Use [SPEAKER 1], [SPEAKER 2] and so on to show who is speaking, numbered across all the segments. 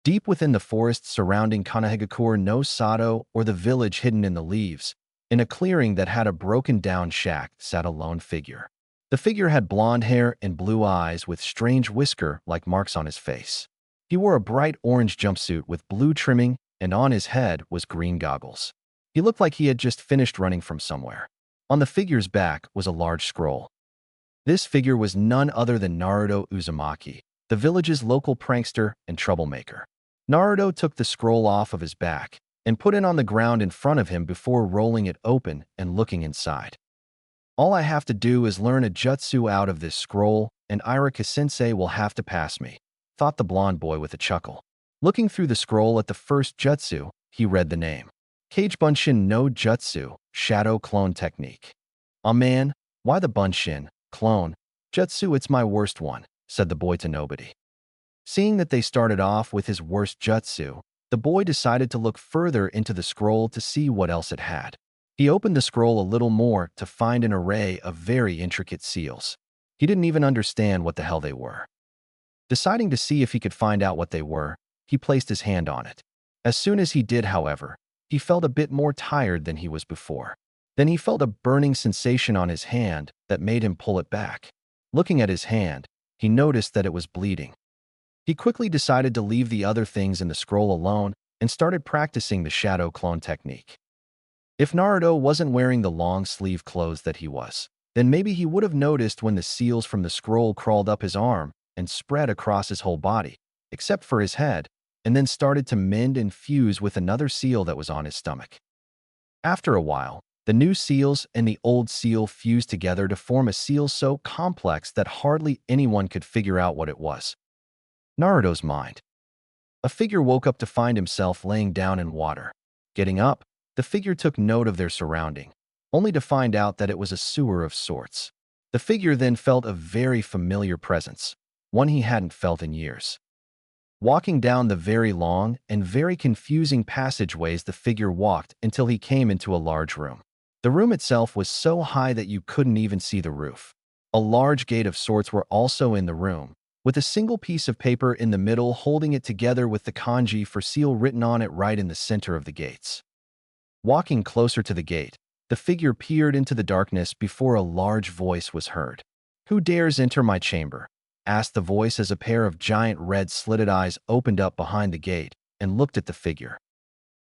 [SPEAKER 1] Deep within the forest surrounding Konoha no Sato, or the village hidden in the leaves, in a clearing that had a broken-down shack, sat a lone figure. The figure had blonde hair and blue eyes with strange whisker-like marks on his face. He wore a bright orange jumpsuit with blue trimming, and on his head was green goggles. He looked like he had just finished running from somewhere. On the figure's back was a large scroll. This figure was none other than Naruto Uzumaki, the village's local prankster and troublemaker. Naruto took the scroll off of his back and put it on the ground in front of him before rolling it open and looking inside. All I have to do is learn a jutsu out of this scroll, and Irika-sensei will have to pass me, thought the blonde boy with a chuckle. Looking through the scroll at the first jutsu, he read the name. Kage Bunshin no Jutsu, Shadow Clone Technique. "Aw man, why the Bunshin, clone, jutsu? It's my worst one," said the boy to nobody. Seeing that they started off with his worst jutsu, the boy decided to look further into the scroll to see what else it had. He opened the scroll a little more to find an array of very intricate seals. He didn't even understand what the hell they were. Deciding to see if he could find out what they were, he placed his hand on it. As soon as he did, however, he felt a bit more tired than he was before. Then he felt a burning sensation on his hand that made him pull it back. Looking at his hand, he noticed that it was bleeding. He quickly decided to leave the other things in the scroll alone and started practicing the shadow clone technique. If Naruto wasn't wearing the long-sleeve clothes that he was, then maybe he would have noticed when the seals from the scroll crawled up his arm and spread across his whole body, except for his head, and then started to mend and fuse with another seal that was on his stomach. After a while, the new seals and the old seal fused together to form a seal so complex that hardly anyone could figure out what it was. Naruto's mind. A figure woke up to find himself laying down in water. Getting up, the figure took note of their surrounding, only to find out that it was a sewer of sorts. The figure then felt a very familiar presence, one he hadn't felt in years. Walking down the very long and very confusing passageways, the figure walked until he came into a large room. The room itself was so high that you couldn't even see the roof. A large gate of sorts were also in the room, with a single piece of paper in the middle holding it together with the kanji for seal written on it right in the center of the gates. Walking closer to the gate, the figure peered into the darkness before a large voice was heard. "Who dares enter my chamber?" asked the voice as a pair of giant red slitted eyes opened up behind the gate and looked at the figure.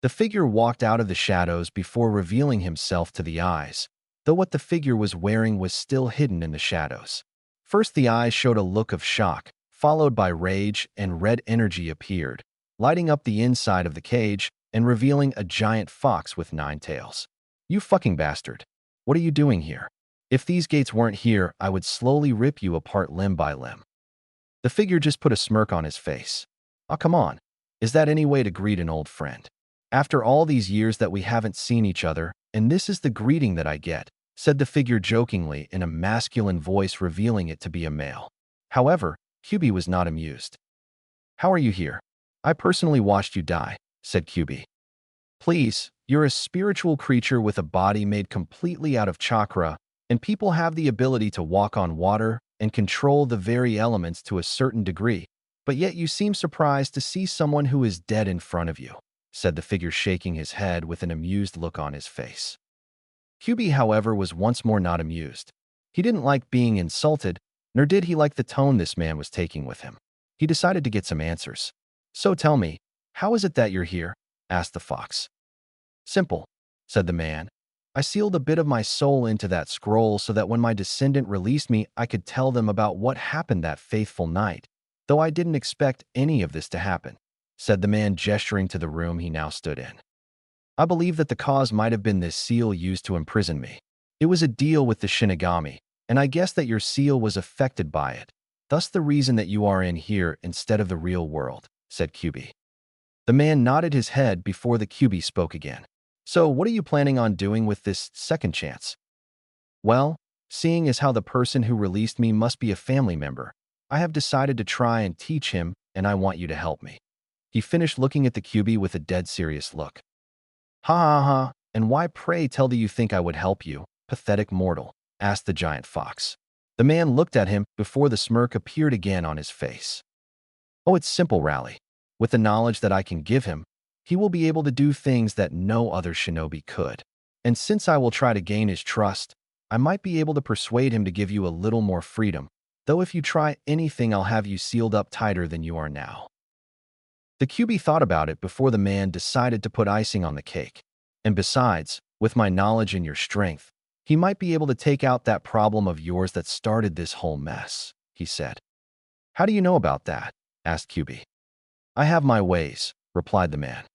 [SPEAKER 1] The figure walked out of the shadows before revealing himself to the eyes, though what the figure was wearing was still hidden in the shadows. First, the eyes showed a look of shock, followed by rage, and red energy appeared, lighting up the inside of the cage and revealing a giant fox with 9 tails. "You fucking bastard. What are you doing here? If these gates weren't here, I would slowly rip you apart limb by limb." The figure just put a smirk on his face. "Oh, come on. Is that any way to greet an old friend? After all these years that we haven't seen each other, and this is the greeting that I get," said the figure jokingly in a masculine voice, revealing it to be a male. However, Kyubi was not amused. "How are you here? I personally watched you die," said Kyubi. "Please, you're a spiritual creature with a body made completely out of chakra, and people have the ability to walk on water and control the very elements to a certain degree, but yet you seem surprised to see someone who is dead in front of you," said the figure, shaking his head with an amused look on his face. Kyubi, however, was once more not amused. He didn't like being insulted, nor did he like the tone this man was taking with him. He decided to get some answers. "So tell me, how is it that you're here?" asked the fox. "Simple," said the man. "I sealed a bit of my soul into that scroll so that when my descendant released me, I could tell them about what happened that fateful night, though I didn't expect any of this to happen," said the man, gesturing to the room he now stood in. "I believe that the cause might have been this seal used to imprison me. It was a deal with the Shinigami, and I guess that your seal was affected by it, thus the reason that you are in here instead of the real world," said Kyubi. The man nodded his head before the Kyubi spoke again. "So what are you planning on doing with this second chance?" "Well, seeing as how the person who released me must be a family member, I have decided to try and teach him, and I want you to help me." He finished, looking at the Kyubi with a dead serious look. "Ha ha ha, and why, pray tell, do you think I would help you, pathetic mortal?" asked the giant fox. The man looked at him before the smirk appeared again on his face. "Oh, it's simple, Rally. With the knowledge that I can give him, he will be able to do things that no other shinobi could. And since I will try to gain his trust, I might be able to persuade him to give you a little more freedom, though if you try anything I'll have you sealed up tighter than you are now." The QB thought about it before the man decided to put icing on the cake. "And besides, with my knowledge and your strength, he might be able to take out that problem of yours that started this whole mess," he said. "How do you know about that?" asked QB. "I have my ways," replied the man.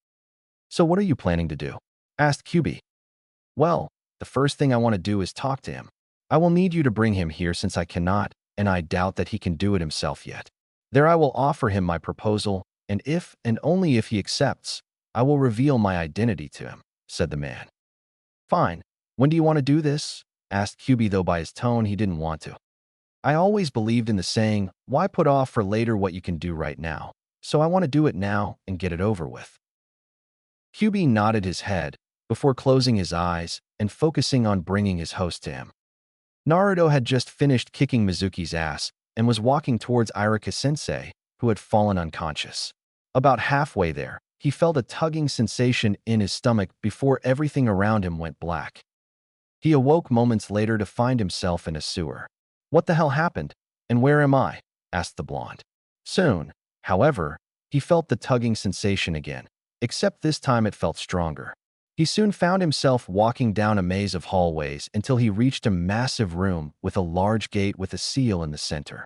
[SPEAKER 1] "So what are you planning to do?" asked QB. "Well, the first thing I want to do is talk to him. I will need you to bring him here since I cannot, and I doubt that he can do it himself yet. There I will offer him my proposal, and if and only if he accepts, I will reveal my identity to him," said the man. "Fine. When do you want to do this?" asked QB, though by his tone he didn't want to. "I always believed in the saying, why put off for later what you can do right now? So I want to do it now and get it over with." QB nodded his head before closing his eyes and focusing on bringing his host to him. Naruto had just finished kicking Mizuki's ass and was walking towards Irika-sensei, who had fallen unconscious. About halfway there, he felt a tugging sensation in his stomach before everything around him went black. He awoke moments later to find himself in a sewer. "What the hell happened? And where am I?" asked the blonde. Soon, however, he felt the tugging sensation again, except this time it felt stronger. He soon found himself walking down a maze of hallways until he reached a massive room with a large gate with a seal in the center.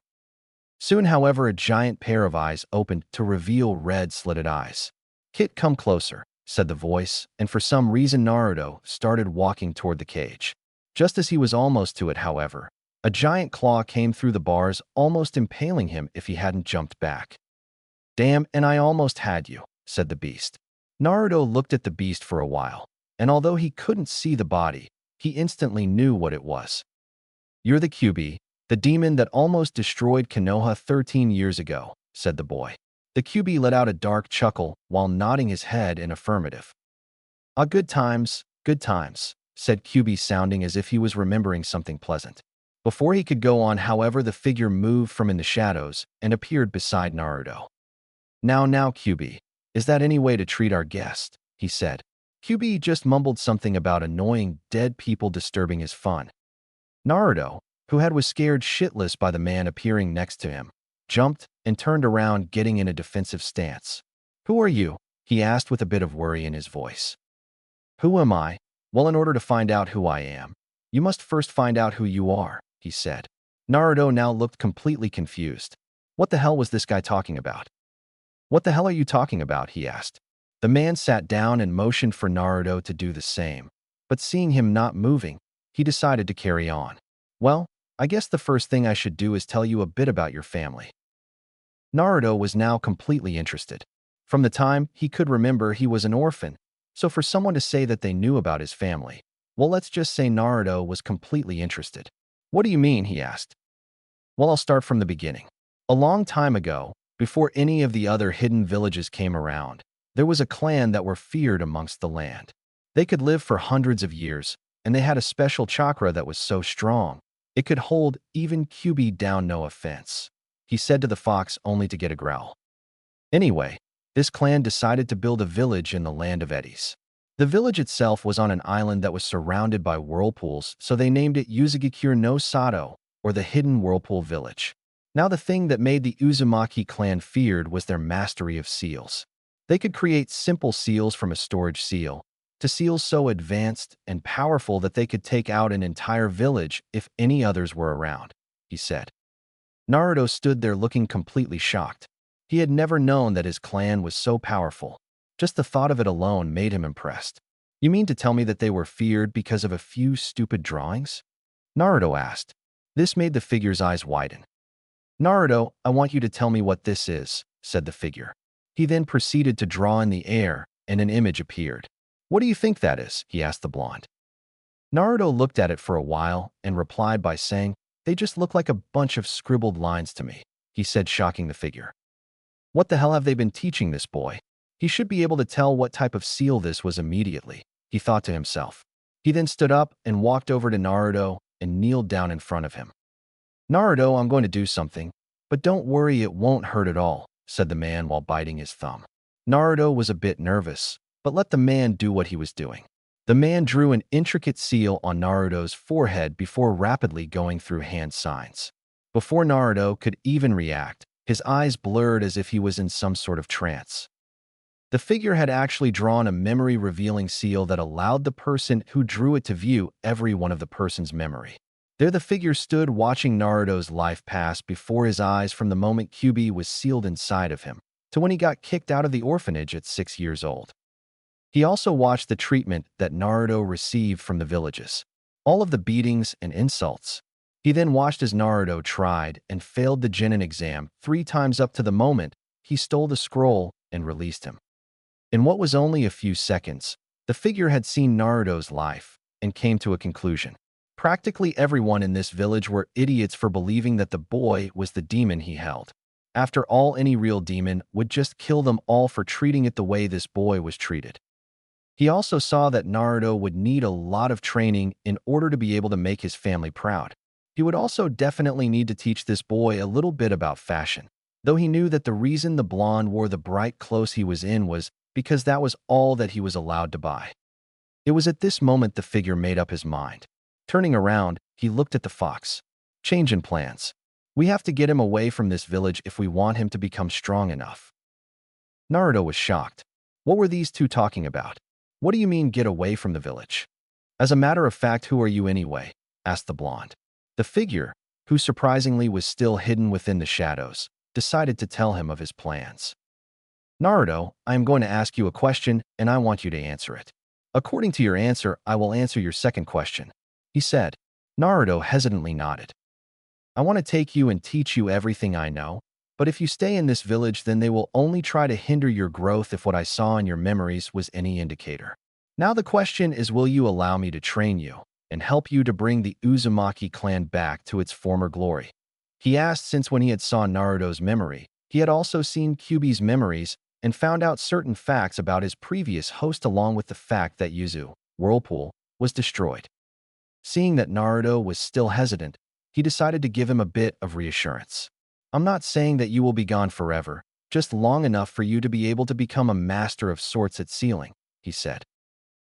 [SPEAKER 1] Soon, however, a giant pair of eyes opened to reveal red slitted eyes. "Kit, come closer," said the voice, and for some reason Naruto started walking toward the cage. Just as he was almost to it, however, a giant claw came through the bars, almost impaling him if he hadn't jumped back. "Damn, and I almost had you," said the beast. Naruto looked at the beast for a while, and although he couldn't see the body, he instantly knew what it was. "You're the QB, the demon that almost destroyed Konoha 13 years ago," said the boy. The QB let out a dark chuckle while nodding his head in affirmative. "Ah, good times," said QB, sounding as if he was remembering something pleasant. Before he could go on, however, the figure moved from in the shadows and appeared beside Naruto. Now, QB, is that any way to treat our guest?" he said. QB just mumbled something about annoying dead people disturbing his fun. Naruto, who was scared shitless by the man appearing next to him, jumped and turned around, getting in a defensive stance. "Who are you?" he asked with a bit of worry in his voice. "Who am I? Well, in order to find out who I am, you must first find out who you are," he said. Naruto now looked completely confused. What the hell was this guy talking about? "What the hell are you talking about?" he asked. The man sat down and motioned for Naruto to do the same, but seeing him not moving, he decided to carry on. "Well, I guess the first thing I should do is tell you a bit about your family." Naruto was now completely interested. From the time he could remember, he was an orphan, so for someone to say that they knew about his family, well, let's just say Naruto was completely interested. "What do you mean?" he asked. "Well, I'll start from the beginning. A long time ago, before any of the other hidden villages came around, there was a clan that were feared amongst the land. They could live for hundreds of years, and they had a special chakra that was so strong, it could hold even QB down, no offense," he said to the fox, only to get a growl. Anyway, this clan decided to build a village in the land of eddies. The village itself was on an island that was surrounded by whirlpools, so they named it Uzumaki no Sato, or the Hidden Whirlpool Village. Now, the thing that made the Uzumaki clan feared was their mastery of seals. They could create simple seals from a storage seal to seals so advanced and powerful that they could take out an entire village if any others were around, he said. Naruto stood there looking completely shocked. He had never known that his clan was so powerful. Just the thought of it alone made him impressed. "You mean to tell me that they were feared because of a few stupid drawings?" Naruto asked. This made the figure's eyes widen. "Naruto, I want you to tell me what this is," said the figure. He then proceeded to draw in the air, and an image appeared. "What do you think that is?" he asked the blonde. Naruto looked at it for a while and replied by saying, "They just look like a bunch of scribbled lines to me," he said, shocking the figure. What the hell have they been teaching this boy? He should be able to tell what type of seal this was immediately, he thought to himself. He then stood up and walked over to Naruto and kneeled down in front of him. "Naruto, I'm going to do something, but don't worry, it won't hurt at all," said the man while biting his thumb. Naruto was a bit nervous, but let the man do what he was doing. The man drew an intricate seal on Naruto's forehead before rapidly going through hand signs. Before Naruto could even react, his eyes blurred as if he was in some sort of trance. The figure had actually drawn a memory-revealing seal that allowed the person who drew it to view every one of the person's memory. There the figure stood watching Naruto's life pass before his eyes from the moment Kyuubi was sealed inside of him to when he got kicked out of the orphanage at 6 years old. He also watched the treatment that Naruto received from the villages, all of the beatings and insults. He then watched as Naruto tried and failed the Genin exam 3 times up to the moment he stole the scroll and released him. In what was only a few seconds, the figure had seen Naruto's life and came to a conclusion. Practically everyone in this village were idiots for believing that the boy was the demon he held. After all, any real demon would just kill them all for treating it the way this boy was treated. He also saw that Naruto would need a lot of training in order to be able to make his family proud. He would also definitely need to teach this boy a little bit about fashion, though he knew that the reason the blonde wore the bright clothes he was in was because that was all that he was allowed to buy. It was at this moment the figure made up his mind. Turning around, he looked at the fox. Change in plans. We have to get him away from this village if we want him to become strong enough. Naruto was shocked. What were these two talking about? What do you mean get away from the village? As a matter of fact, who are you anyway? Asked the blonde. The figure, who surprisingly was still hidden within the shadows, decided to tell him of his plans. Naruto, I am going to ask you a question and I want you to answer it. According to your answer, I will answer your second question, he said. Naruto hesitantly nodded. I want to take you and teach you everything I know, but if you stay in this village, then they will only try to hinder your growth if what I saw in your memories was any indicator. Now the question is, will you allow me to train you and help you to bring the Uzumaki clan back to its former glory? He asked, since when he had saw Naruto's memory, he had also seen Kyuubi's memories and found out certain facts about his previous host, along with the fact that Yuzu, Whirlpool, was destroyed. Seeing that Naruto was still hesitant, he decided to give him a bit of reassurance. I'm not saying that you will be gone forever, just long enough for you to be able to become a master of sorts at sealing, he said.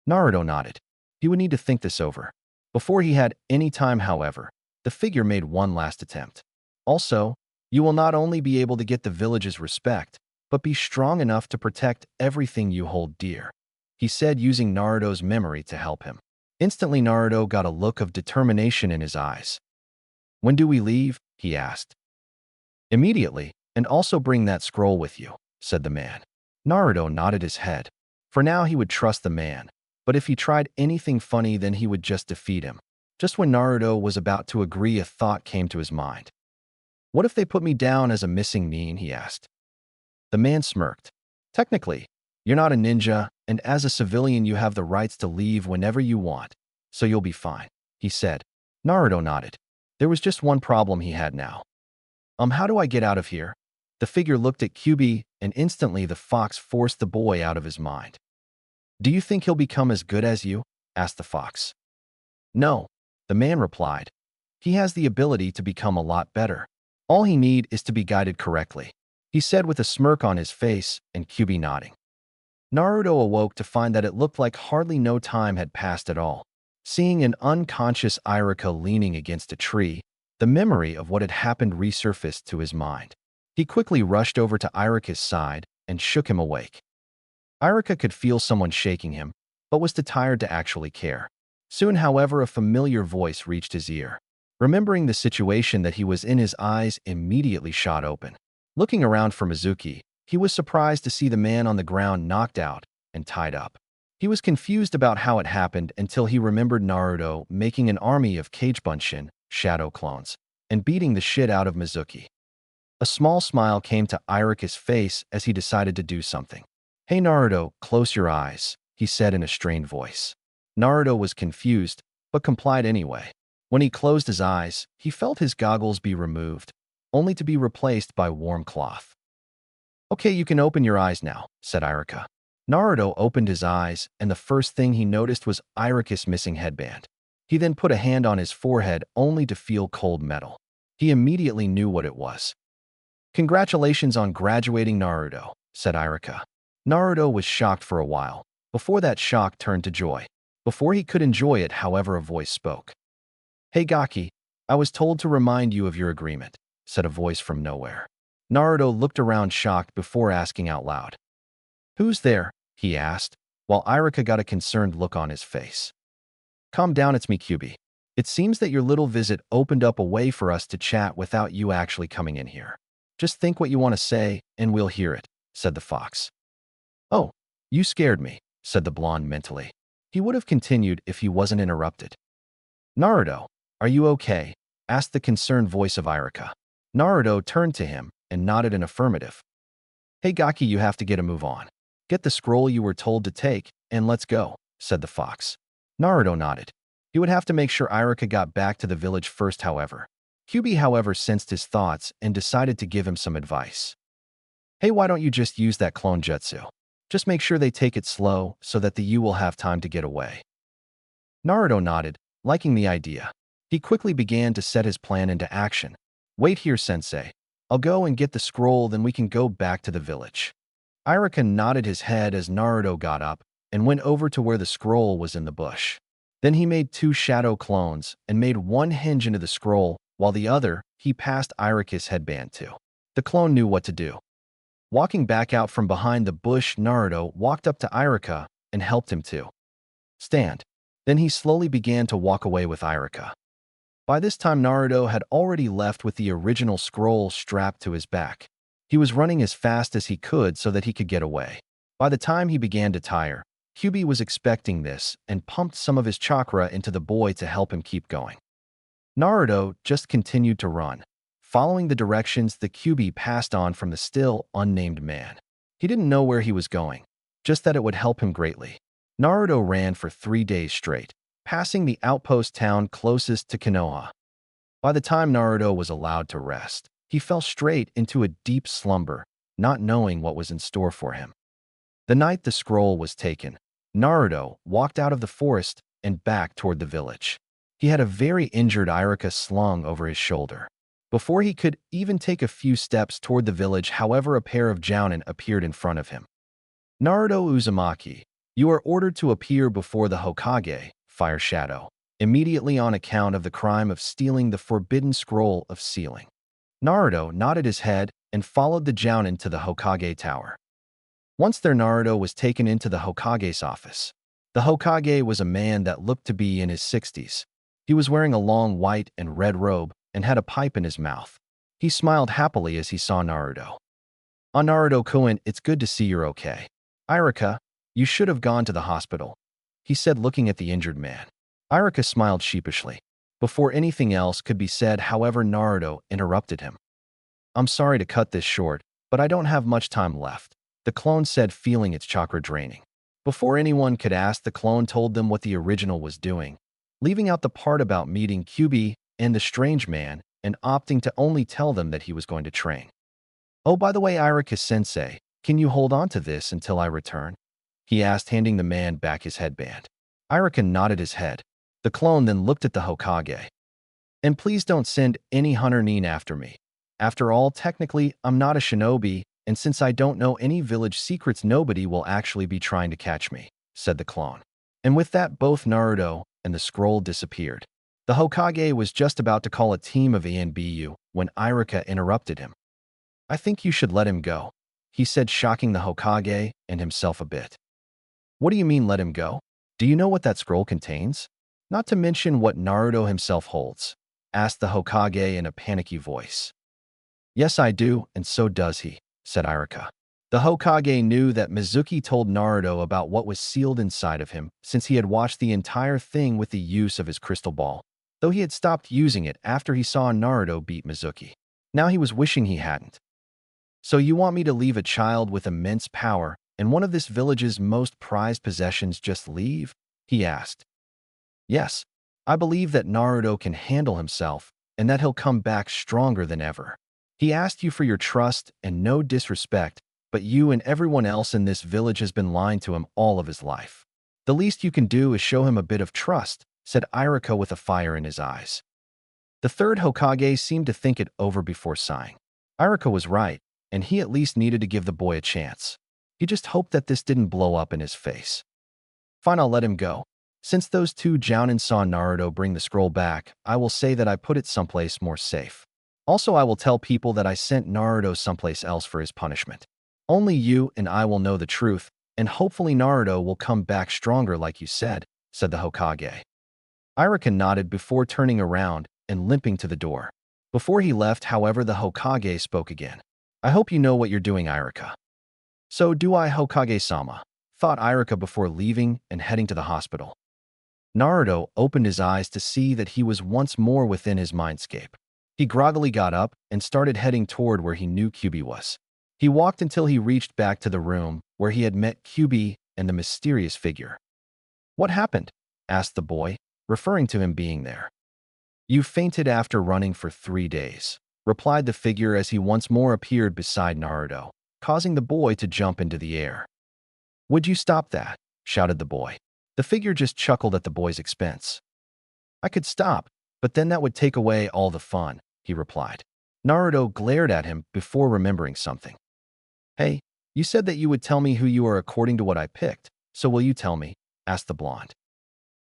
[SPEAKER 1] Naruto nodded. He would need to think this over. Before he had any time, however, the figure made one last attempt. Also, you will not only be able to get the village's respect, but be strong enough to protect everything you hold dear, he said, using Naruto's memory to help him. Instantly, Naruto got a look of determination in his eyes. When do we leave? He asked. Immediately, and also bring that scroll with you, said the man. Naruto nodded his head. For now, he would trust the man, but if he tried anything funny, then he would just defeat him. Just when Naruto was about to agree, a thought came to his mind. What if they put me down as a missing nin? He asked. The man smirked. Technically, you're not a ninja, and as a civilian you have the rights to leave whenever you want, so you'll be fine, he said. Naruto nodded. There was just one problem he had now. How do I get out of here? The figure looked at Kyuubi, and instantly the fox forced the boy out of his mind. Do you think he'll become as good as you? Asked the fox. No, the man replied. He has the ability to become a lot better. All he needs is to be guided correctly, he said with a smirk on his face and Kyuubi nodding. Naruto awoke to find that it looked like hardly no time had passed at all. Seeing an unconscious Iruka leaning against a tree, the memory of what had happened resurfaced to his mind. He quickly rushed over to Iruka's side and shook him awake. Iruka could feel someone shaking him, but was too tired to actually care. Soon, however, a familiar voice reached his ear. Remembering the situation that he was in, his eyes immediately shot open. Looking around for Mizuki, he was surprised to see the man on the ground knocked out and tied up. He was confused about how it happened until he remembered Naruto making an army of Kagebunshin, shadow clones, and beating the shit out of Mizuki. A small smile came to Iruka's face as he decided to do something. Hey Naruto, close your eyes, he said in a strained voice. Naruto was confused, but complied anyway. When he closed his eyes, he felt his goggles be removed, only to be replaced by warm cloth. Okay, you can open your eyes now, said Iruka. Naruto opened his eyes, and the first thing he noticed was Iruka's missing headband. He then put a hand on his forehead only to feel cold metal. He immediately knew what it was. Congratulations on graduating, Naruto, said Iruka. Naruto was shocked for a while, before that shock turned to joy. Before he could enjoy it, however, a voice spoke. Hey Gaki, I was told to remind you of your agreement, said a voice from nowhere. Naruto looked around shocked before asking out loud. Who's there? He asked, while Iruka got a concerned look on his face. Calm down, it's me, Kyubi. It seems that your little visit opened up a way for us to chat without you actually coming in here. Just think what you want to say, and we'll hear it, said the fox. Oh, you scared me, said the blonde mentally. He would have continued if he wasn't interrupted. Naruto, are you okay? Asked the concerned voice of Iruka. Naruto turned to him and nodded an affirmative. Hey Gaki, you have to get a move on. Get the scroll you were told to take, and let's go, said the fox. Naruto nodded. He would have to make sure Iruka got back to the village first, however. Kyubi, however, sensed his thoughts and decided to give him some advice. Hey, why don't you just use that clone jutsu? Just make sure they take it slow so that you will have time to get away. Naruto nodded, liking the idea. He quickly began to set his plan into action. Wait here, sensei. I'll go and get the scroll, then we can go back to the village. Iruka nodded his head as Naruto got up and went over to where the scroll was in the bush. Then he made 2 shadow clones and made one hinge into the scroll, while the other he passed Iruka's headband to. The clone knew what to do. Walking back out from behind the bush, Naruto walked up to Iruka and helped him to stand. Then he slowly began to walk away with Iruka. By this time, Naruto had already left with the original scroll strapped to his back. He was running as fast as he could so that he could get away. By the time he began to tire, Kyubi was expecting this and pumped some of his chakra into the boy to help him keep going. Naruto just continued to run, following the directions the Kyubi passed on from the still unnamed man. He didn't know where he was going, just that it would help him greatly. Naruto ran for 3 days straight, passing the outpost town closest to Konoha. By the time Naruto was allowed to rest, he fell straight into a deep slumber, not knowing what was in store for him. The night the scroll was taken, Naruto walked out of the forest and back toward the village. He had a very injured Iruka slung over his shoulder. Before he could even take a few steps toward the village, however, a pair of jounin appeared in front of him. Naruto Uzumaki, you are ordered to appear before the Hokage, Fire Shadow, immediately on account of the crime of stealing the forbidden scroll of sealing. Naruto nodded his head and followed the jounin to the Hokage tower. Once there, Naruto was taken into the Hokage's office. The Hokage was a man that looked to be in his 60s. He was wearing a long white and red robe and had a pipe in his mouth. He smiled happily as he saw Naruto. Naruto-kun, it's good to see you're okay. Iruka, you should have gone to the hospital, he said, looking at the injured man. Iruka smiled sheepishly. Before anything else could be said, however, Naruto interrupted him. I'm sorry to cut this short, but I don't have much time left, the clone said, feeling its chakra draining. Before anyone could ask, the clone told them what the original was doing, leaving out the part about meeting Kyubi and the strange man and opting to only tell them that he was going to train. Oh, by the way, Iruka-sensei, can you hold on to this until I return? He asked, handing the man back his headband. Iruka nodded his head. The clone then looked at the Hokage. And please don't send any hunter nin after me. After all, technically, I'm not a shinobi, and since I don't know any village secrets, nobody will actually be trying to catch me, said the clone. And with that, both Naruto and the scroll disappeared. The Hokage was just about to call a team of ANBU when Iruka interrupted him. I think you should let him go, he said, shocking the Hokage and himself a bit. What do you mean let him go? Do you know what that scroll contains? Not to mention what Naruto himself holds, asked the Hokage in a panicky voice. Yes, I do, and so does he, said Iruka. The Hokage knew that Mizuki told Naruto about what was sealed inside of him, since he had watched the entire thing with the use of his crystal ball, though he had stopped using it after he saw Naruto beat Mizuki. Now he was wishing he hadn't. So you want me to leave a child with immense power and one of this village's most prized possessions just leave? He asked. Yes, I believe that Naruto can handle himself and that he'll come back stronger than ever. He asked you for your trust and no disrespect, but you and everyone else in this village has been lying to him all of his life. The least you can do is show him a bit of trust, said Iruka with a fire in his eyes. The third Hokage seemed to think it over before sighing. Irika was right, and he at least needed to give the boy a chance. He just hoped that this didn't blow up in his face. Fine, I'll let him go. Since those two Jounin saw Naruto bring the scroll back, I will say that I put it someplace more safe. Also, I will tell people that I sent Naruto someplace else for his punishment. Only you and I will know the truth, and hopefully Naruto will come back stronger like you said the Hokage. Irika nodded before turning around and limping to the door. Before he left, however, the Hokage spoke again. I hope you know what you're doing, Irika. So do I, Hokage-sama, thought Irika before leaving and heading to the hospital. Naruto opened his eyes to see that he was once more within his mindscape. He groggily got up and started heading toward where he knew Kyuubi was. He walked until he reached back to the room where he had met Kyuubi and the mysterious figure. What happened? Asked the boy, referring to him being there. You fainted after running for 3 days, replied the figure as he once more appeared beside Naruto, causing the boy to jump into the air. Would you stop that? Shouted the boy. The figure just chuckled at the boy's expense. I could stop, but then that would take away all the fun, he replied. Naruto glared at him before remembering something. Hey, you said that you would tell me who you are according to what I picked, so will you tell me? Asked the blonde.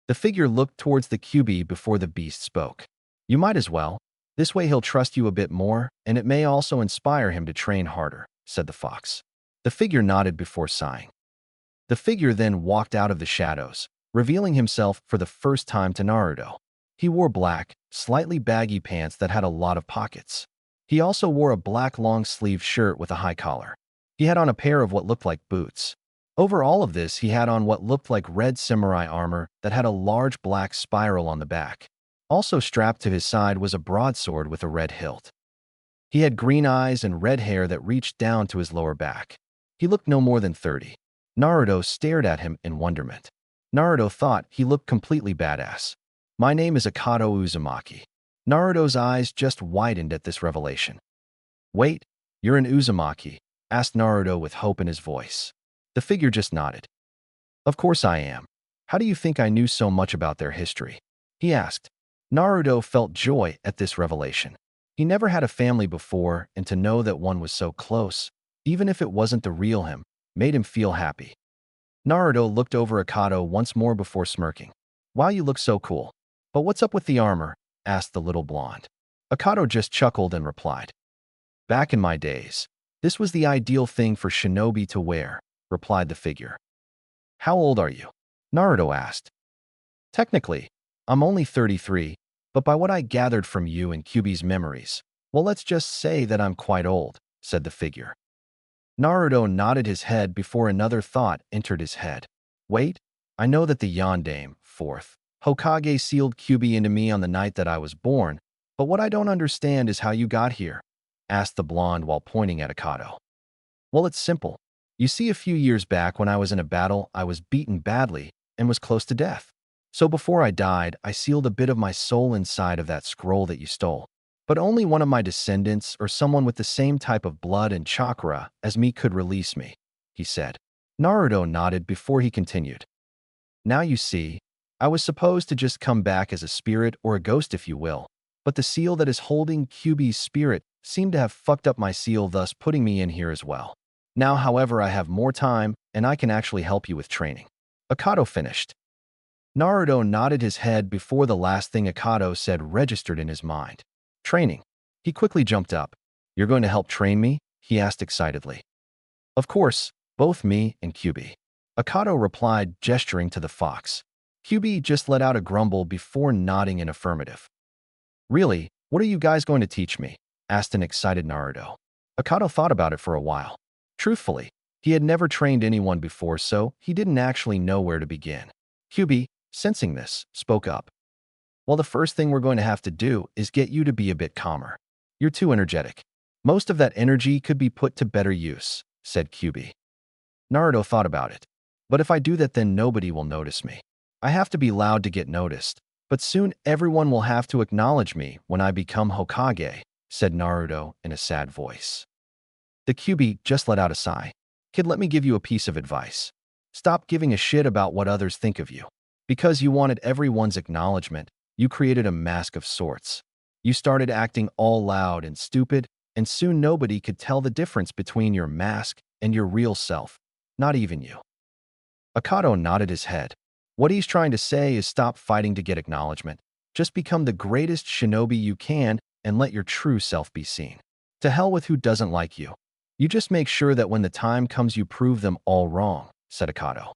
[SPEAKER 1] The figure looked towards the Kyuubi before the beast spoke. You might as well. This way he'll trust you a bit more, and it may also inspire him to train harder, said the fox. The figure nodded before sighing. The figure then walked out of the shadows, revealing himself for the first time to Naruto. He wore black, slightly baggy pants that had a lot of pockets. He also wore a black long-sleeved shirt with a high collar. He had on a pair of what looked like boots. Over all of this, he had on what looked like red samurai armor that had a large black spiral on the back. Also strapped to his side was a broadsword with a red hilt. He had green eyes and red hair that reached down to his lower back. He looked no more than 30. Naruto stared at him in wonderment. Naruto thought he looked completely badass. My name is Akado Uzumaki. Naruto's eyes just widened at this revelation. Wait, you're an Uzumaki? Asked Naruto with hope in his voice. The figure just nodded. Of course I am. How do you think I knew so much about their history? He asked. Naruto felt joy at this revelation. He never had a family before, and to know that one was so close, even if it wasn't the real him, made him feel happy. Naruto looked over Akado once more before smirking. Wow, you look so cool. But what's up with the armor? Asked the little blonde. Akado just chuckled and replied. Back in my days, this was the ideal thing for shinobi to wear, replied the figure. How old are you? Naruto asked. Technically, I'm only 33, but by what I gathered from you and Kyuubi's memories, well, let's just say that I'm quite old, said the figure. Naruto nodded his head before another thought entered his head. Wait, I know that the Yondaime, 4th Hokage sealed Kyuubi into me on the night that I was born, but what I don't understand is how you got here, asked the blonde while pointing at Akado. Well, it's simple. You see, a few years back when I was in a battle, I was beaten badly and was close to death. So before I died, I sealed a bit of my soul inside of that scroll that you stole. But only one of my descendants or someone with the same type of blood and chakra as me could release me, he said. Naruto nodded before he continued. Now you see, I was supposed to just come back as a spirit or a ghost if you will, but the seal that is holding Kyuubi's spirit seemed to have fucked up my seal, thus putting me in here as well. Now, however, I have more time and I can actually help you with training. Akado finished. Naruto nodded his head before the last thing Akado said registered in his mind. Training. He quickly jumped up. You're going to help train me? He asked excitedly. Of course, both me and Kyuubi. Akado replied, gesturing to the fox. Kyuubi just let out a grumble before nodding in affirmative. Really, what are you guys going to teach me? Asked an excited Naruto. Akado thought about it for a while. Truthfully, he had never trained anyone before, so he didn't actually know where to begin. Kyuubi, sensing this, spoke up. Well, the first thing we're going to have to do is get you to be a bit calmer. You're too energetic. Most of that energy could be put to better use, said Kyuubi. Naruto thought about it. But if I do that, then nobody will notice me. I have to be loud to get noticed, but soon everyone will have to acknowledge me when I become Hokage, said Naruto in a sad voice. The Kyuubi just let out a sigh. Kid, let me give you a piece of advice. Stop giving a shit about what others think of you. Because you wanted everyone's acknowledgement, you created a mask of sorts. You started acting all loud and stupid, and soon nobody could tell the difference between your mask and your real self, not even you. Akato nodded his head. What he's trying to say is stop fighting to get acknowledgement. Just become the greatest shinobi you can and let your true self be seen. To hell with who doesn't like you. You just make sure that when the time comes you prove them all wrong, said Akato.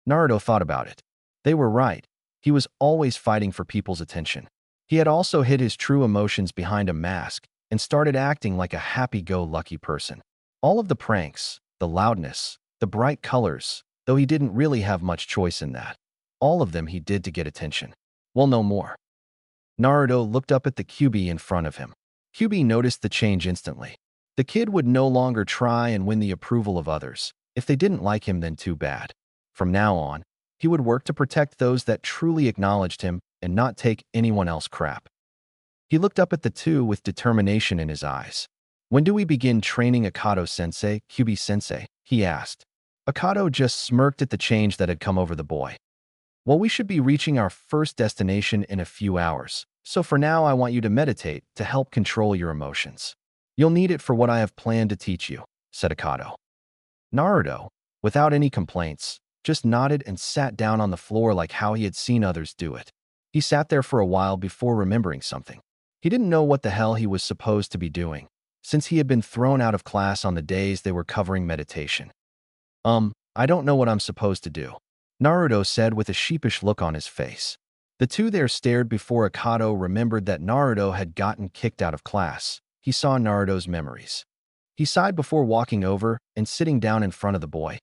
[SPEAKER 1] Naruto thought about it. They were right. He was always fighting for people's attention. He had also hid his true emotions behind a mask and started acting like a happy-go-lucky person. All of the pranks, the loudness, the bright colors, though he didn't really have much choice in that. All of them he did to get attention. Well, no more. Naruto looked up at the Kyuubi in front of him. Kyuubi noticed the change instantly. The kid would no longer try and win the approval of others. If they didn't like him, then too bad. From now on, he would work to protect those that truly acknowledged him and not take anyone else crap. He looked up at the two with determination in his eyes. When do we begin training Akato-sensei, Kyuubi-sensei? He asked. Akato just smirked at the change that had come over the boy. Well, we should be reaching our first destination in a few hours, so for now I want you to meditate to help control your emotions. You'll need it for what I have planned to teach you, said Akato. Naruto, without any complaints, just nodded and sat down on the floor like how he had seen others do it. He sat there for a while before remembering something. He didn't know what the hell he was supposed to be doing, since he had been thrown out of class on the days they were covering meditation. I don't know what I'm supposed to do, Naruto said with a sheepish look on his face. The two there stared before Akato remembered that Naruto had gotten kicked out of class. He saw Naruto's memories. He sighed before walking over and sitting down in front of the boy.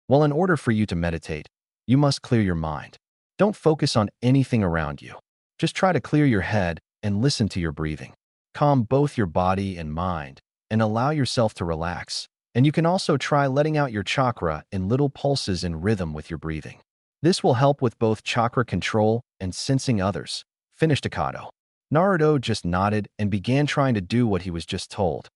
[SPEAKER 1] Well, in order for you to meditate, you must clear your mind. Don't focus on anything around you. Just try to clear your head and listen to your breathing. Calm both your body and mind and allow yourself to relax. And you can also try letting out your chakra in little pulses in rhythm with your breathing. This will help with both chakra control and sensing others, finished Akato. Naruto just nodded and began trying to do what he was just told.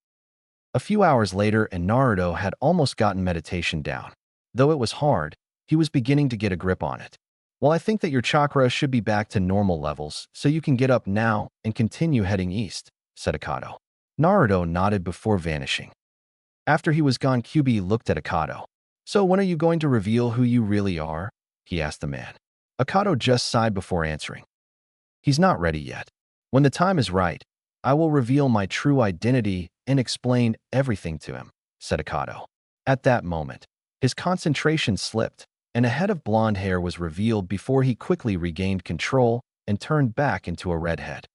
[SPEAKER 1] A few hours later, and Naruto had almost gotten meditation down. Though it was hard, he was beginning to get a grip on it. Well, I think that your chakra should be back to normal levels, so you can get up now and continue heading east, said Akato. Naruto nodded before vanishing. After he was gone, Kyuubi looked at Akato. So when are you going to reveal who you really are? He asked the man. Akato just sighed before answering. He's not ready yet. When the time is right, I will reveal my true identity and explain everything to him, said Akato. At that moment, his concentration slipped, and a head of blonde hair was revealed before he quickly regained control and turned back into a redhead.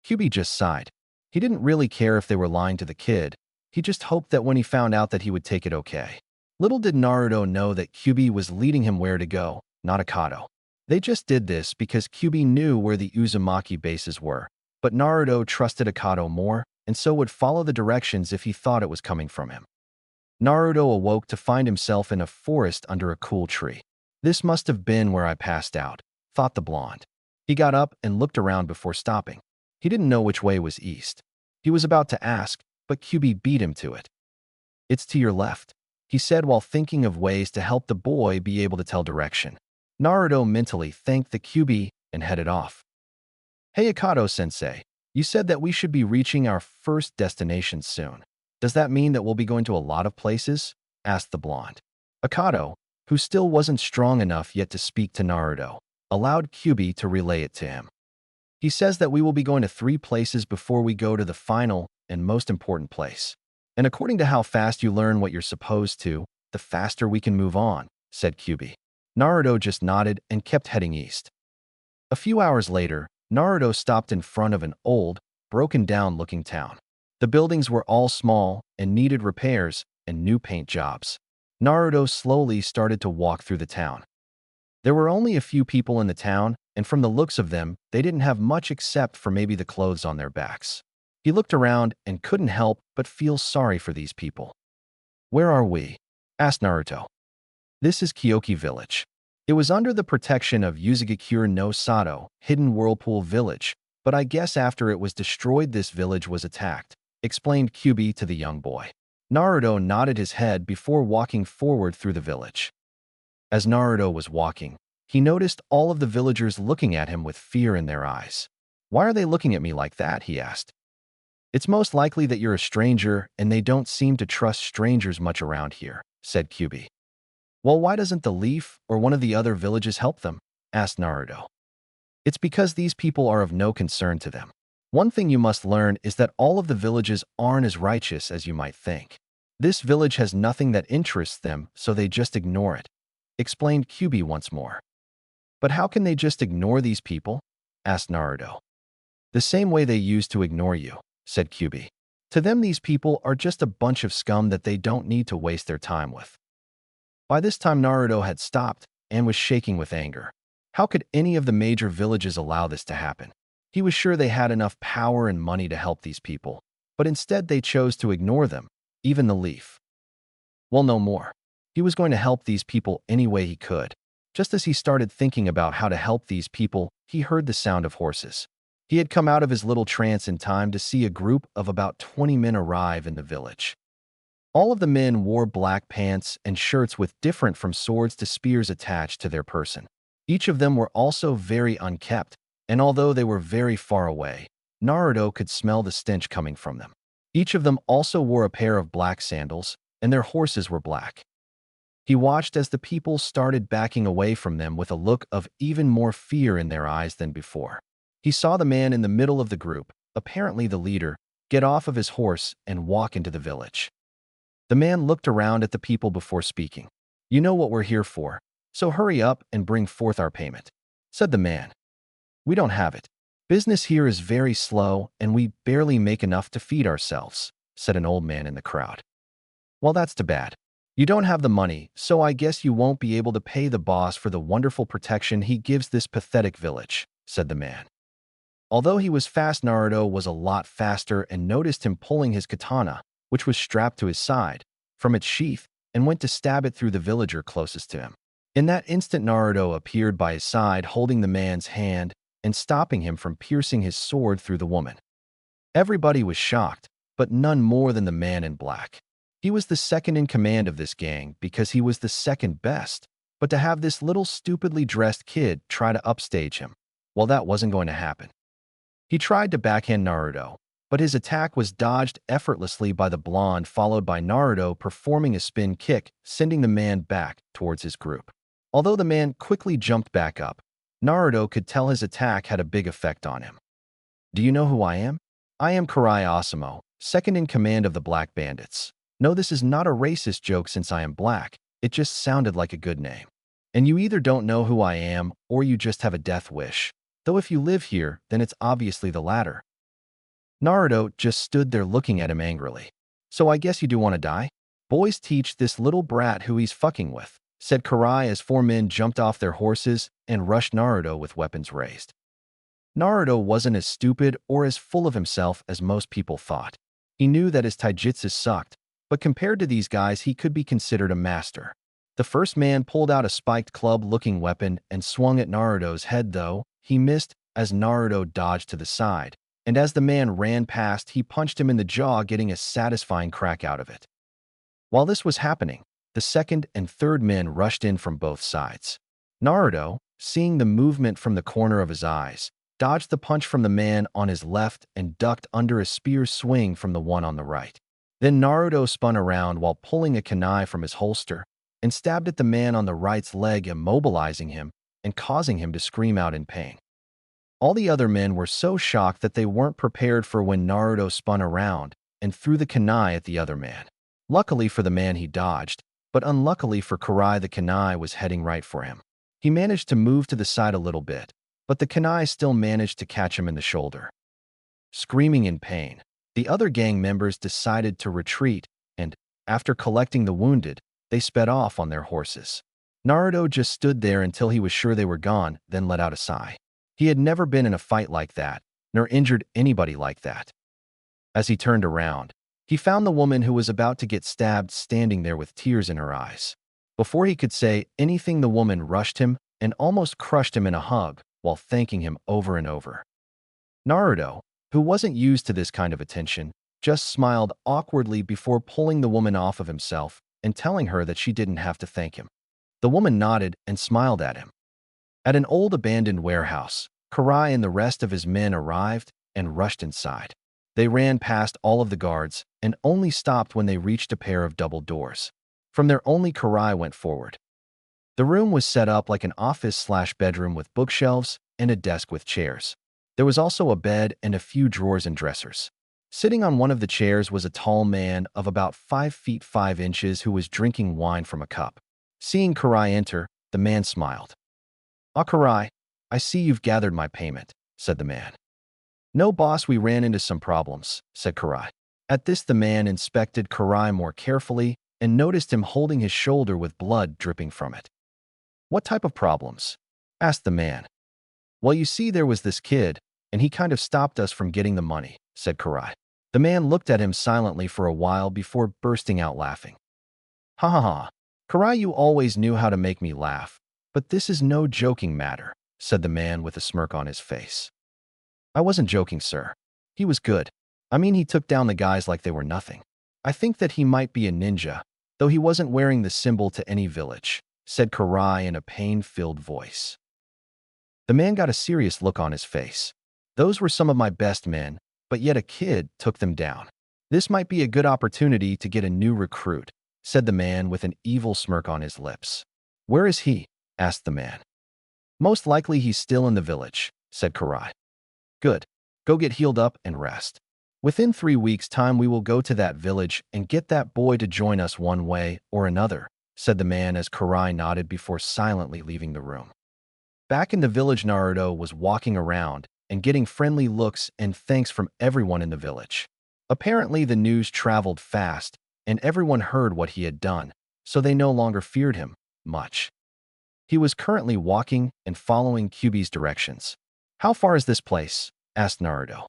[SPEAKER 1] Kyuubi just sighed. He didn't really care if they were lying to the kid. He just hoped that when he found out that he would take it okay. Little did Naruto know that Kyuubi was leading him where to go, not Akato. They just did this because Kyuubi knew where the Uzumaki bases were, but Naruto trusted Akato more and so would follow the directions if he thought it was coming from him. Naruto awoke to find himself in a forest under a cool tree. This must have been where I passed out, thought the blonde. He got up and looked around before stopping. He didn't know which way was east. He was about to ask, but Kyuubi beat him to it. It's to your left, he said while thinking of ways to help the boy be able to tell direction. Naruto mentally thanked the Kyuubi and headed off. Hey Akato-sensei, you said that we should be reaching our first destination soon. Does that mean that we'll be going to a lot of places? Asked the blonde. Akato, who still wasn't strong enough yet to speak to Naruto, allowed Kyuubi to relay it to him. He says that we will be going to 3 places before we go to the final and most important place. And according to how fast you learn what you're supposed to, the faster we can move on, said Kyuubi. Naruto just nodded and kept heading east. A few hours later, Naruto stopped in front of an old, broken-down-looking town. The buildings were all small and needed repairs and new paint jobs. Naruto slowly started to walk through the town. There were only a few people in the town, and from the looks of them, they didn't have much except for maybe the clothes on their backs. He looked around and couldn't help but feel sorry for these people. Where are we? Asked Naruto. This is Kyoki Village. It was under the protection of Uzugakure no Sato, Hidden Whirlpool Village, but I guess after it was destroyed this village was attacked, explained Kyuubi to the young boy. Naruto nodded his head before walking forward through the village. As Naruto was walking, he noticed all of the villagers looking at him with fear in their eyes. Why are they looking at me like that? He asked. It's most likely that you're a stranger and they don't seem to trust strangers much around here, said Kyubi. Well, why doesn't the Leaf or one of the other villages help them? Asked Naruto. It's because these people are of no concern to them. One thing you must learn is that all of the villages aren't as righteous as you might think. This village has nothing that interests them, so they just ignore it, explained Kyubi once more. But how can they just ignore these people? Asked Naruto. The same way they used to ignore you, said Kyubi. To them, these people are just a bunch of scum that they don't need to waste their time with. By this time, Naruto had stopped and was shaking with anger. How could any of the major villages allow this to happen? He was sure they had enough power and money to help these people, but instead they chose to ignore them, even the Leaf. Well, no more. He was going to help these people any way he could. Just as he started thinking about how to help these people, he heard the sound of horses. He had come out of his little trance in time to see a group of about 20 men arrive in the village. All of the men wore black pants and shirts with different from swords to spears attached to their person. Each of them were also very unkempt, and although they were very far away, Naruto could smell the stench coming from them. Each of them also wore a pair of black sandals, and their horses were black. He watched as the people started backing away from them with a look of even more fear in their eyes than before. He saw the man in the middle of the group, apparently the leader, get off of his horse and walk into the village. The man looked around at the people before speaking. You know what we're here for, so hurry up and bring forth our payment, said the man. We don't have it. Business here is very slow and we barely make enough to feed ourselves, said an old man in the crowd. Well, that's too bad. You don't have the money, so I guess you won't be able to pay the boss for the wonderful protection he gives this pathetic village, said the man. Although he was fast, Naruto was a lot faster and noticed him pulling his katana, which was strapped to his side, from its sheath and went to stab it through the villager closest to him. In that instant, Naruto appeared by his side holding the man's hand and stopping him from piercing his sword through the woman. Everybody was shocked, but none more than the man in black. He was the second in command of this gang because he was the second best, but to have this little stupidly dressed kid try to upstage him, well, that wasn't going to happen. He tried to backhand Naruto, but his attack was dodged effortlessly by the blonde, followed by Naruto performing a spin kick, sending the man back towards his group. Although the man quickly jumped back up, Naruto could tell his attack had a big effect on him. Do you know who I am? I am Karai Asamo, second in command of the Black Bandits. No, this is not a racist joke since I am black, it just sounded like a good name. And you either don't know who I am or you just have a death wish. Though if you live here, then it's obviously the latter. Naruto just stood there looking at him angrily. So I guess you do want to die? Boys teach this little brat who he's fucking with, said Karai as four men jumped off their horses and rushed Naruto with weapons raised. Naruto wasn't as stupid or as full of himself as most people thought. He knew that his taijutsu sucked, but compared to these guys he could be considered a master. The first man pulled out a spiked club-looking weapon and swung at Naruto's head, though he missed as Naruto dodged to the side, and as the man ran past he punched him in the jaw, getting a satisfying crack out of it. While this was happening, the second and third men rushed in from both sides. Naruto, seeing the movement from the corner of his eyes, dodged the punch from the man on his left and ducked under a spear swing from the one on the right. Then Naruto spun around while pulling a kunai from his holster and stabbed at the man on the right's leg, immobilizing him and causing him to scream out in pain. All the other men were so shocked that they weren't prepared for when Naruto spun around and threw the kunai at the other man. Luckily for the man, he dodged, but unluckily for Karai, the kunai was heading right for him. He managed to move to the side a little bit, but the kunai still managed to catch him in the shoulder. Screaming in pain, the other gang members decided to retreat, and, after collecting the wounded, they sped off on their horses. Naruto just stood there until he was sure they were gone, then let out a sigh. He had never been in a fight like that, nor injured anybody like that. As he turned around, he found the woman who was about to get stabbed standing there with tears in her eyes. Before he could say anything, the woman rushed him and almost crushed him in a hug while thanking him over and over. Naruto, who wasn't used to this kind of attention, just smiled awkwardly before pulling the woman off of himself and telling her that she didn't have to thank him. The woman nodded and smiled at him. At an old abandoned warehouse, Karai and the rest of his men arrived and rushed inside. They ran past all of the guards and only stopped when they reached a pair of double doors. From there, only Karai went forward. The room was set up like an office/bedroom with bookshelves and a desk with chairs. There was also a bed and a few drawers and dressers. Sitting on one of the chairs was a tall man of about 5 feet 5 inches who was drinking wine from a cup. Seeing Karai enter, the man smiled. "Ah, Karai, I see you've gathered my payment," said the man. "No, boss, we ran into some problems," said Karai. At this, the man inspected Karai more carefully and noticed him holding his shoulder with blood dripping from it. "What type of problems?" asked the man. "Well, you see, there was this kid, and he kind of stopped us from getting the money," said Karai. The man looked at him silently for a while before bursting out laughing. "Ha ha ha. Karai, you always knew how to make me laugh, but this is no joking matter," said the man with a smirk on his face. "I wasn't joking, sir. He was good. I mean, he took down the guys like they were nothing. I think that he might be a ninja, though he wasn't wearing the symbol to any village," said Karai in a pain-filled voice. The man got a serious look on his face. "Those were some of my best men, but yet a kid took them down. This might be a good opportunity to get a new recruit," said the man with an evil smirk on his lips. "Where is he?" asked the man. "Most likely he's still in the village," said Karai. "Good. Go get healed up and rest. Within 3 weeks' time we will go to that village and get that boy to join us one way or another," said the man as Karai nodded before silently leaving the room. Back in the village, Naruto was walking around and getting friendly looks and thanks from everyone in the village. Apparently, the news traveled fast, and everyone heard what he had done, so they no longer feared him much. He was currently walking and following Kyubi's directions. "How far is this place?" asked Naruto.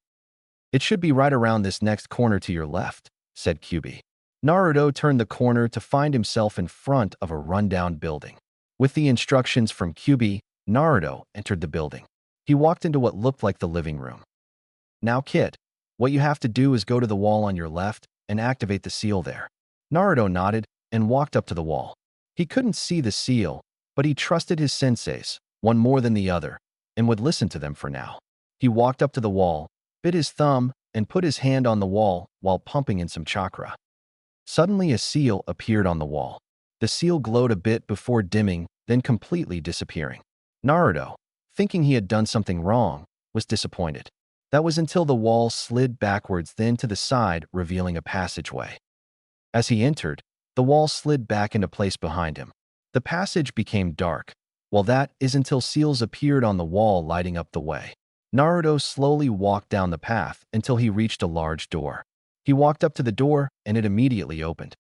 [SPEAKER 1] "It should be right around this next corner to your left," said Kyubi. Naruto turned the corner to find himself in front of a rundown building. With the instructions from Kyubi, Naruto entered the building. He walked into what looked like the living room. "Now, kid, what you have to do is go to the wall on your left and activate the seal there." Naruto nodded and walked up to the wall. He couldn't see the seal, but he trusted his senseis, one more than the other, and would listen to them for now. He walked up to the wall, bit his thumb, and put his hand on the wall while pumping in some chakra. Suddenly, a seal appeared on the wall. The seal glowed a bit before dimming, then completely disappearing. Naruto, thinking he had done something wrong, was disappointed. That was until the wall slid backwards, then to the side, revealing a passageway. As he entered, the wall slid back into place behind him. The passage became dark. Well, that is until seals appeared on the wall, lighting up the way. Naruto slowly walked down the path until he reached a large door. He walked up to the door, and it immediately opened.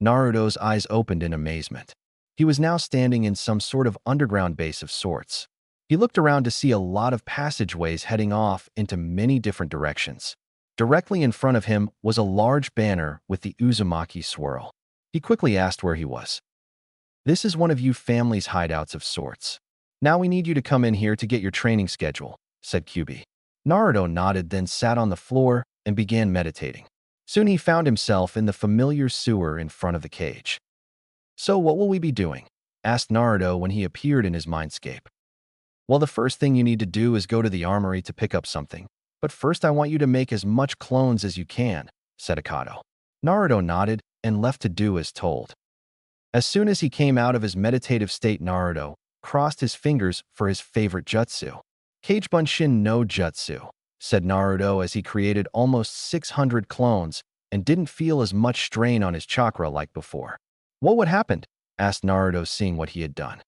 [SPEAKER 1] Naruto's eyes opened in amazement. He was now standing in some sort of underground base of sorts. He looked around to see a lot of passageways heading off into many different directions. Directly in front of him was a large banner with the Uzumaki swirl. He quickly asked where he was. "This is one of you family's hideouts of sorts. Now we need you to come in here to get your training schedule," said Kyubi. Naruto nodded, then sat on the floor and began meditating. Soon he found himself in the familiar sewer in front of the cage. "So what will we be doing?" asked Naruto when he appeared in his mindscape. "Well, the first thing you need to do is go to the armory to pick up something. But first I want you to make as much clones as you can," said Akato. Naruto nodded and left to do as told. As soon as he came out of his meditative state, Naruto crossed his fingers for his favorite jutsu. "Kage Bunshin no Jutsu," said Naruto as he created almost 600 clones and didn't feel as much strain on his chakra like before. "What happened?" asked Naruto, seeing what he had done.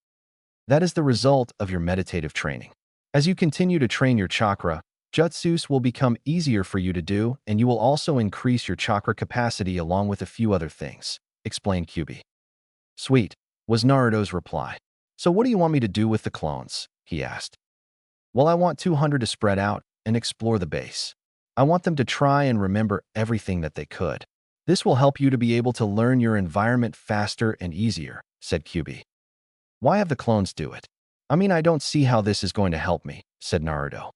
[SPEAKER 1] "That is the result of your meditative training. As you continue to train your chakra, jutsus will become easier for you to do, and you will also increase your chakra capacity along with a few other things," explained Kyubi. "Sweet," was Naruto's reply. "So what do you want me to do with the clones?" he asked. "Well, I want 200 to spread out and explore the base. I want them to try and remember everything that they could. This will help you to be able to learn your environment faster and easier," said Kyubi. "Why have the clones do it? I mean, I don't see how this is going to help me," said Naruto.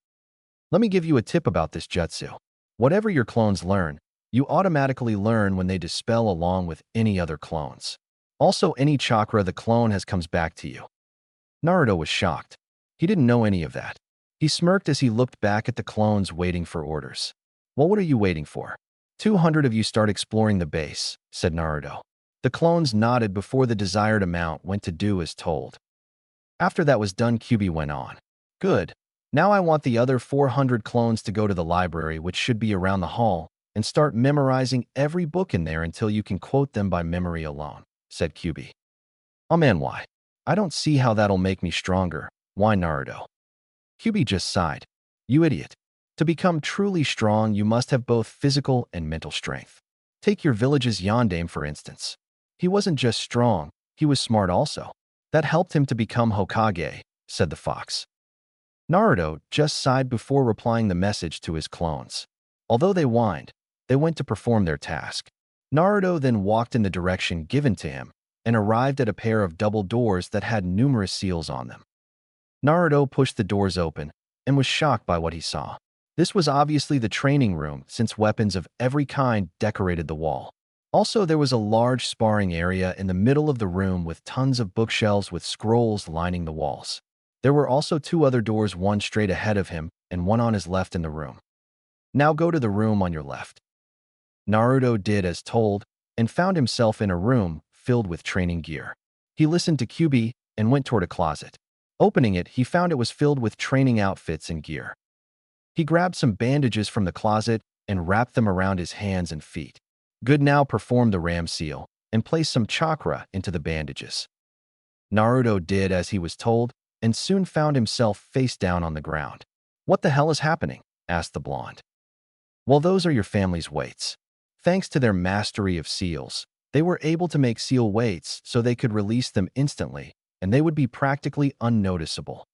[SPEAKER 1] "Let me give you a tip about this jutsu. Whatever your clones learn, you automatically learn when they dispel along with any other clones. Also, any chakra the clone has comes back to you." Naruto was shocked. He didn't know any of that. He smirked as he looked back at the clones waiting for orders. Well, what are you waiting for? 200 of you start exploring the base, said Naruto. The clones nodded before the desired amount went to do as told. After that was done, Kyubi went on. Good. Now I want the other 400 clones to go to the library, which should be around the hall, and start memorizing every book in there until you can quote them by memory alone, said Kyubi. Oh man, why? I don't see how that'll make me stronger. Why, Naruto? Kyubi just sighed. You idiot. To become truly strong, you must have both physical and mental strength. Take your village's Yondaime, for instance. He wasn't just strong, he was smart also. That helped him to become Hokage, said the fox. Naruto just sighed before replying the message to his clones. Although they whined, they went to perform their task. Naruto then walked in the direction given to him and arrived at a pair of double doors that had numerous seals on them. Naruto pushed the doors open and was shocked by what he saw. This was obviously the training room, since weapons of every kind decorated the wall. Also, there was a large sparring area in the middle of the room with tons of bookshelves with scrolls lining the walls. There were also 2 other doors, one straight ahead of him and one on his left in the room. Now go to the room on your left. Naruto did as told and found himself in a room filled with training gear. He listened to Kyubi and went toward a closet. Opening it, he found it was filled with training outfits and gear. He grabbed some bandages from the closet and wrapped them around his hands and feet. Good, now perform the ram seal and place some chakra into the bandages. Naruto did as he was told and soon found himself face down on the ground. What the hell is happening? Asked the blonde. Well, those are your family's weights. Thanks to their mastery of seals, they were able to make seal weights so they could release them instantly, and they would be practically unnoticeable.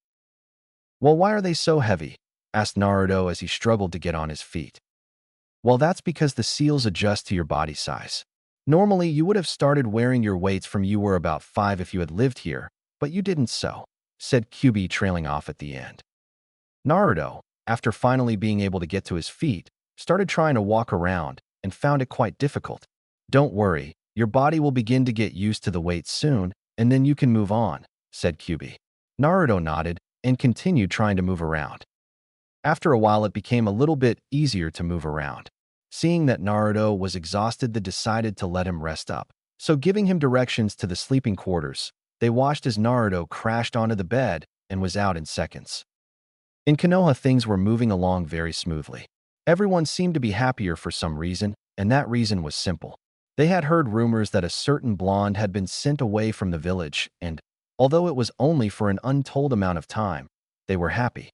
[SPEAKER 1] Well, why are they so heavy? Asked Naruto as he struggled to get on his feet. Well, that's because the seals adjust to your body size. Normally, you would have started wearing your weights from you were about 5 if you had lived here, but you didn't, so, said Kyubi, trailing off at the end. Naruto, after finally being able to get to his feet, started trying to walk around and found it quite difficult. Don't worry, your body will begin to get used to the weights soon, and then you can move on, said Kyubi. Naruto nodded and continued trying to move around. After a while, it became a little bit easier to move around. Seeing that Naruto was exhausted, they decided to let him rest up. So giving him directions to the sleeping quarters, they watched as Naruto crashed onto the bed and was out in seconds. In Konoha, things were moving along very smoothly. Everyone seemed to be happier for some reason, and that reason was simple. They had heard rumors that a certain blonde had been sent away from the village, and, although it was only for an untold amount of time, they were happy.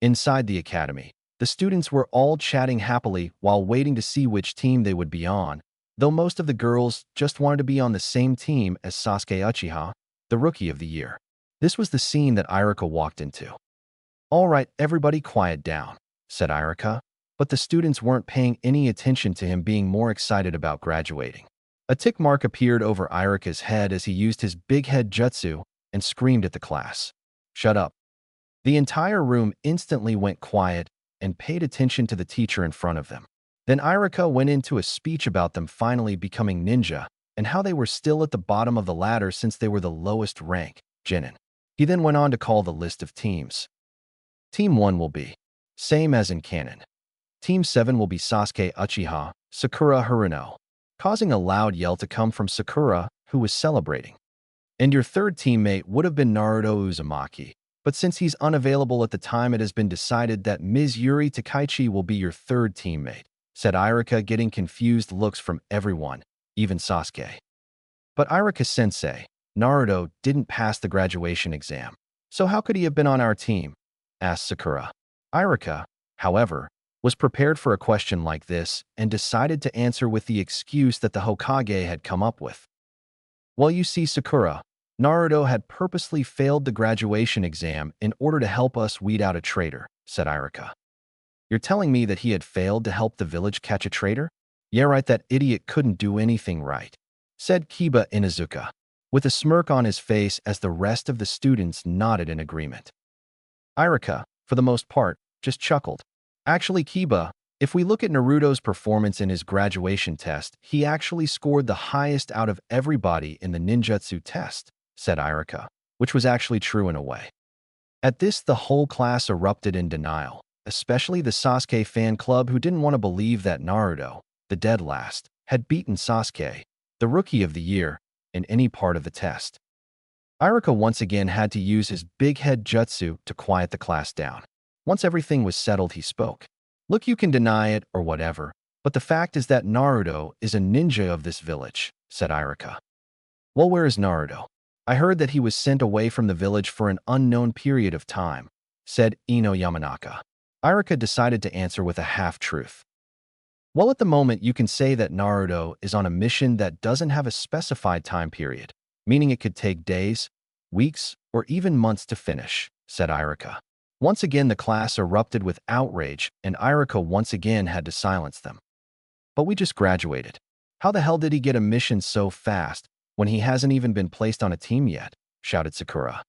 [SPEAKER 1] Inside the academy, the students were all chatting happily while waiting to see which team they would be on, though most of the girls just wanted to be on the same team as Sasuke Uchiha, the Rookie of the Year. This was the scene that Iruka walked into. All right, everybody quiet down, said Iruka, but the students weren't paying any attention to him being more excited about graduating. A tick mark appeared over Iruka's head as he used his big head jutsu and screamed at the class. Shut up. The entire room instantly went quiet and paid attention to the teacher in front of them. Then Iruka went into a speech about them finally becoming ninja and how they were still at the bottom of the ladder since they were the lowest rank, Genin. He then went on to call the list of teams. Team 1 will be, same as in canon. Team 7 will be Sasuke Uchiha, Sakura Haruno, causing a loud yell to come from Sakura, who was celebrating. And your third teammate would have been Naruto Uzumaki, but since he's unavailable at the time, it has been decided that Ms. Yuri Takaichi will be your third teammate, said Iruka, getting confused looks from everyone, even Sasuke. But Iruka-sensei, Naruto didn't pass the graduation exam, so how could he have been on our team? Asked Sakura. Iruka, however, was prepared for a question like this and decided to answer with the excuse that the Hokage had come up with. Well, you see, Sakura, Naruto had purposely failed the graduation exam in order to help us weed out a traitor, said Iruka. You're telling me that he had failed to help the village catch a traitor? Yeah, right, that idiot couldn't do anything right, said Kiba Inuzuka, with a smirk on his face as the rest of the students nodded in agreement. Iruka, for the most part, just chuckled. Actually, Kiba, if we look at Naruto's performance in his graduation test, he actually scored the highest out of everybody in the ninjutsu test, said Iruka, which was actually true in a way. At this, the whole class erupted in denial, especially the Sasuke fan club who didn't want to believe that Naruto, the dead last, had beaten Sasuke, the Rookie of the Year, in any part of the test. Iruka once again had to use his big head jutsu to quiet the class down. Once everything was settled, he spoke. Look, you can deny it or whatever, but the fact is that Naruto is a ninja of this village, said Iruka. Well, where is Naruto? I heard that he was sent away from the village for an unknown period of time, said Ino Yamanaka. Iruka decided to answer with a half-truth. Well, at the moment, you can say that Naruto is on a mission that doesn't have a specified time period, meaning it could take days, weeks, or even months to finish, said Iruka. Once again, the class erupted with outrage, and Iruka once again had to silence them. But we just graduated. How the hell did he get a mission so fast when he hasn't even been placed on a team yet? Shouted Sakura.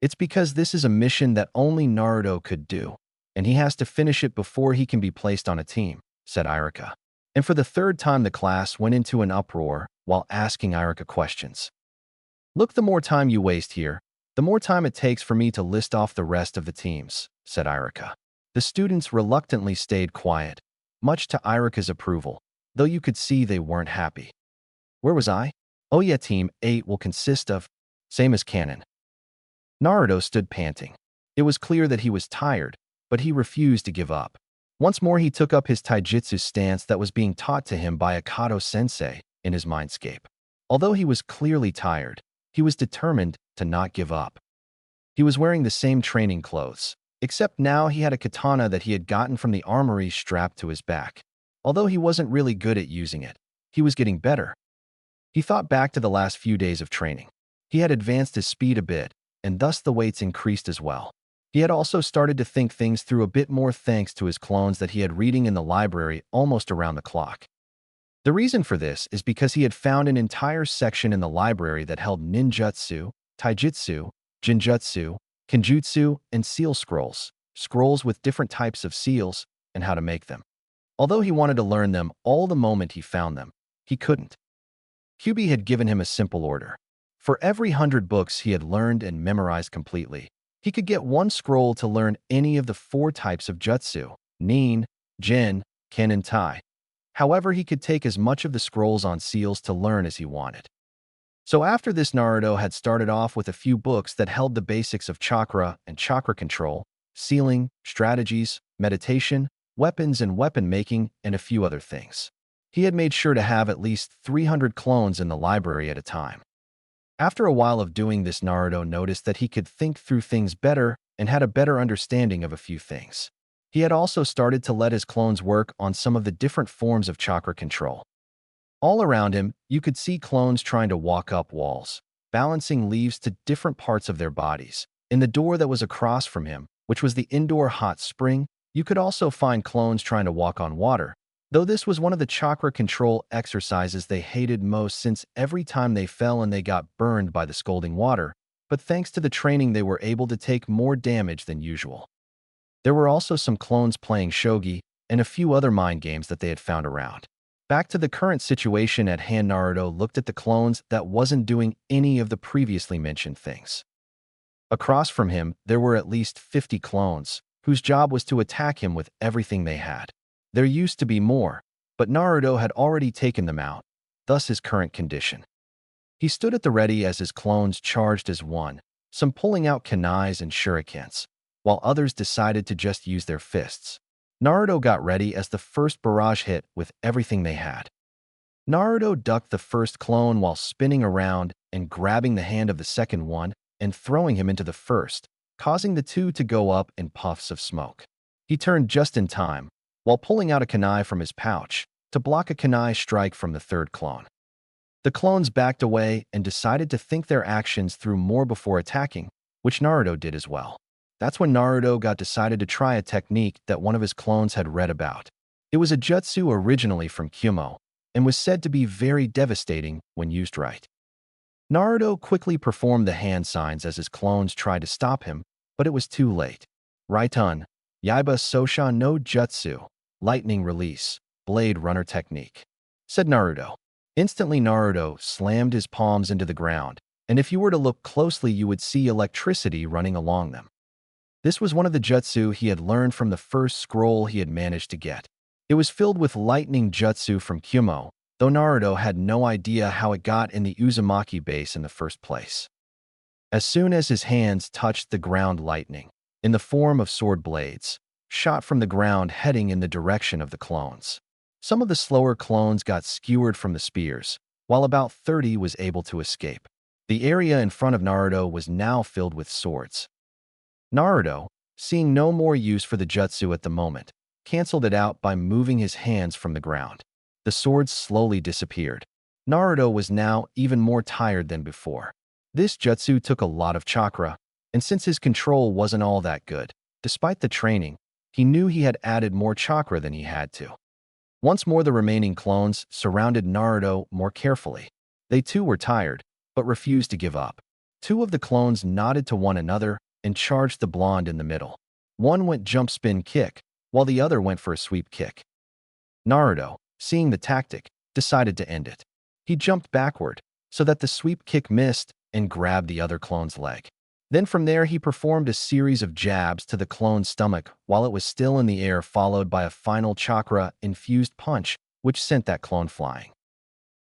[SPEAKER 1] It's because this is a mission that only Naruto could do, and he has to finish it before he can be placed on a team, said Iruka. And for the third time, the class went into an uproar while asking Iruka questions. Look, the more time you waste here, the more time it takes for me to list off the rest of the teams, said Iruka. The students reluctantly stayed quiet, much to Iruka's approval, though you could see they weren't happy. Where was I? Oh yeah, Team 8 will consist of, same as canon. Naruto stood panting. It was clear that he was tired, but he refused to give up. Once more, he took up his taijutsu stance that was being taught to him by Akato sensei in his mindscape. Although he was clearly tired, he was determined to not give up. He was wearing the same training clothes, except now he had a katana that he had gotten from the armory strapped to his back. Although he wasn't really good at using it, he was getting better. He thought back to the last few days of training. He had advanced his speed a bit, and thus the weights increased as well. He had also started to think things through a bit more thanks to his clones that he had reading in the library almost around the clock. The reason for this is because he had found an entire section in the library that held ninjutsu, taijutsu, jinjutsu, kenjutsu, and seal scrolls, scrolls with different types of seals and how to make them. Although he wanted to learn them all the moment he found them, he couldn't. Kyubi had given him a simple order. For every 100 books he had learned and memorized completely, he could get one scroll to learn any of the 4 types of jutsu, nin, jin, ken, and tai. However, he could take as much of the scrolls on seals to learn as he wanted. So after this, Naruto had started off with a few books that held the basics of chakra and chakra control, sealing, strategies, meditation, weapons and weapon making, and a few other things. He had made sure to have at least 300 clones in the library at a time. After a while of doing this, Naruto noticed that he could think through things better and had a better understanding of a few things. He had also started to let his clones work on some of the different forms of chakra control. All around him, you could see clones trying to walk up walls, balancing leaves to different parts of their bodies. In the door that was across from him, which was the indoor hot spring, you could also find clones trying to walk on water, though this was one of the chakra control exercises they hated most since every time they fell and they got burned by the scalding water, but thanks to the training they were able to take more damage than usual. There were also some clones playing shogi and a few other mind games that they had found around. Back to the current situation at hand, Naruto looked at the clones that wasn't doing any of the previously mentioned things. Across from him, there were at least 50 clones, whose job was to attack him with everything they had. There used to be more, but Naruto had already taken them out, thus his current condition. He stood at the ready as his clones charged as one, some pulling out kunais and shurikens, while others decided to just use their fists. Naruto got ready as the first barrage hit with everything they had. Naruto ducked the first clone while spinning around and grabbing the hand of the second one and throwing him into the first, causing the two to go up in puffs of smoke. He turned just in time, while pulling out a kunai from his pouch, to block a kunai strike from the third clone. The clones backed away and decided to think their actions through more before attacking, which Naruto did as well. That's when Naruto got decided to try a technique that one of his clones had read about. It was a jutsu originally from Kumo, and was said to be very devastating when used right. Naruto quickly performed the hand signs as his clones tried to stop him, but it was too late. Raitun, Yaiba Sosha no Jutsu, Lightning Release, Blade Runner Technique, said Naruto. Instantly, Naruto slammed his palms into the ground, and if you were to look closely, you would see electricity running along them. This was one of the jutsu he had learned from the first scroll he had managed to get. It was filled with lightning jutsu from Kumo, though Naruto had no idea how it got in the Uzumaki base in the first place. As soon as his hands touched the ground, lightning, in the form of sword blades, shot from the ground heading in the direction of the clones. Some of the slower clones got skewered from the spears, while about 30 was able to escape. The area in front of Naruto was now filled with swords. Naruto, seeing no more use for the jutsu at the moment, canceled it out by moving his hands from the ground. The swords slowly disappeared. Naruto was now even more tired than before. This jutsu took a lot of chakra, and since his control wasn't all that good, despite the training, he knew he had added more chakra than he had to. Once more the remaining clones surrounded Naruto more carefully. They too were tired, but refused to give up. Two of the clones nodded to one another and charged the blonde in the middle. One went jump spin kick, while the other went for a sweep kick. Naruto, seeing the tactic, decided to end it. He jumped backward, so that the sweep kick missed, and grabbed the other clone's leg. Then from there he performed a series of jabs to the clone's stomach while it was still in the air, followed by a final chakra-infused punch, which sent that clone flying.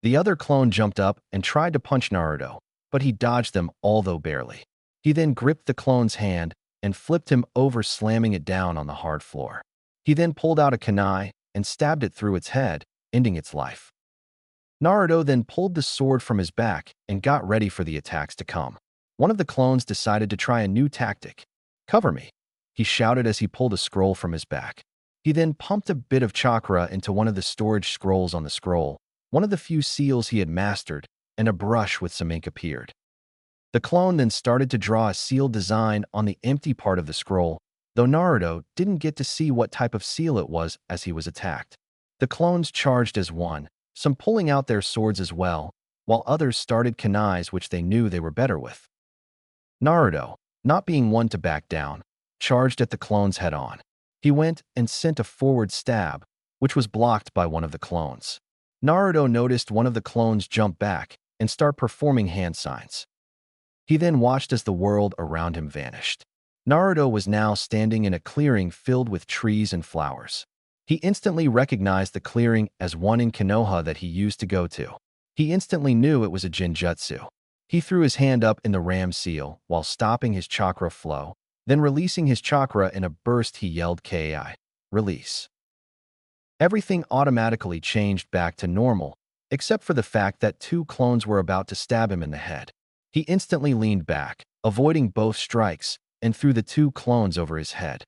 [SPEAKER 1] The other clone jumped up and tried to punch Naruto, but he dodged them, although barely. He then gripped the clone's hand and flipped him over, slamming it down on the hard floor. He then pulled out a kunai and stabbed it through its head, ending its life. Naruto then pulled the sword from his back and got ready for the attacks to come. One of the clones decided to try a new tactic. "Cover me," he shouted as he pulled a scroll from his back. He then pumped a bit of chakra into one of the storage scrolls on the scroll, one of the few seals he had mastered, and a brush with some ink appeared. The clone then started to draw a seal design on the empty part of the scroll, though Naruto didn't get to see what type of seal it was as he was attacked. The clones charged as one, some pulling out their swords as well, while others started kunais which they knew they were better with. Naruto, not being one to back down, charged at the clones head-on. He went and sent a forward stab, which was blocked by one of the clones. Naruto noticed one of the clones jump back and start performing hand signs. He then watched as the world around him vanished. Naruto was now standing in a clearing filled with trees and flowers. He instantly recognized the clearing as one in Konoha that he used to go to. He instantly knew it was a Jinjutsu. He threw his hand up in the ram seal while stopping his chakra flow, then releasing his chakra in a burst. He yelled "Ki, release." Everything automatically changed back to normal, except for the fact that two clones were about to stab him in the head. He instantly leaned back, avoiding both strikes, and threw the two clones over his head.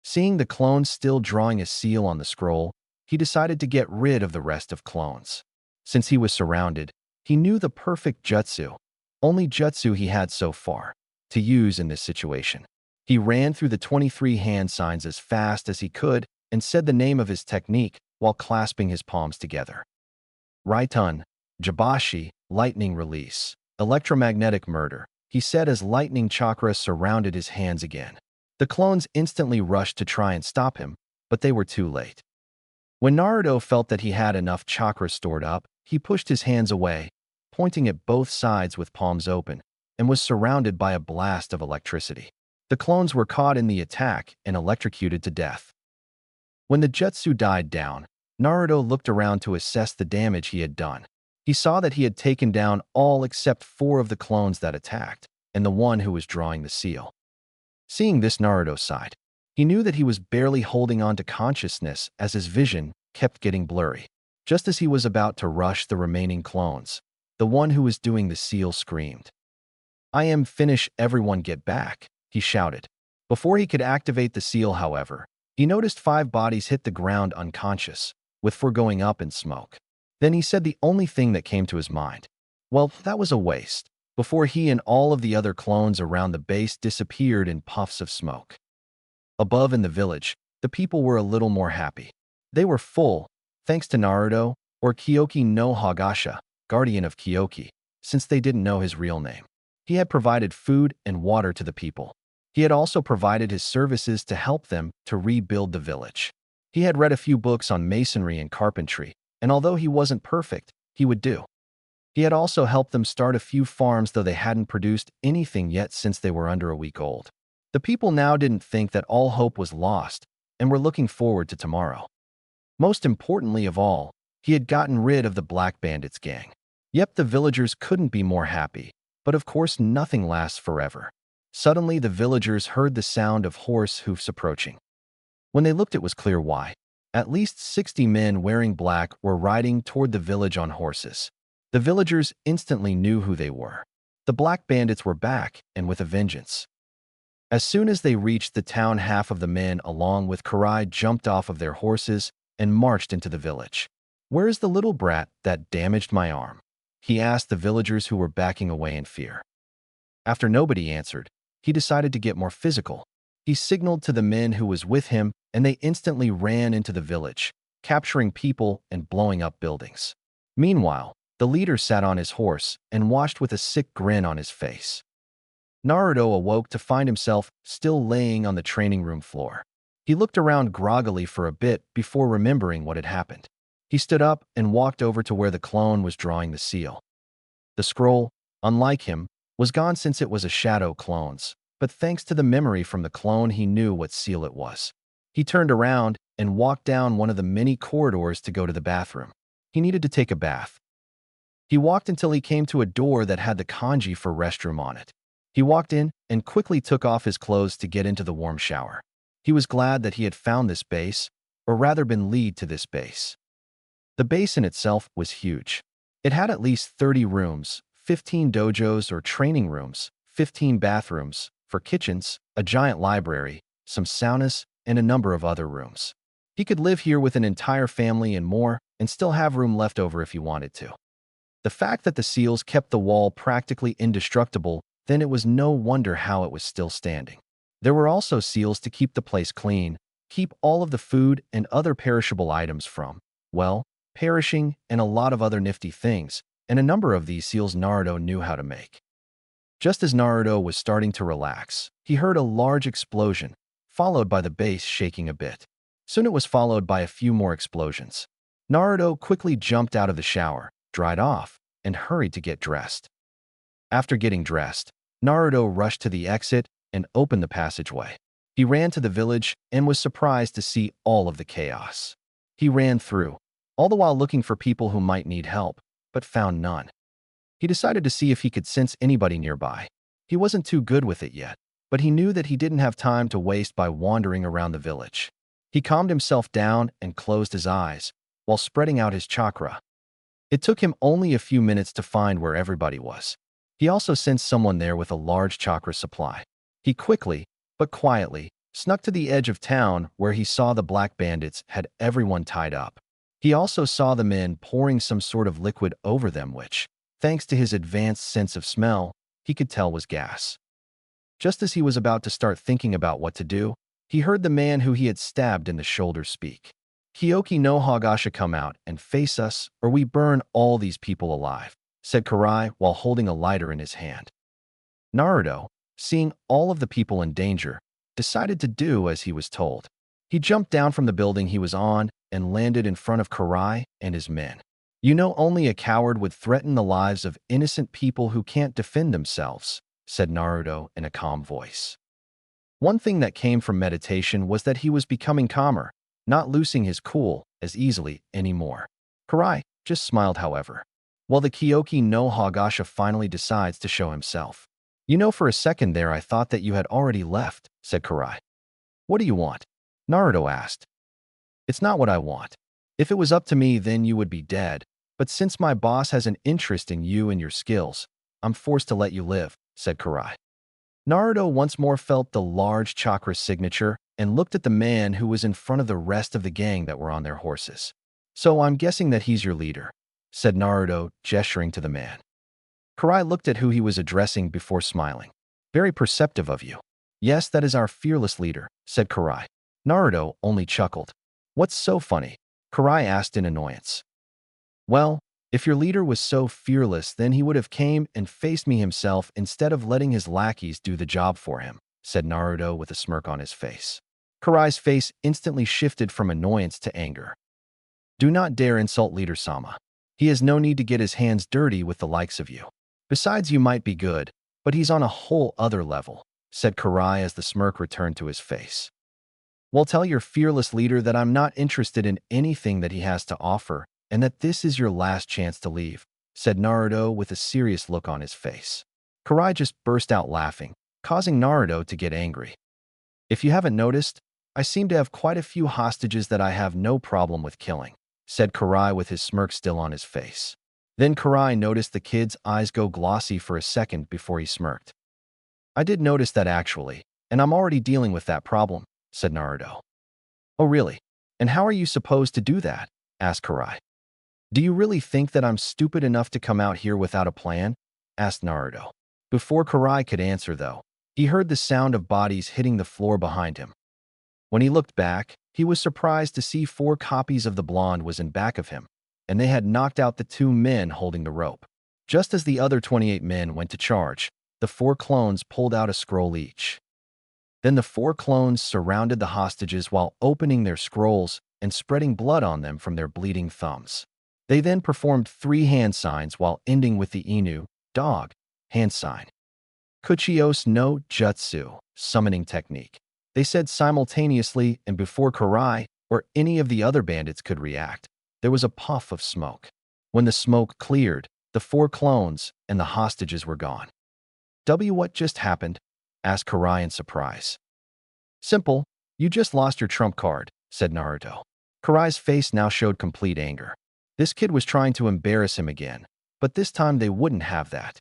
[SPEAKER 1] Seeing the clones still drawing a seal on the scroll, he decided to get rid of the rest of clones. Since he was surrounded, he knew the perfect jutsu, only jutsu he had so far, to use in this situation. He ran through the 23 hand signs as fast as he could and said the name of his technique while clasping his palms together. Raitun, Jabashi, lightning release, electromagnetic murder, he said as lightning chakra surrounded his hands again. The clones instantly rushed to try and stop him, but they were too late. When Naruto felt that he had enough chakra stored up, he pushed his hands away, pointing at both sides with palms open, and was surrounded by a blast of electricity. The clones were caught in the attack and electrocuted to death. When the jutsu died down, Naruto looked around to assess the damage he had done. He saw that he had taken down all except 4 of the clones that attacked, and the one who was drawing the seal. Seeing this, Naruto sighed. He knew that he was barely holding on to consciousness as his vision kept getting blurry. Just as he was about to rush the remaining clones, the one who was doing the seal screamed. "I am finished, everyone get back," he shouted. Before he could activate the seal, however, he noticed 5 bodies hit the ground unconscious, with 4 going up in smoke. Then he said the only thing that came to his mind. Well, that was a waste, before he and all of the other clones around the base disappeared in puffs of smoke. Above in the village, the people were a little more happy. They were full, thanks to Naruto, or Kyoki no Hagasha, guardian of Kyoki, since they didn't know his real name. He had provided food and water to the people. He had also provided his services to help them to rebuild the village. He had read a few books on masonry and carpentry, and although he wasn't perfect, he would do. He had also helped them start a few farms, though they hadn't produced anything yet since they were under a week old. The people now didn't think that all hope was lost and were looking forward to tomorrow. Most importantly of all, he had gotten rid of the Black Bandits gang. Yep, the villagers couldn't be more happy, but of course nothing lasts forever. Suddenly, the villagers heard the sound of horse hoofs approaching. When they looked, it was clear why. At least 60 men wearing black were riding toward the village on horses. The villagers instantly knew who they were. The Black Bandits were back, and with a vengeance. As soon as they reached the town, half of the men, along with Karai, jumped off of their horses and marched into the village. "Where is the little brat that damaged my arm?" he asked the villagers who were backing away in fear. After nobody answered, he decided to get more physical. He signaled to the men who was with him, and they instantly ran into the village, capturing people and blowing up buildings. Meanwhile, the leader sat on his horse and watched with a sick grin on his face. Naruto awoke to find himself still laying on the training room floor. He looked around groggily for a bit before remembering what had happened. He stood up and walked over to where the clone was drawing the seal. The scroll, unlike him, was gone since it was a shadow clone's, but thanks to the memory from the clone, he knew what seal it was. He turned around and walked down one of the many corridors to go to the bathroom. He needed to take a bath. He walked until he came to a door that had the kanji for restroom on it. He walked in and quickly took off his clothes to get into the warm shower. He was glad that he had found this base, or rather been led to this base. The base in itself was huge. It had at least 30 rooms, 15 dojos or training rooms, 15 bathrooms, for kitchens, a giant library, some saunas, and a number of other rooms. He could live here with an entire family and more, and still have room left over if he wanted to. The fact that the seals kept the wall practically indestructible, then it was no wonder how it was still standing. There were also seals to keep the place clean, keep all of the food and other perishable items from, well, perishing, and a lot of other nifty things, and a number of these seals Naruto knew how to make. Just as Naruto was starting to relax, he heard a large explosion, followed by the base shaking a bit. Soon it was followed by a few more explosions. Naruto quickly jumped out of the shower, dried off, and hurried to get dressed. After getting dressed, Naruto rushed to the exit and opened the passageway. He ran to the village and was surprised to see all of the chaos. He ran through, all the while looking for people who might need help, but found none. He decided to see if he could sense anybody nearby. He wasn't too good with it yet, but he knew that he didn't have time to waste by wandering around the village. He calmed himself down and closed his eyes, while spreading out his chakra. It took him only a few minutes to find where everybody was. He also sensed someone there with a large chakra supply. He quickly, but quietly, snuck to the edge of town where he saw the Black Bandits had everyone tied up. He also saw the men pouring some sort of liquid over them which, thanks to his advanced sense of smell, he could tell was gas. Just as he was about to start thinking about what to do, he heard the man who he had stabbed in the shoulder speak. "Kyoki no Hagasha, come out and face us, or we burn all these people alive," said Karai while holding a lighter in his hand. Naruto, seeing all of the people in danger, decided to do as he was told. He jumped down from the building he was on and landed in front of Karai and his men. "You know, only a coward would threaten the lives of innocent people who can't defend themselves," said Naruto in a calm voice. One thing that came from meditation was that he was becoming calmer, not losing his cool as easily anymore. Karai just smiled, however, while the Kyoki no Hagasha finally decides to show himself. "You know, for a second there I thought that you had already left," said Karai. "What do you want?" Naruto asked. "It's not what I want. If it was up to me, then you would be dead, but since my boss has an interest in you and your skills, I'm forced to let you live," said Karai. Naruto once more felt the large chakra signature and looked at the man who was in front of the rest of the gang that were on their horses. "So I'm guessing that he's your leader," said Naruto, gesturing to the man. Karai looked at who he was addressing before smiling. "Very perceptive of you." "Yes, that is our fearless leader," said Karai. Naruto only chuckled. "What's so funny?" Karai asked in annoyance. "Well, if your leader was so fearless, then he would have came and faced me himself instead of letting his lackeys do the job for him," said Naruto with a smirk on his face. Karai's face instantly shifted from annoyance to anger. "Do not dare insult Leader Sama. He has no need to get his hands dirty with the likes of you. Besides, you might be good, but he's on a whole other level. said Karai as the smirk returned to his face. Well, tell your fearless leader that I'm not interested in anything that he has to offer, and that this is your last chance to leave, said Naruto with a serious look on his face. Karai just burst out laughing, causing Naruto to get angry. If you haven't noticed, I seem to have quite a few hostages that I have no problem with killing, said Karai with his smirk still on his face. Then Karai noticed the kid's eyes go glossy for a second before he smirked. I did notice that actually, and I'm already dealing with that problem, said Naruto. Oh really? And how are you supposed to do that? Asked Karai. Do you really think that I'm stupid enough to come out here without a plan? Asked Naruto. Before Karai could answer though, he heard the sound of bodies hitting the floor behind him. When he looked back, he was surprised to see 4 copies of the blonde was in back of him, and they had knocked out the 2 men holding the rope. Just as the other 28 men went to charge, the 4 clones pulled out a scroll each. Then the 4 clones surrounded the hostages while opening their scrolls and spreading blood on them from their bleeding thumbs. They then performed 3 hand signs while ending with the Inu, dog, hand sign. Kuchios no Jutsu, summoning technique. They said simultaneously, and before Karai or any of the other bandits could react, there was a puff of smoke. When the smoke cleared, the 4 clones and the hostages were gone. What just happened? Asked Karai in surprise. Simple, you just lost your trump card, said Naruto. Karai's face now showed complete anger. This kid was trying to embarrass him again, but this time they wouldn't have that.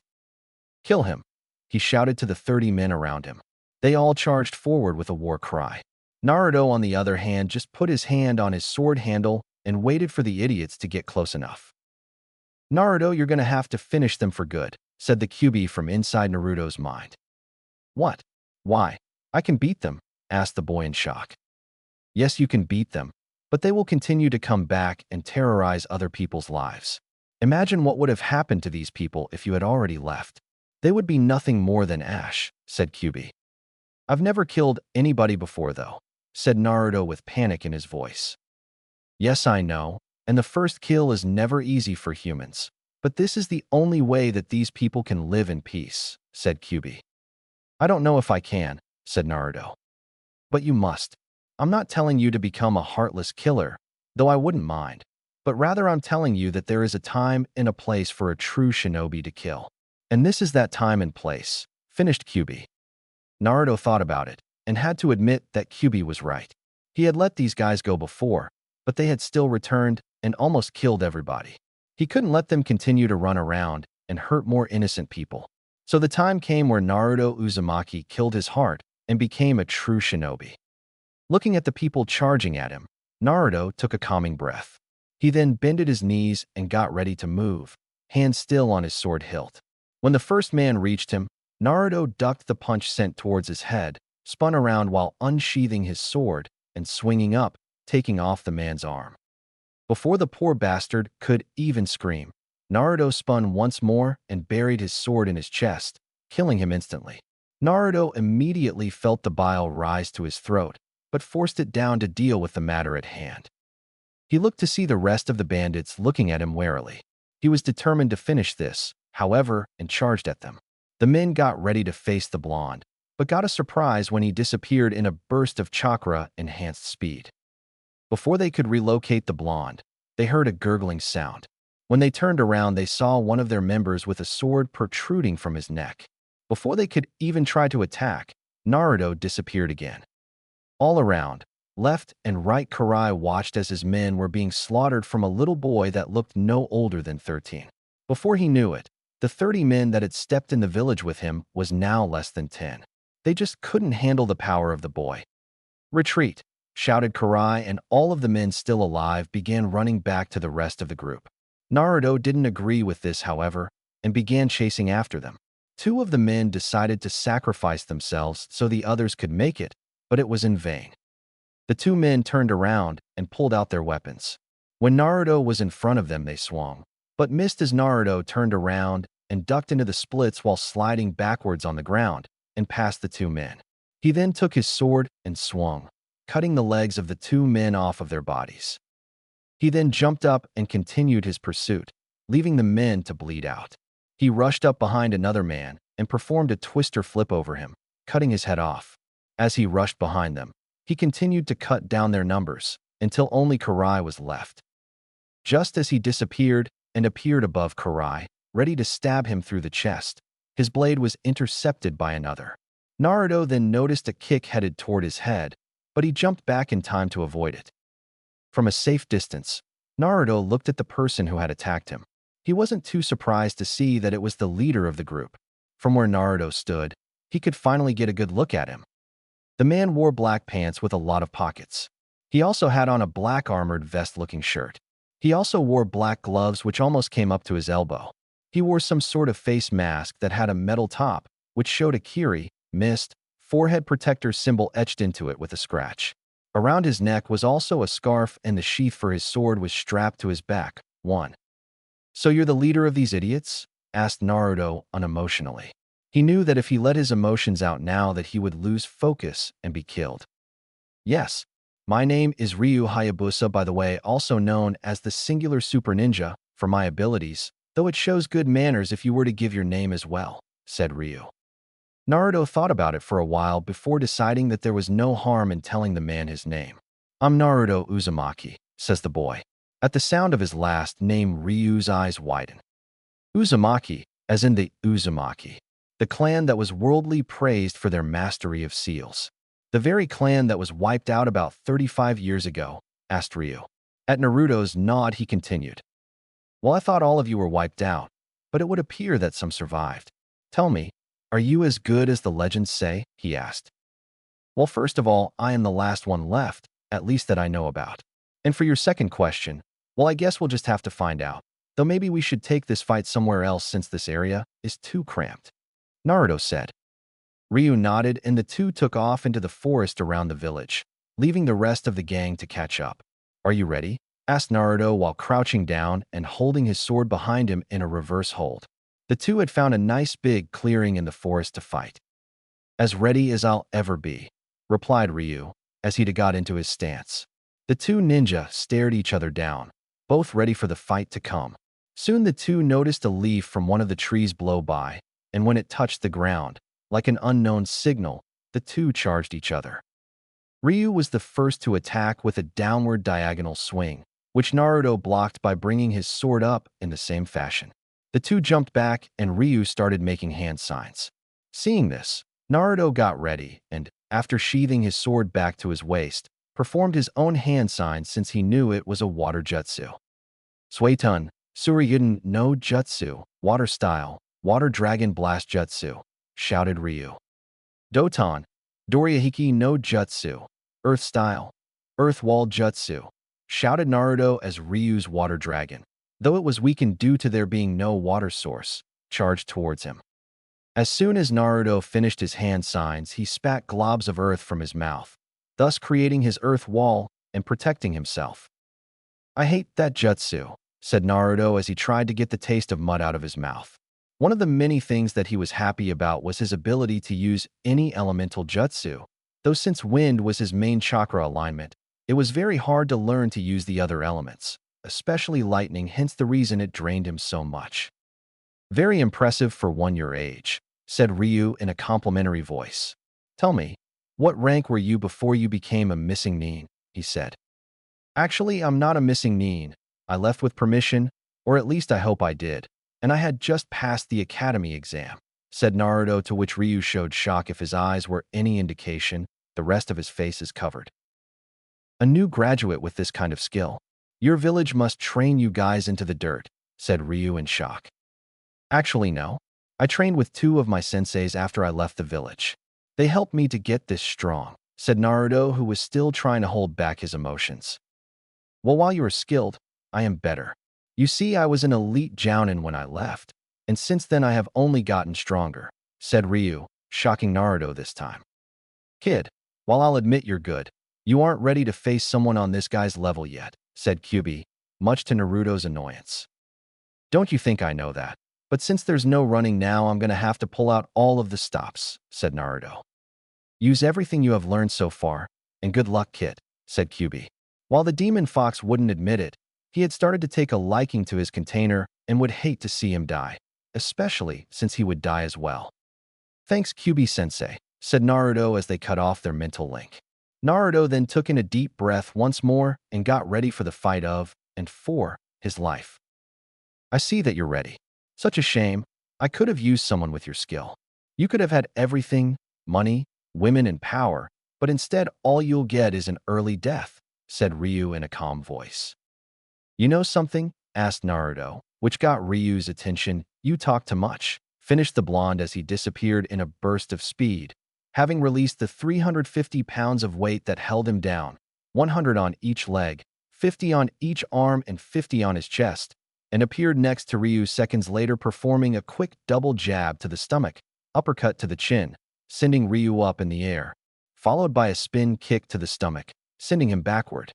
[SPEAKER 1] Kill him, he shouted to the 30 men around him. They all charged forward with a war cry. Naruto, on the other hand, just put his hand on his sword handle and waited for the idiots to get close enough. Naruto, you're gonna have to finish them for good, said the QB from inside Naruto's mind. What? Why? I can beat them, asked the boy in shock. Yes, you can beat them, but they will continue to come back and terrorize other people's lives. Imagine what would have happened to these people if you had already left. They would be nothing more than ash, said QB. I've never killed anybody before though, said Naruto with panic in his voice. Yes, I know, and the first kill is never easy for humans, but this is the only way that these people can live in peace, said QB. I don't know if I can, said Naruto. But you must. I'm not telling you to become a heartless killer, though I wouldn't mind, but rather I'm telling you that there is a time and a place for a true shinobi to kill. And this is that time and place, finished QB. Naruto thought about it, and had to admit that QB was right. He had let these guys go before, but they had still returned and almost killed everybody. He couldn't let them continue to run around and hurt more innocent people. So the time came where Naruto Uzumaki killed his heart and became a true shinobi. Looking at the people charging at him, Naruto took a calming breath. He then bended his knees and got ready to move, hand still on his sword hilt. When the first man reached him, Naruto ducked the punch sent towards his head, spun around while unsheathing his sword and swinging up, taking off the man's arm. Before the poor bastard could even scream, Naruto spun once more and buried his sword in his chest, killing him instantly. Naruto immediately felt the bile rise to his throat, but forced it down to deal with the matter at hand. He looked to see the rest of the bandits looking at him warily. He was determined to finish this, however, and charged at them. The men got ready to face the blonde, but got a surprise when he disappeared in a burst of chakra-enhanced speed. Before they could relocate the blonde, they heard a gurgling sound. When they turned around, they saw one of their members with a sword protruding from his neck. Before they could even try to attack, Naruto disappeared again. All around, left and right, Karai watched as his men were being slaughtered from a little boy that looked no older than 13. Before he knew it, the 30 men that had stepped in the village with him was now less than 10. They just couldn't handle the power of the boy. Retreat, shouted Karai, and all of the men still alive began running back to the rest of the group. Naruto didn't agree with this, however, and began chasing after them. 2 of the men decided to sacrifice themselves so the others could make it, but it was in vain. The 2 men turned around and pulled out their weapons. When Naruto was in front of them, they swung, but missed as Naruto turned around and ducked into the splits while sliding backwards on the ground and past the 2 men. He then took his sword and swung, cutting the legs of the 2 men off of their bodies. He then jumped up and continued his pursuit, leaving the men to bleed out. He rushed up behind another man and performed a twister flip over him, cutting his head off. As he rushed behind them, he continued to cut down their numbers until only Karai was left. Just as he disappeared and appeared above Karai, ready to stab him through the chest, his blade was intercepted by another. Naruto then noticed a kick headed toward his head, but he jumped back in time to avoid it. From a safe distance, Naruto looked at the person who had attacked him. He wasn't too surprised to see that it was the leader of the group. From where Naruto stood, he could finally get a good look at him. The man wore black pants with a lot of pockets. He also had on a black armored vest-looking shirt. He also wore black gloves which almost came up to his elbow. He wore some sort of face mask that had a metal top, which showed a Kiri, mist, forehead protector symbol etched into it with a scratch. Around his neck was also a scarf and the sheath for his sword was strapped to his back. 1. "So you're the leader of these idiots?" asked Naruto unemotionally. He knew that if he let his emotions out now that he would lose focus and be killed. "Yes. My name is Ryu Hayabusa, by the way, also known as the Singular Super Ninja, for my abilities, though it shows good manners if you were to give your name as well," said Ryu. Naruto thought about it for a while before deciding that there was no harm in telling the man his name. "I'm Naruto Uzumaki," says the boy. At the sound of his last name, Ryu's eyes widen. Uzumaki, as in the Uzumaki, the clan that was worldly praised for their mastery of seals. "The very clan that was wiped out about 35 years ago?" asked Ryu. At Naruto's nod, he continued. "Well, I thought all of you were wiped out, but it would appear that some survived. Tell me, are you as good as the legends say?" he asked. "Well, first of all, I am the last one left, at least that I know about. And for your second question, well, I guess we'll just have to find out. Though maybe we should take this fight somewhere else since this area is too cramped," Naruto said. Ryu nodded and the two took off into the forest around the village, leaving the rest of the gang to catch up. "Are you ready?" asked Naruto while crouching down and holding his sword behind him in a reverse hold. The two had found a nice big clearing in the forest to fight. "As ready as I'll ever be," replied Ryu, as he got into his stance. The two ninja stared each other down, both ready for the fight to come. Soon the two noticed a leaf from one of the trees blow by, and when it touched the ground, like an unknown signal, the two charged each other. Ryu was the first to attack with a downward diagonal swing, which Naruto blocked by bringing his sword up in the same fashion. The two jumped back and Ryu started making hand signs. Seeing this, Naruto got ready and, after sheathing his sword back to his waist, performed his own hand signs since he knew it was a water jutsu. "Suetun, Suryuden no Jutsu, Water Style, Water Dragon Blast Jutsu," shouted Ryu. "Doton, Dorihiki no Jutsu, Earth Style, Earth Wall Jutsu," shouted Naruto as Ryu's water dragon, though it was weakened due to there being no water source, charged towards him. As soon as Naruto finished his hand signs, he spat globs of earth from his mouth, thus creating his earth wall and protecting himself. "I hate that jutsu," said Naruto as he tried to get the taste of mud out of his mouth. One of the many things that he was happy about was his ability to use any elemental jutsu, though since wind was his main chakra alignment, it was very hard to learn to use the other elements, especially lightning, hence the reason it drained him so much. "Very impressive for one your age," said Ryu in a complimentary voice. "Tell me, what rank were you before you became a missing nin?" he said. "Actually, I'm not a missing nin. I left with permission, or at least I hope I did, and I had just passed the academy exam," said Naruto, to which Ryu showed shock. If his eyes were any indication, the rest of his face is covered. "A new graduate with this kind of skill. Your village must train you guys into the dirt," said Ryu in shock. "Actually, no. I trained with two of my senseis after I left the village. They helped me to get this strong," said Naruto, who was still trying to hold back his emotions. "Well, while you are skilled, I am better. You see, I was an elite jounin when I left, and since then I have only gotten stronger," said Ryu, shocking Naruto this time. "Kid, while I'll admit you're good, you aren't ready to face someone on this guy's level yet," said Kyubi, much to Naruto's annoyance. "Don't you think I know that? But since there's no running now, I'm gonna have to pull out all of the stops," said Naruto. "Use everything you have learned so far, and good luck, kid," said Kyubi. While the demon fox wouldn't admit it, he had started to take a liking to his container and would hate to see him die, especially since he would die as well. "Thanks, Kyubi-sensei," said Naruto as they cut off their mental link. Naruto then took in a deep breath once more and got ready for the fight of, and for, his life. I see that you're ready. Such a shame. I could have used someone with your skill. You could have had everything, money, women, and power, but instead all you'll get is an early death, said Ryu in a calm voice. You know something? Asked Naruto, which got Ryu's attention. You talk too much, finished the blonde as he disappeared in a burst of speed, having released the 350 pounds of weight that held him down, 100 on each leg, 50 on each arm, and 50 on his chest, and appeared next to Ryu seconds later, performing a quick double jab to the stomach, uppercut to the chin, sending Ryu up in the air, followed by a spin kick to the stomach, sending him backward.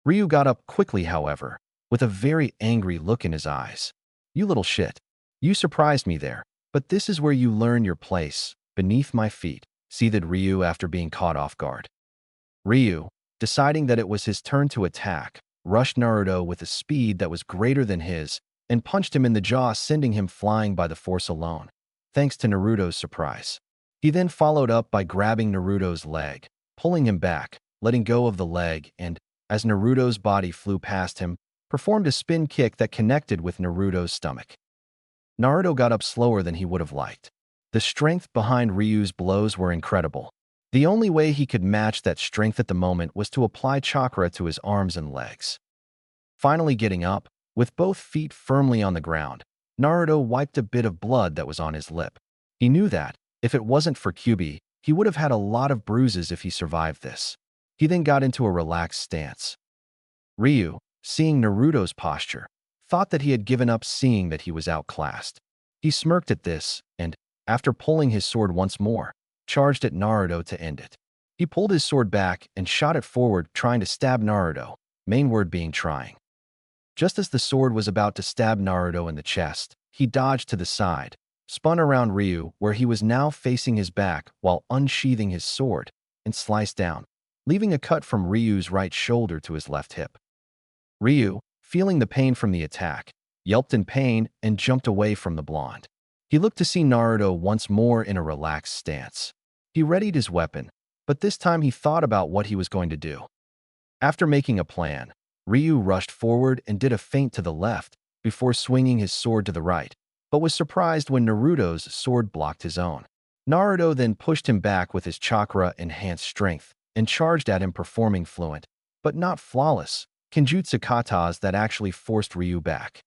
[SPEAKER 1] Ryu got up quickly, however, with a very angry look in his eyes. You little shit. You surprised me there, but this is where you learn your place, beneath my feet, seethed Ryu after being caught off guard. Ryu, deciding that it was his turn to attack, rushed Naruto with a speed that was greater than his and punched him in the jaw, sending him flying by the force alone, thanks to Naruto's surprise. He then followed up by grabbing Naruto's leg, pulling him back, letting go of the leg, and, as Naruto's body flew past him, performed a spin kick that connected with Naruto's stomach. Naruto got up slower than he would have liked. The strength behind Ryu's blows were incredible. The only way he could match that strength at the moment was to apply chakra to his arms and legs. Finally getting up, with both feet firmly on the ground, Naruto wiped a bit of blood that was on his lip. He knew that, if it wasn't for Kyuubi, he would have had a lot of bruises if he survived this. He then got into a relaxed stance. Ryu, seeing Naruto's posture, thought that he had given up, seeing that he was outclassed. He smirked at this and, after pulling his sword once more, charged at Naruto to end it. He pulled his sword back and shot it forward, trying to stab Naruto, main word being trying. Just as the sword was about to stab Naruto in the chest, he dodged to the side, spun around Ryu where he was now facing his back while unsheathing his sword, and sliced down, leaving a cut from Ryu's right shoulder to his left hip. Ryu, feeling the pain from the attack, yelped in pain and jumped away from the blonde. He looked to see Naruto once more in a relaxed stance. He readied his weapon, but this time he thought about what he was going to do. After making a plan, Ryu rushed forward and did a feint to the left before swinging his sword to the right, but was surprised when Naruto's sword blocked his own. Naruto then pushed him back with his chakra-enhanced strength and charged at him, performing fluent, but not flawless, Kenjutsu katas that actually forced Ryu back.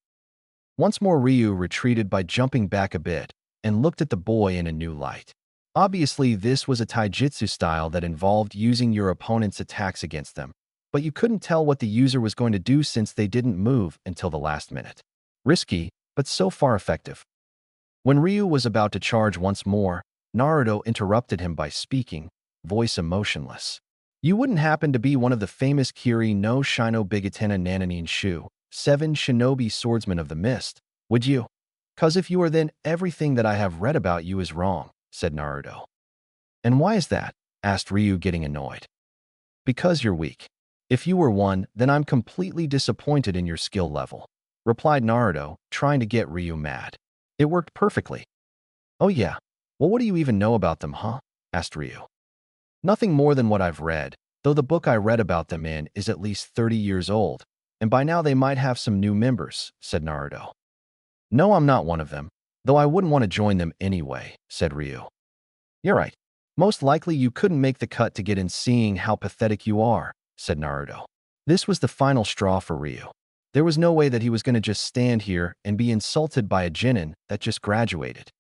[SPEAKER 1] Once more Ryu retreated by jumping back a bit and looked at the boy in a new light. Obviously, this was a taijutsu style that involved using your opponent's attacks against them, but you couldn't tell what the user was going to do since they didn't move until the last minute. Risky, but so far effective. When Ryu was about to charge once more, Naruto interrupted him by speaking, voice emotionless. You wouldn't happen to be one of the famous Kiri no Shino Bigatena Nananin Shu, 7 shinobi swordsmen of the mist, would you? 'Cause if you are, then everything that I have read about you is wrong, said Naruto. And why is that? Asked Ryu, getting annoyed. Because you're weak. If you were one, then I'm completely disappointed in your skill level, replied Naruto, trying to get Ryu mad. It worked perfectly. Oh yeah? Well, what do you even know about them, huh? Asked Ryu. Nothing more than what I've read, though the book I read about them in is at least 30 years old, and by now they might have some new members, said Naruto. No, I'm not one of them, though I wouldn't want to join them anyway, said Ryu. You're right. Most likely you couldn't make the cut to get in, seeing how pathetic you are, said Naruto. This was the final straw for Ryu. There was no way that he was going to just stand here and be insulted by a genin that just graduated.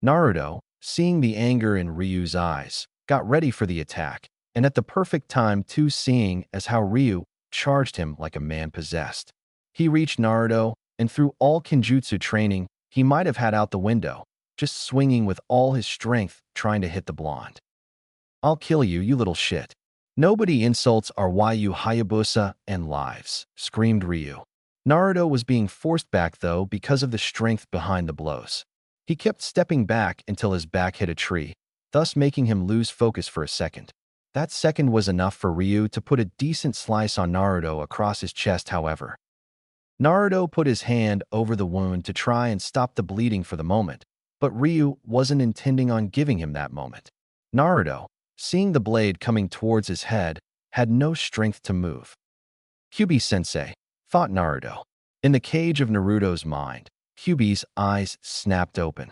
[SPEAKER 1] Naruto, seeing the anger in Ryu's eyes, got ready for the attack, and at the perfect time too, seeing as how Ryu charged him like a man possessed. He reached Naruto, and through all Kenjutsu training he might have had out the window, just swinging with all his strength, trying to hit the blonde. I'll kill you, you little shit. Nobody insults our Yu Hayabusa and lives, screamed Ryu. Naruto was being forced back though because of the strength behind the blows. He kept stepping back until his back hit a tree, thus making him lose focus for a second. That second was enough for Ryu to put a decent slice on Naruto across his chest, however. Naruto put his hand over the wound to try and stop the bleeding for the moment, but Ryu wasn't intending on giving him that moment. Naruto, seeing the blade coming towards his head, had no strength to move. Kyuubi-sensei, thought Naruto. In the cage of Naruto's mind, Kyuubi's eyes snapped open.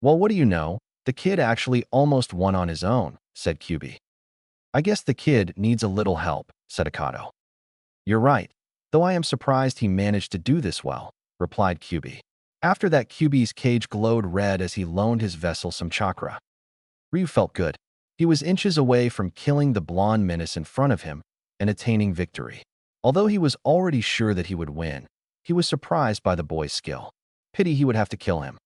[SPEAKER 1] "Well, what do you know? The kid actually almost won on his own," said Kyuubi. "I guess the kid needs a little help," said Akato. "You're right, though I am surprised he managed to do this well," replied Kyuubi. After that, Kyuubi's cage glowed red as he loaned his vessel some chakra. Ryu felt good. He was inches away from killing the blonde menace in front of him and attaining victory. Although he was already sure that he would win, he was surprised by the boy's skill. Pity he would have to kill him.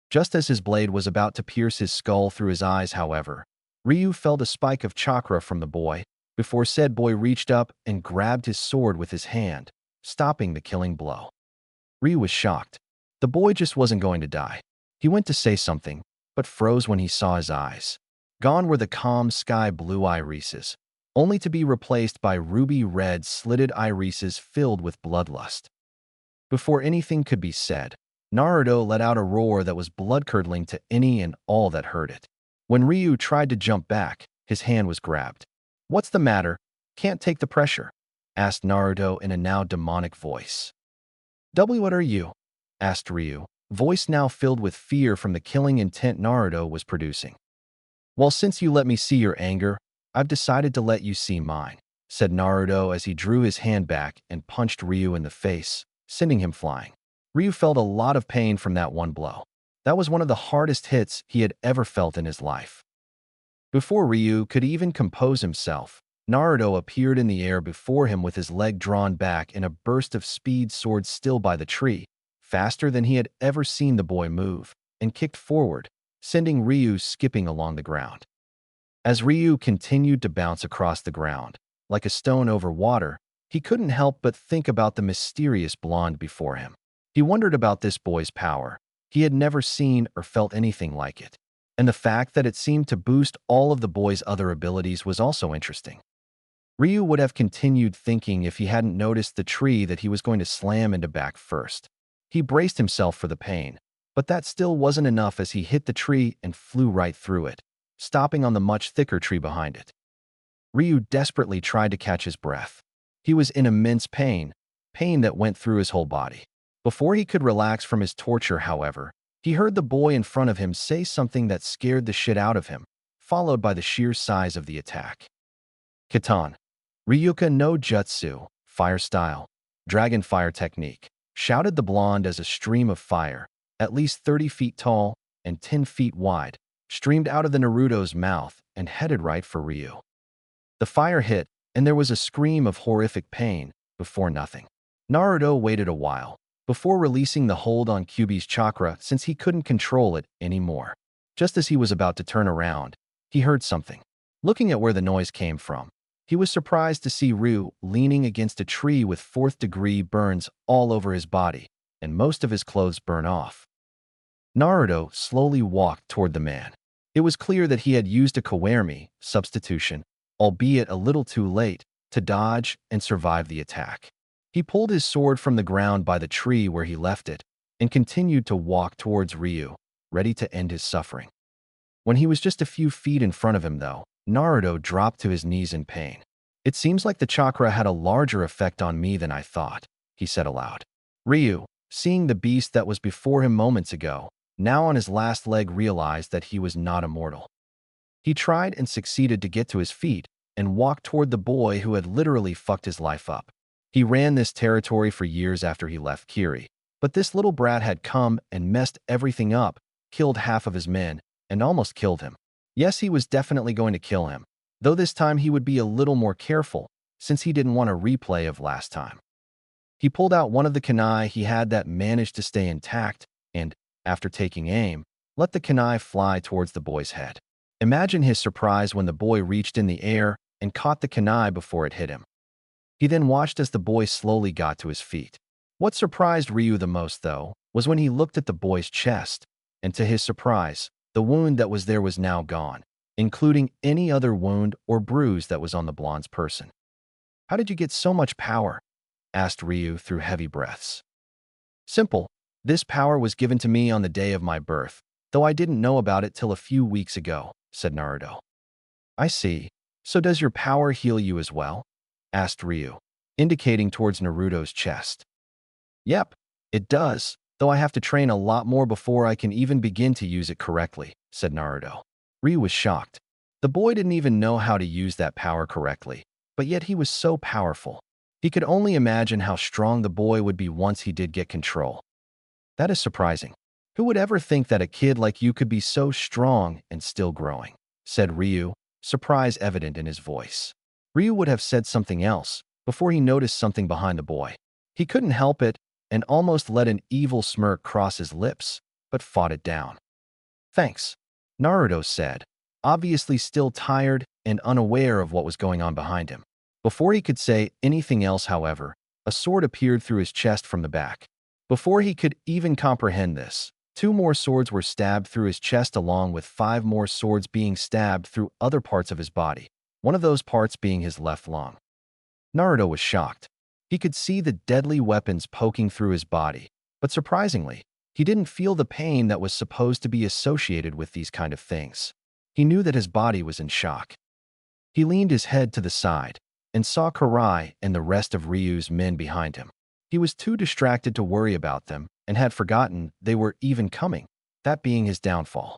[SPEAKER 1] Just as his blade was about to pierce his skull through his eyes, however, Ryu felt a spike of chakra from the boy before said boy reached up and grabbed his sword with his hand, stopping the killing blow. Ryu was shocked. The boy just wasn't going to die. He went to say something, but froze when he saw his eyes. Gone were the calm sky blue irises, only to be replaced by ruby-red slitted irises filled with bloodlust. Before anything could be said, Naruto let out a roar that was blood-curdling to any and all that heard it. When Ryu tried to jump back, his hand was grabbed. "What's the matter? Can't take the pressure?" asked Naruto in a now demonic voice. "What are you?" asked Ryu, voice now filled with fear from the killing intent Naruto was producing. "Well, since you let me see your anger, I've decided to let you see mine," said Naruto as he drew his hand back and punched Ryu in the face, sending him flying. Ryu felt a lot of pain from that one blow. That was one of the hardest hits he had ever felt in his life. Before Ryu could even compose himself, Naruto appeared in the air before him with his leg drawn back in a burst of speed, sword still by the tree, faster than he had ever seen the boy move, and kicked forward, sending Ryu skipping along the ground. As Ryu continued to bounce across the ground, like a stone over water, he couldn't help but think about the mysterious blonde before him. He wondered about this boy's power. He had never seen or felt anything like it, and the fact that it seemed to boost all of the boy's other abilities was also interesting. Ryu would have continued thinking if he hadn't noticed the tree that he was going to slam into back first. He braced himself for the pain, but that still wasn't enough as he hit the tree and flew right through it, stopping on the much thicker tree behind it. Ryu desperately tried to catch his breath. He was in immense pain, pain that went through his whole body. Before he could relax from his torture, however, he heard the boy in front of him say something that scared the shit out of him, followed by the sheer size of the attack. "Katan. Ryuka no Jutsu, fire style, dragon fire technique," shouted the blonde as a stream of fire, at least 30 feet tall and 10 feet wide, streamed out of the Naruto's mouth and headed right for Ryu. The fire hit, and there was a scream of horrific pain before nothing. Naruto waited a while before releasing the hold on Kyuubi's chakra since he couldn't control it anymore. Just as he was about to turn around, he heard something. Looking at where the noise came from, he was surprised to see Ryu leaning against a tree with fourth-degree burns all over his body, and most of his clothes burnt off. Naruto slowly walked toward the man. It was clear that he had used a kawarimi substitution, albeit a little too late, to dodge and survive the attack. He pulled his sword from the ground by the tree where he left it and continued to walk towards Ryu, ready to end his suffering. When he was just a few feet in front of him, though, Naruto dropped to his knees in pain. "It seems like the chakra had a larger effect on me than I thought," he said aloud. Ryu, seeing the beast that was before him moments ago, now on his last leg, realized that he was not immortal. He tried and succeeded to get to his feet and walk toward the boy who had literally fucked his life up. He ran this territory for years after he left Kiri, but this little brat had come and messed everything up, killed half of his men, and almost killed him. Yes, he was definitely going to kill him, though this time he would be a little more careful since he didn't want a replay of last time. He pulled out one of the kunai he had that managed to stay intact and, after taking aim, let the kunai fly towards the boy's head. Imagine his surprise when the boy reached in the air and caught the kunai before it hit him. He then watched as the boy slowly got to his feet. What surprised Ryu the most, though, was when he looked at the boy's chest, and to his surprise, the wound that was there was now gone, including any other wound or bruise that was on the blonde's person. "How did you get so much power?" asked Ryu through heavy breaths. "Simple. This power was given to me on the day of my birth, though I didn't know about it till a few weeks ago," said Naruto. I see. So does your power heal you as well? Asked Ryu, indicating towards Naruto's chest. Yep, it does, though I have to train a lot more before I can even begin to use it correctly, said Naruto. Ryu was shocked. The boy didn't even know how to use that power correctly, but yet he was so powerful. He could only imagine how strong the boy would be once he did get control. That is surprising. Who would ever think that a kid like you could be so strong and still growing? Said Ryu, surprise evident in his voice. Ryu would have said something else before he noticed something behind the boy. He couldn't help it and almost let an evil smirk cross his lips, but fought it down. Thanks, Naruto said, obviously still tired and unaware of what was going on behind him. Before he could say anything else, however, a sword appeared through his chest from the back. Before he could even comprehend this, 2 more swords were stabbed through his chest along with 5 more swords being stabbed through other parts of his body, one of those parts being his left lung. Naruto was shocked. He could see the deadly weapons poking through his body, but surprisingly, he didn't feel the pain that was supposed to be associated with these kind of things. He knew that his body was in shock. He leaned his head to the side and saw Karai and the rest of Ryu's men behind him. He was too distracted to worry about them and had forgotten they were even coming, that being his downfall.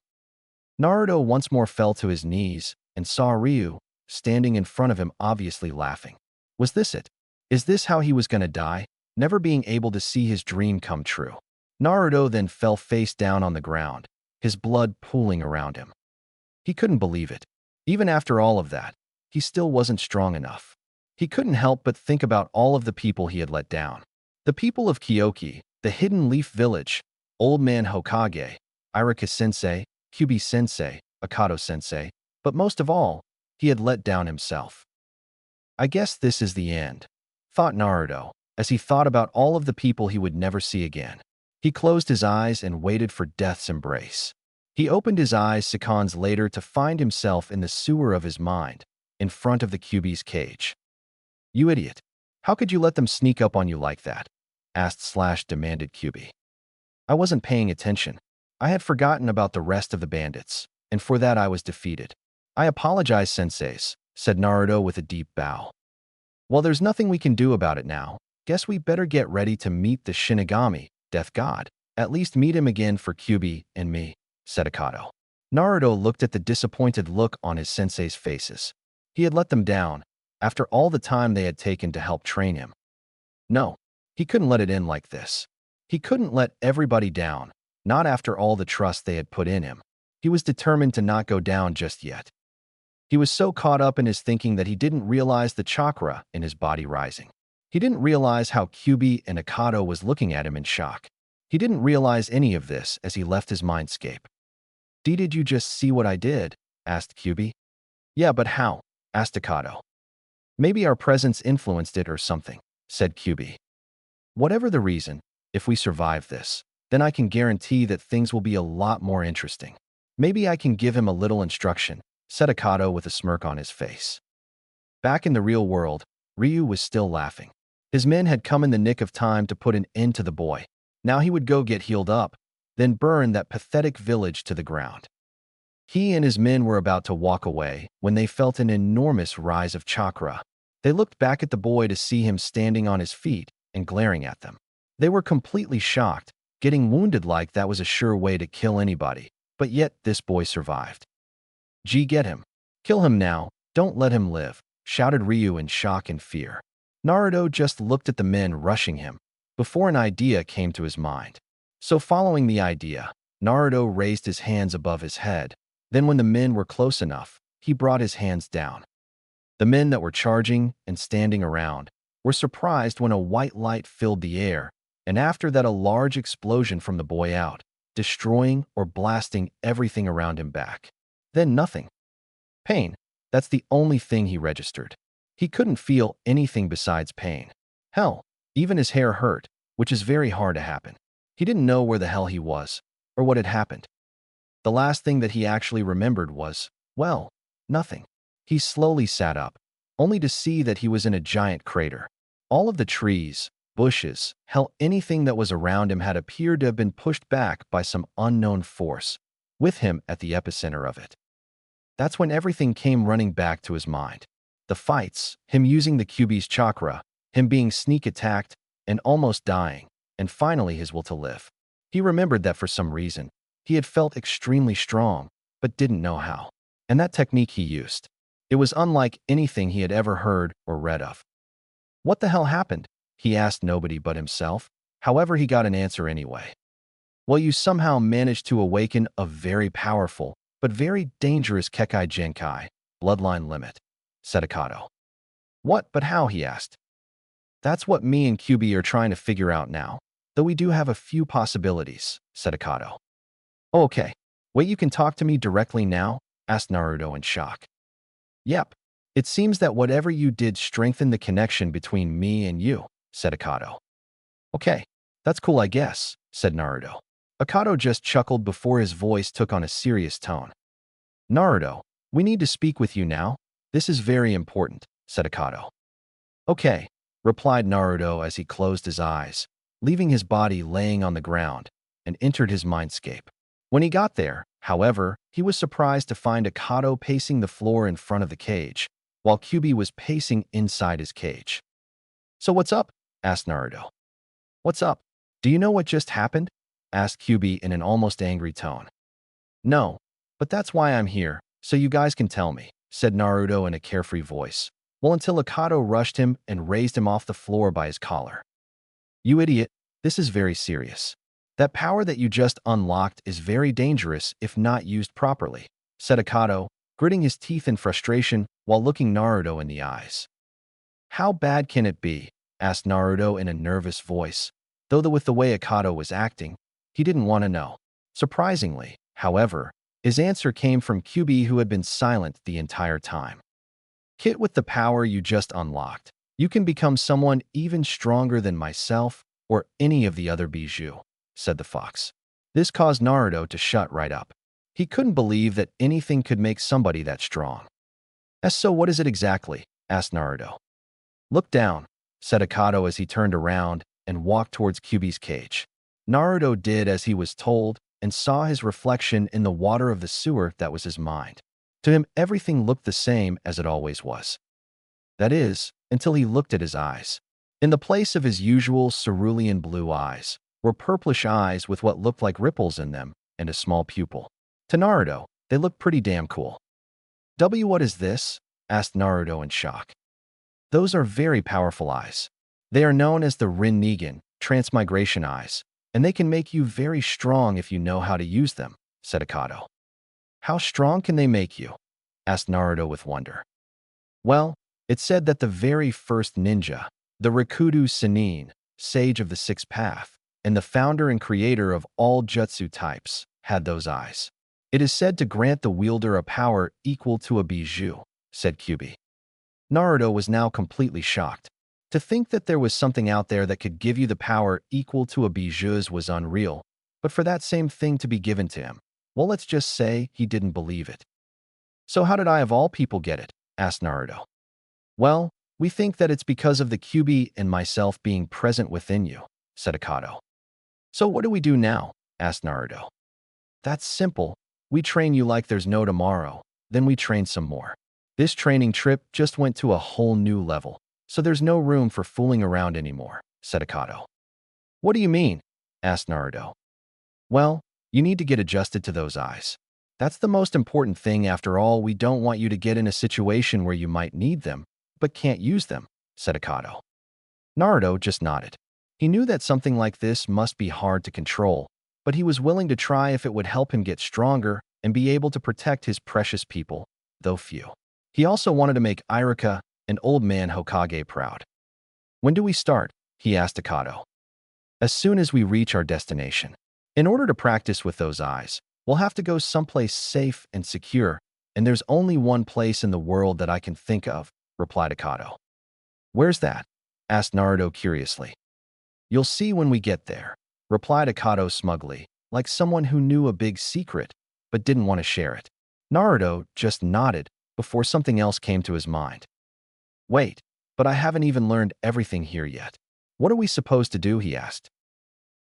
[SPEAKER 1] Naruto once more fell to his knees and saw Ryu standing in front of him, obviously laughing. Was this it? Is this how he was going to die, never being able to see his dream come true? Naruto then fell face down on the ground, his blood pooling around him. He couldn't believe it. Even after all of that, he still wasn't strong enough. He couldn't help but think about all of the people he had let down. The people of Kyoki, the Hidden Leaf Village, Old Man Hokage, Iruka-sensei, Kyubi-sensei, Akato-sensei, but most of all, he had let down himself. I guess this is the end, thought Naruto, as he thought about all of the people he would never see again. He closed his eyes and waited for death's embrace. He opened his eyes seconds later to find himself in the sewer of his mind, in front of the Kyubi's cage. You idiot. How could you let them sneak up on you like that? Demanded Kyubi. I wasn't paying attention. I had forgotten about the rest of the bandits, and for that I was defeated. I apologize, senseis, said Naruto with a deep bow. Well, there's nothing we can do about it now. Guess we better get ready to meet the Shinigami, Death God. At least meet him again for Kyubi and me, said Akato. Naruto looked at the disappointed look on his sensei's faces. He had let them down, after all the time they had taken to help train him. No, he couldn't let it end like this. He couldn't let everybody down, not after all the trust they had put in him. He was determined to not go down just yet. He was so caught up in his thinking that he didn't realize the chakra in his body rising. He didn't realize how Kyubi and Akato was looking at him in shock. He didn't realize any of this as he left his mindscape. Did you just see what I did? Asked Kyubi. Yeah, but how? Asked Akato. Maybe our presence influenced it or something, said Kyubi. Whatever the reason, if we survive this, then I can guarantee that things will be a lot more interesting. Maybe I can give him a little instruction, said Akato with a smirk on his face. Back in the real world, Ryu was still laughing. His men had come in the nick of time to put an end to the boy. Now he would go get healed up, then burn that pathetic village to the ground. He and his men were about to walk away when they felt an enormous rise of chakra. They looked back at the boy to see him standing on his feet and glaring at them. They were completely shocked. Getting wounded like that was a sure way to kill anybody, but yet this boy survived. Gee, get him. Kill him now, don't let him live, shouted Ryu in shock and fear. Naruto just looked at the men rushing him before an idea came to his mind. So following the idea, Naruto raised his hands above his head. Then when the men were close enough, he brought his hands down. The men that were charging and standing around were surprised when a white light filled the air, and after that a large explosion from the boy out, destroying or blasting everything around him back. Then nothing. Pain. That's the only thing he registered. He couldn't feel anything besides pain. Hell, even his hair hurt, which is very hard to happen. He didn't know where the hell he was, or what had happened. The last thing that he actually remembered was, well, nothing. He slowly sat up, only to see that he was in a giant crater. All of the trees, bushes, hell, anything that was around him had appeared to have been pushed back by some unknown force, with him at the epicenter of it. That's when everything came running back to his mind. The fights, him using the QB's chakra, him being sneak attacked and almost dying, and finally his will to live. He remembered that for some reason, he had felt extremely strong, but didn't know how. And that technique he used. It was unlike anything he had ever heard or read of. What the hell happened? He asked nobody but himself. However, he got an answer anyway. Well, you somehow managed to awaken a very powerful, but very dangerous Kekai Genkai, bloodline limit, said Akato. What, but how, he asked. That's what me and QB are trying to figure out now, though we do have a few possibilities, said Akato. Oh, okay. Wait, you can talk to me directly now? Asked Naruto in shock. Yep. It seems that whatever you did strengthened the connection between me and you, said Akato. Okay, that's cool, I guess, said Naruto. Akato just chuckled before his voice took on a serious tone. Naruto, we need to speak with you now. This is very important, said Akato. Okay, replied Naruto as he closed his eyes, leaving his body laying on the ground, and entered his mindscape. When he got there, however, he was surprised to find Akato pacing the floor in front of the cage, while QB was pacing inside his cage. So what's up? Asked Naruto. What's up? Do you know what just happened? Asked QB in an almost angry tone. No, but that's why I'm here, so you guys can tell me, said Naruto in a carefree voice, well until Akato rushed him and raised him off the floor by his collar. You idiot, this is very serious. That power that you just unlocked is very dangerous if not used properly, said Akato, gritting his teeth in frustration while looking Naruto in the eyes. How bad can it be? Asked Naruto in a nervous voice, though with the way Akato was acting, he didn't want to know. Surprisingly, however, his answer came from QB, who had been silent the entire time. Kit, with the power you just unlocked, you can become someone even stronger than myself or any of the other Bijou, said the fox. This caused Naruto to shut right up. He couldn't believe that anything could make somebody that strong. So what is it exactly? Asked Naruto. Look down, said Akato as he turned around and walked towards QB's cage. Naruto did as he was told and saw his reflection in the water of the sewer that was his mind. To him, everything looked the same as it always was. That is, until he looked at his eyes. In the place of his usual cerulean blue eyes were purplish eyes with what looked like ripples in them and a small pupil. To Naruto, they looked pretty damn cool. What is this? Asked Naruto in shock. Those are very powerful eyes. They are known as the Rinnegan, transmigration eyes, and they can make you very strong if you know how to use them, said Akato. How strong can they make you? Asked Naruto with wonder. Well, it said that the very first ninja, the Rikudo Sennin, sage of the Sixth Path, and the founder and creator of all jutsu types, had those eyes. It is said to grant the wielder a power equal to a Bijou, said QB. Naruto was now completely shocked. To think that there was something out there that could give you the power equal to a Bijou's was unreal, but for that same thing to be given to him, well, let's just say he didn't believe it. So how did I of all people get it? Asked Naruto. Well, we think that it's because of the QB and myself being present within you, said Akato. So what do we do now? Asked Naruto. That's simple. We train you like there's no tomorrow, then we train some more. This training trip just went to a whole new level, so there's no room for fooling around anymore, said Akato. What do you mean? Asked Naruto. Well, you need to get adjusted to those eyes. That's the most important thing. After all, we don't want you to get in a situation where you might need them, but can't use them, said Akato. Naruto just nodded. He knew that something like this must be hard to control, but he was willing to try if it would help him get stronger and be able to protect his precious people, though few. He also wanted to make Iruka and Old Man Hokage proud. When do we start? He asked Akato. As soon as we reach our destination. In order to practice with those eyes, we'll have to go someplace safe and secure, and there's only one place in the world that I can think of, replied Akato. Where's that? Asked Naruto curiously. You'll see when we get there, replied Akato smugly, like someone who knew a big secret, but didn't want to share it. Naruto just nodded before something else came to his mind. Wait, but I haven't even learned everything here yet. What are we supposed to do? He asked.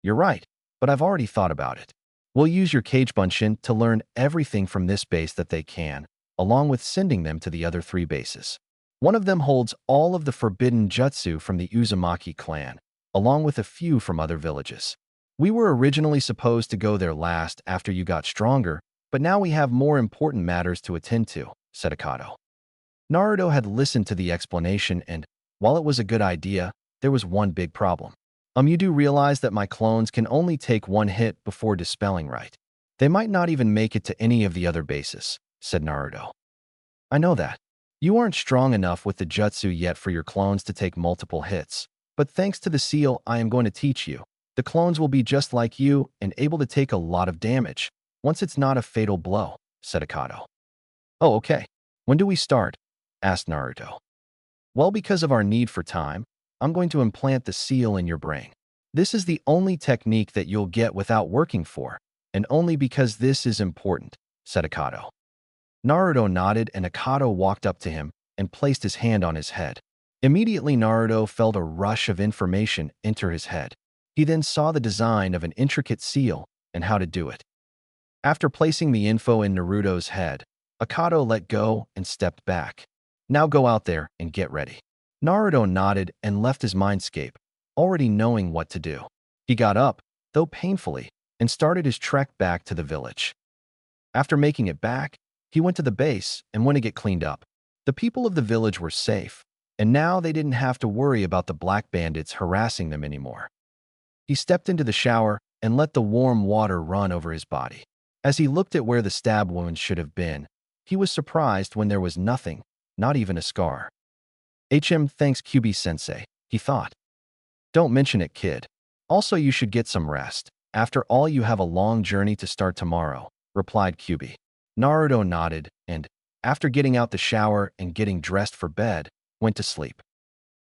[SPEAKER 1] You're right, but I've already thought about it. We'll use your Kage Bunshin to learn everything from this base that they can, along with sending them to the other 3 bases. One of them holds all of the forbidden jutsu from the Uzumaki clan, along with a few from other villages. We were originally supposed to go there last after you got stronger, but now we have more important matters to attend to, said Akato. Naruto had listened to the explanation and, while it was a good idea, there was one big problem. You do realize that my clones can only take 1 hit before dispelling, right? They might not even make it to any of the other bases, said Naruto. I know that. You aren't strong enough with the jutsu yet for your clones to take multiple hits, but thanks to the seal I am going to teach you, the clones will be just like you and able to take a lot of damage, once it's not a fatal blow, said Akato. Oh, okay. When do we start? Asked Naruto. Well, because of our need for time, I'm going to implant the seal in your brain. This is the only technique that you'll get without working for, and only because this is important, said Akato. Naruto nodded and Akato walked up to him and placed his hand on his head. Immediately, Naruto felt a rush of information enter his head. He then saw the design of an intricate seal and how to do it. After placing the info in Naruto's head, Akato let go and stepped back. Now go out there and get ready. Naruto nodded and left his mindscape, already knowing what to do. He got up, though painfully, and started his trek back to the village. After making it back, he went to the base and went to get cleaned up. The people of the village were safe, and now they didn't have to worry about the black bandits harassing them anymore. He stepped into the shower and let the warm water run over his body. As he looked at where the stab wound should have been, he was surprised when there was nothing, not even a scar. Thanks QB-sensei, he thought. Don't mention it, kid. Also, you should get some rest. After all, you have a long journey to start tomorrow, replied QB. Naruto nodded and, after getting out the shower and getting dressed for bed, went to sleep.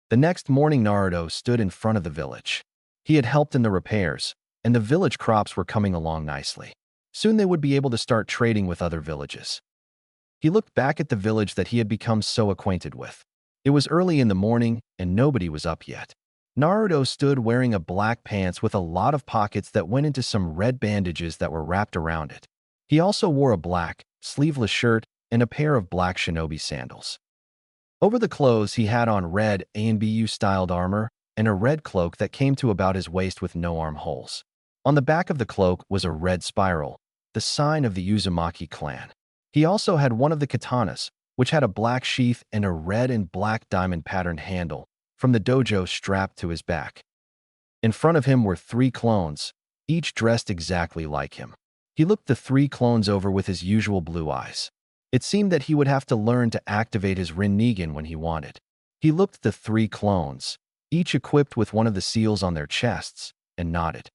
[SPEAKER 1] The next morning, Naruto stood in front of the village. He had helped in the repairs, and the village crops were coming along nicely. Soon they would be able to start trading with other villages. He looked back at the village that he had become so acquainted with. It was early in the morning, and nobody was up yet. Naruto stood wearing a black pants with a lot of pockets that went into some red bandages that were wrapped around it. He also wore a black, sleeveless shirt and a pair of black shinobi sandals. Over the clothes, he had on red ANBU-styled armor and a red cloak that came to about his waist with no armholes. On the back of the cloak was a red spiral, the sign of the Uzumaki clan. He also had one of the katanas, which had a black sheath and a red and black diamond-patterned handle, from the dojo strapped to his back. In front of him were 3 clones, each dressed exactly like him. He looked the 3 clones over with his usual blue eyes. It seemed that he would have to learn to activate his Rinnegan when he wanted. He looked the 3 clones, each equipped with one of the seals on their chests, and nodded.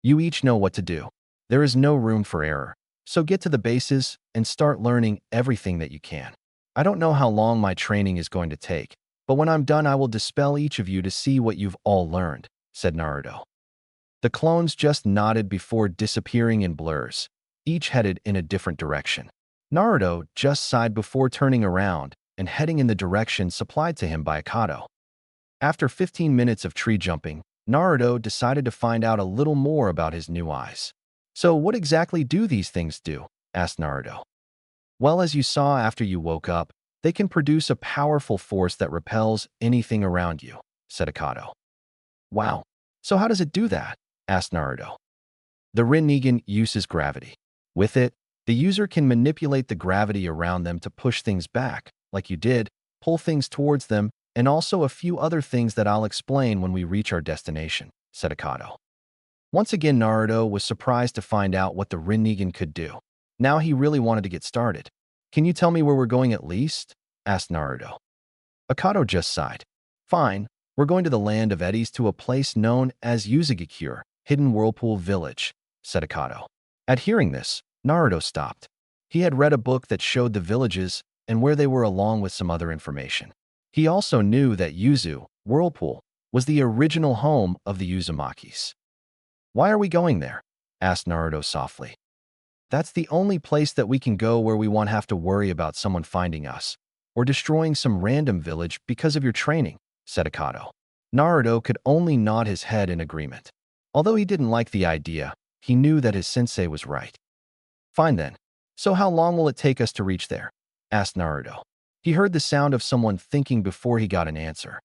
[SPEAKER 1] You each know what to do. There is no room for error, so get to the bases and start learning everything that you can. I don't know how long my training is going to take, but when I'm done I will dispel each of you to see what you've all learned, said Naruto. The clones just nodded before disappearing in blurs, each headed in a different direction. Naruto just sighed before turning around and heading in the direction supplied to him by Akato. After 15 minutes of tree jumping, Naruto decided to find out a little more about his new eyes. So what exactly do these things do? Asked Naruto. Well, as you saw after you woke up, they can produce a powerful force that repels anything around you, said Akato. Wow, so how does it do that? Asked Naruto. The Rinnegan uses gravity. With it, the user can manipulate the gravity around them to push things back, like you did, pull things towards them, and also a few other things that I'll explain when we reach our destination, said Akato. Once again, Naruto was surprised to find out what the Rinnegan could do. Now he really wanted to get started. Can you tell me where we're going at least? Asked Naruto. Akato just sighed. Fine, we're going to the land of eddies to a place known as Uzugakure, Hidden Whirlpool Village, said Akato. At hearing this, Naruto stopped. He had read a book that showed the villages and where they were along with some other information. He also knew that Yuzu, Whirlpool, was the original home of the Uzumakis. Why are we going there? Asked Naruto softly. That's the only place that we can go where we won't have to worry about someone finding us, or destroying some random village because of your training, said Akato. Naruto could only nod his head in agreement. Although he didn't like the idea, he knew that his sensei was right. Fine then. So how long will it take us to reach there? asked Naruto. He heard the sound of someone thinking before he got an answer.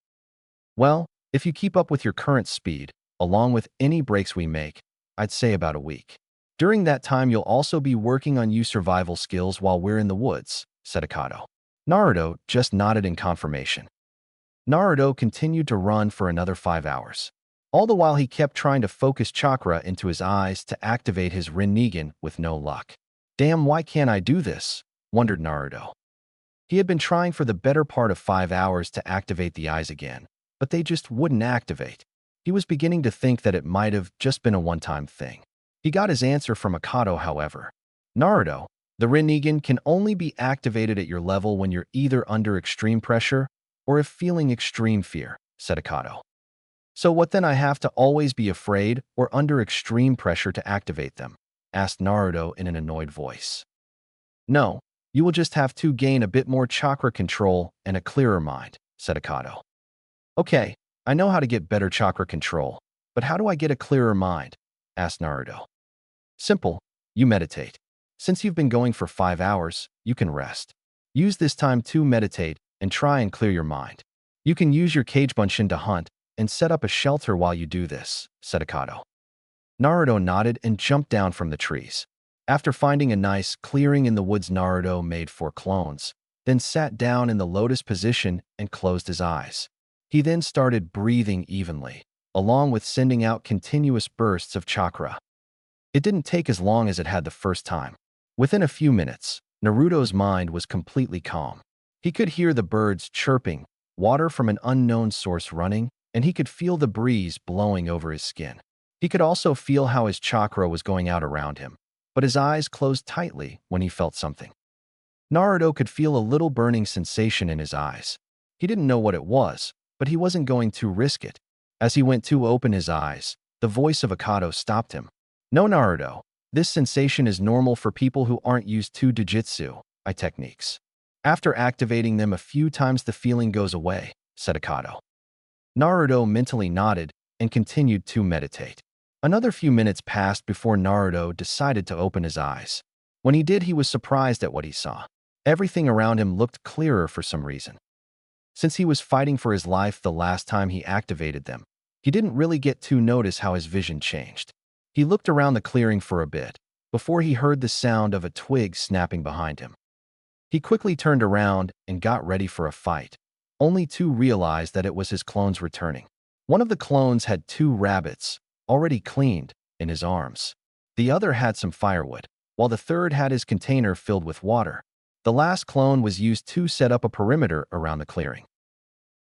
[SPEAKER 1] Well, if you keep up with your current speed, along with any breaks we make, I'd say about a week. During that time, you'll also be working on your survival skills while we're in the woods, said Akato. Naruto just nodded in confirmation. Naruto continued to run for another 5 hours. All the while he kept trying to focus chakra into his eyes to activate his Rinnegan with no luck. Damn, why can't I do this? Wondered Naruto. He had been trying for the better part of 5 hours to activate the eyes again, but they just wouldn't activate. He was beginning to think that it might have just been a one-time thing. He got his answer from Akato, however. Naruto, the Rinnegan can only be activated at your level when you're either under extreme pressure or if feeling extreme fear, said Akato. So what then, I have to always be afraid or under extreme pressure to activate them? Asked Naruto in an annoyed voice. No, you will just have to gain a bit more chakra control and a clearer mind, said Akato. Okay, I know how to get better chakra control, but how do I get a clearer mind? Asked Naruto. Simple, you meditate. Since you've been going for 5 hours, you can rest. Use this time to meditate and try and clear your mind. You can use your Kagebunshin to hunt and set up a shelter while you do this, said Akato. Naruto nodded and jumped down from the trees. After finding a nice clearing in the woods, Naruto made 4 clones, then sat down in the lotus position and closed his eyes. He then started breathing evenly, along with sending out continuous bursts of chakra. It didn't take as long as it had the first time. Within a few minutes, Naruto's mind was completely calm. He could hear the birds chirping, water from an unknown source running, and he could feel the breeze blowing over his skin. He could also feel how his chakra was going out around him, but his eyes closed tightly when he felt something. Naruto could feel a little burning sensation in his eyes. He didn't know what it was, but he wasn't going to risk it. As he went to open his eyes, the voice of Akato stopped him. No, Naruto, this sensation is normal for people who aren't used to Jujutsu techniques. After activating them a few times, the feeling goes away, said Akato. Naruto mentally nodded and continued to meditate. Another few minutes passed before Naruto decided to open his eyes. When he did, he was surprised at what he saw. Everything around him looked clearer for some reason. Since he was fighting for his life the last time he activated them, he didn't really get to notice how his vision changed. He looked around the clearing for a bit before he heard the sound of a twig snapping behind him. He quickly turned around and got ready for a fight, only to realize that it was his clones returning. One of the clones had 2 rabbits, already cleaned, in his arms. The other had some firewood, while the third had his container filled with water. The last clone was used to set up a perimeter around the clearing.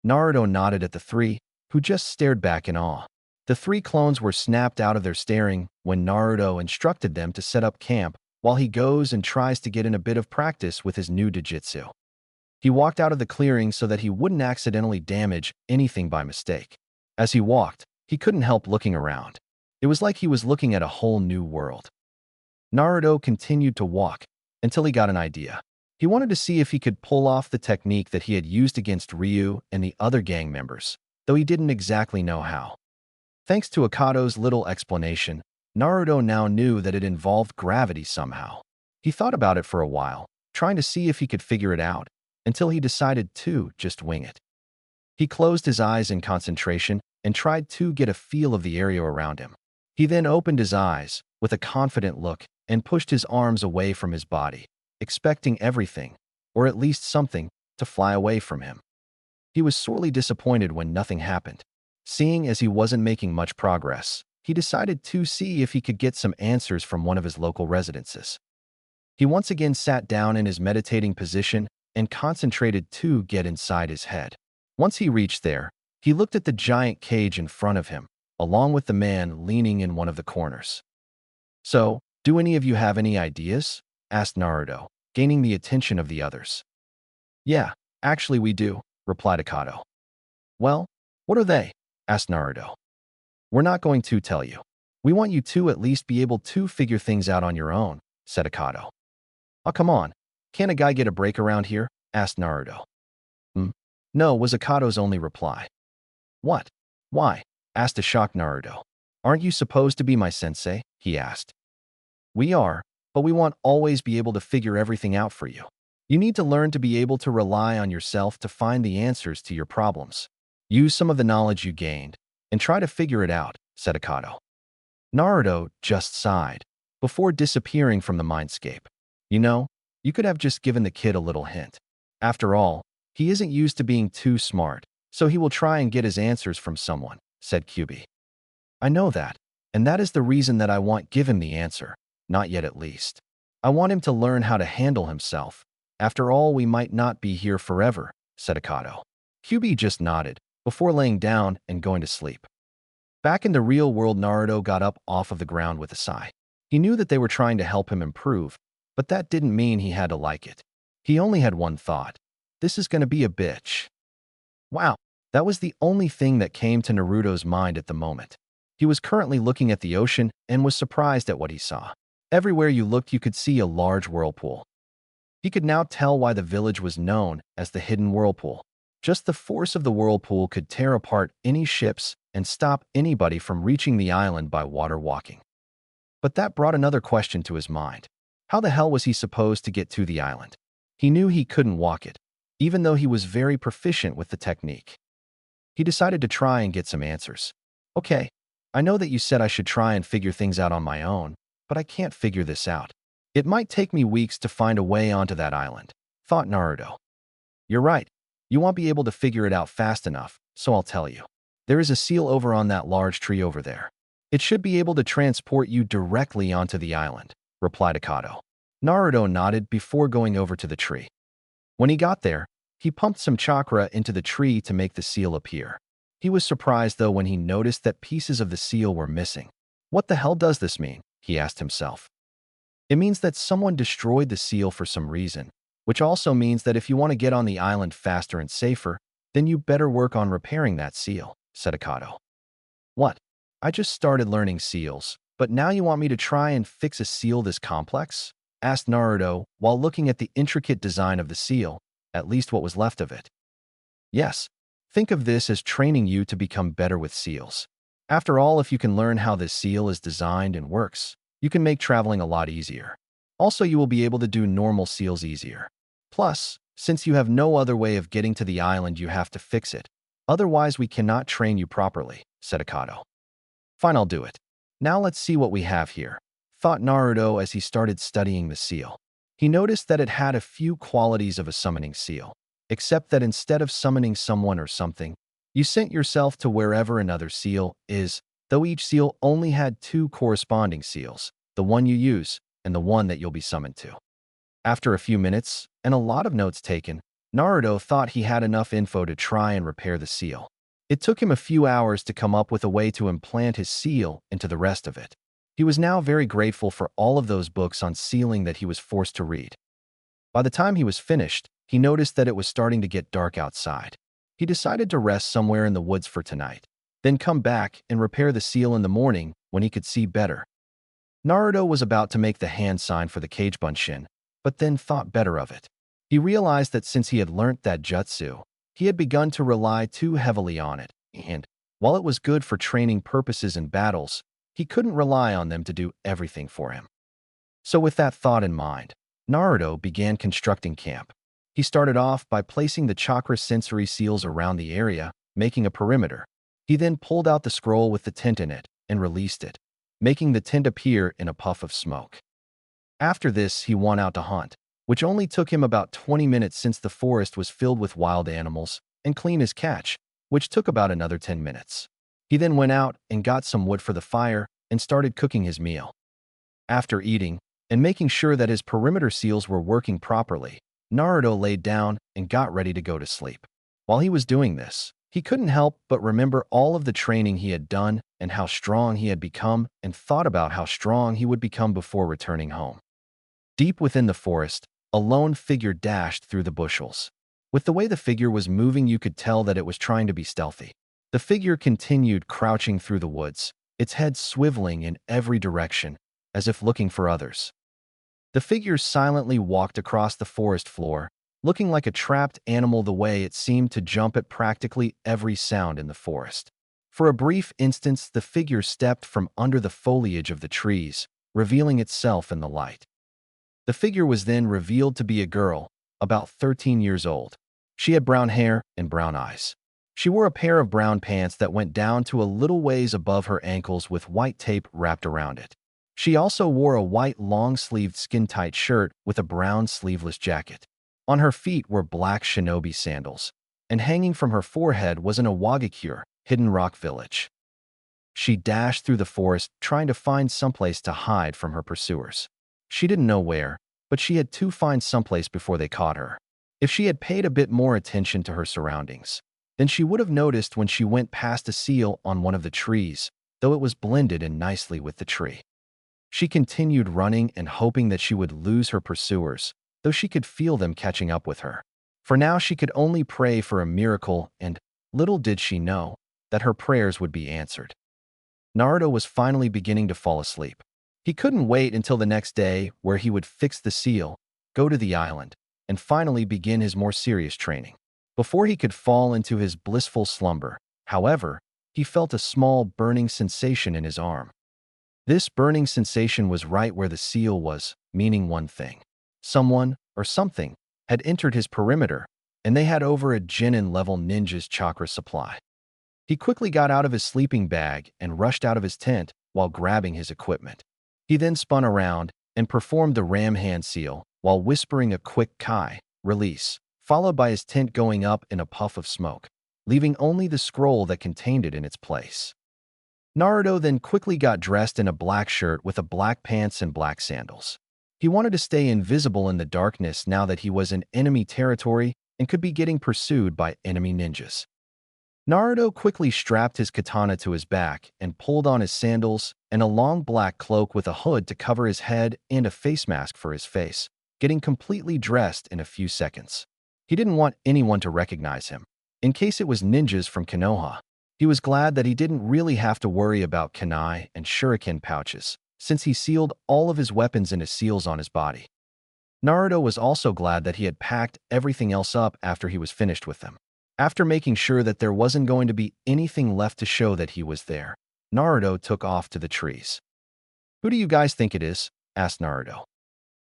[SPEAKER 1] Naruto nodded at the 3, who just stared back in awe. The 3 clones were snapped out of their staring when Naruto instructed them to set up camp while he goes and tries to get in a bit of practice with his new Jujutsu. He walked out of the clearing so that he wouldn't accidentally damage anything by mistake. As he walked, he couldn't help looking around. It was like he was looking at a whole new world. Naruto continued to walk until he got an idea. He wanted to see if he could pull off the technique that he had used against Ryu and the other gang members, though he didn't exactly know how. Thanks to Akato's little explanation, Naruto now knew that it involved gravity somehow. He thought about it for a while, trying to see if he could figure it out, until he decided to just wing it. He closed his eyes in concentration and tried to get a feel of the area around him. He then opened his eyes with a confident look and pushed his arms away from his body, expecting everything, or at least something, to fly away from him. He was sorely disappointed when nothing happened. Seeing as he wasn't making much progress, he decided to see if he could get some answers from one of his local residences. He once again sat down in his meditating position and concentrated to get inside his head. Once he reached there, he looked at the giant cage in front of him, along with the man leaning in one of the corners. So, do any of you have any ideas? Asked Naruto, gaining the attention of the others. Yeah, actually we do, replied Akato. Well, what are they? Asked Naruto. We're not going to tell you. We want you to at least be able to figure things out on your own, said Akato. Oh, come on. Can't a guy get a break around here? Asked Naruto. No, was Akato's only reply. What? Why? Asked a shocked Naruto. Aren't you supposed to be my sensei? He asked. We are, but we won't always be able to figure everything out for you. You need to learn to be able to rely on yourself to find the answers to your problems. Use some of the knowledge you gained and try to figure it out, said Akado. Naruto just sighed before disappearing from the mindscape. You know, you could have just given the kid a little hint. After all, he isn't used to being too smart, so he will try and get his answers from someone, said QB. I know that, and that is the reason that I want give him the answer, not yet at least. I want him to learn how to handle himself. After all, we might not be here forever, said Akado. QB just nodded before laying down and going to sleep. Back in the real world, Naruto got up off of the ground with a sigh. He knew that they were trying to help him improve, but that didn't mean he had to like it. He only had one thought. This is going to be a bitch. Wow, that was the only thing that came to Naruto's mind at the moment. He was currently looking at the ocean and was surprised at what he saw. Everywhere you looked, you could see a large whirlpool. He could now tell why the village was known as the Hidden Whirlpool. Just the force of the whirlpool could tear apart any ships and stop anybody from reaching the island by water walking. But that brought another question to his mind. How the hell was he supposed to get to the island? He knew he couldn't walk it, even though he was very proficient with the technique. He decided to try and get some answers. Okay, I know that you said I should try and figure things out on my own, but I can't figure this out. It might take me weeks to find a way onto that island, thought Naruto. You're right. You won't be able to figure it out fast enough, so I'll tell you. There is a seal over on that large tree over there. It should be able to transport you directly onto the island, replied Akado. Naruto nodded before going over to the tree. When he got there, he pumped some chakra into the tree to make the seal appear. He was surprised, though, when he noticed that pieces of the seal were missing. What the hell does this mean? He asked himself. It means that someone destroyed the seal for some reason, which also means that if you want to get on the island faster and safer, then you better work on repairing that seal, said Akado. What? I just started learning seals, but now you want me to try and fix a seal this complex? Asked Naruto while looking at the intricate design of the seal, at least what was left of it. Yes, think of this as training you to become better with seals. After all, if you can learn how this seal is designed and works, you can make traveling a lot easier. Also, you will be able to do normal seals easier. Plus, since you have no other way of getting to the island, you have to fix it. Otherwise, we cannot train you properly, said Akado. Fine, I'll do it. Now let's see what we have here, thought Naruto as he started studying the seal. He noticed that it had a few qualities of a summoning seal, except that instead of summoning someone or something, you sent yourself to wherever another seal is, though each seal only had two corresponding seals, the one you use and the one that you'll be summoned to. After a few minutes and a lot of notes taken, Naruto thought he had enough info to try and repair the seal. It took him a few hours to come up with a way to implant his seal into the rest of it. He was now very grateful for all of those books on sealing that he was forced to read. By the time he was finished, he noticed that it was starting to get dark outside. He decided to rest somewhere in the woods for tonight, then come back and repair the seal in the morning when he could see better. Naruto was about to make the hand sign for the Kage Bunshin, but then thought better of it. He realized that since he had learnt that jutsu, he had begun to rely too heavily on it, and, while it was good for training purposes in battles, he couldn't rely on them to do everything for him. So with that thought in mind, Naruto began constructing camp. He started off by placing the chakra sensory seals around the area, making a perimeter. He then pulled out the scroll with the tint in it and released it, making the tint appear in a puff of smoke. After this, he went out to hunt, which only took him about 20 minutes since the forest was filled with wild animals, and clean his catch, which took about another 10 minutes. He then went out and got some wood for the fire and started cooking his meal. After eating and making sure that his perimeter seals were working properly, Naruto laid down and got ready to go to sleep. While he was doing this, he couldn't help but remember all of the training he had done and how strong he had become, and thought about how strong he would become before returning home. Deep within the forest, a lone figure dashed through the bushels. With the way the figure was moving, you could tell that it was trying to be stealthy. The figure continued crouching through the woods, its head swiveling in every direction, as if looking for others. The figure silently walked across the forest floor, looking like a trapped animal the way it seemed to jump at practically every sound in the forest. For a brief instant, the figure stepped from under the foliage of the trees, revealing itself in the light. The figure was then revealed to be a girl, about 13 years old. She had brown hair and brown eyes. She wore a pair of brown pants that went down to a little ways above her ankles with white tape wrapped around it. She also wore a white long-sleeved skin-tight shirt with a brown sleeveless jacket. On her feet were black shinobi sandals, and hanging from her forehead was an Awagakure, hidden rock village. She dashed through the forest, trying to find someplace to hide from her pursuers. She didn't know where, but she had to find someplace before they caught her. If she had paid a bit more attention to her surroundings, then she would have noticed when she went past a seal on one of the trees, though it was blended in nicely with the tree. She continued running and hoping that she would lose her pursuers, though she could feel them catching up with her. For now she could only pray for a miracle, and little did she know that her prayers would be answered. Naruto was finally beginning to fall asleep. He couldn't wait until the next day, where he would fix the seal, go to the island, and finally begin his more serious training. Before he could fall into his blissful slumber, however, he felt a small burning sensation in his arm. This burning sensation was right where the seal was, meaning one thing. Someone, or something, had entered his perimeter, and they had over a Genin-level ninja's chakra supply. He quickly got out of his sleeping bag and rushed out of his tent while grabbing his equipment. He then spun around and performed the ram hand seal while whispering a quick Kai, release, followed by his tent going up in a puff of smoke, leaving only the scroll that contained it in its place. Naruto then quickly got dressed in a black shirt with a black pants and black sandals. He wanted to stay invisible in the darkness now that he was in enemy territory and could be getting pursued by enemy ninjas. Naruto quickly strapped his katana to his back and pulled on his sandals and a long black cloak with a hood to cover his head and a face mask for his face, getting completely dressed in a few seconds. He didn't want anyone to recognize him, in case it was ninjas from Konoha. He was glad that he didn't really have to worry about kunai and shuriken pouches, since he sealed all of his weapons into seals on his body. Naruto was also glad that he had packed everything else up after he was finished with them. After making sure that there wasn't going to be anything left to show that he was there, Naruto took off to the trees. "Who do you guys think it is?" asked Naruto.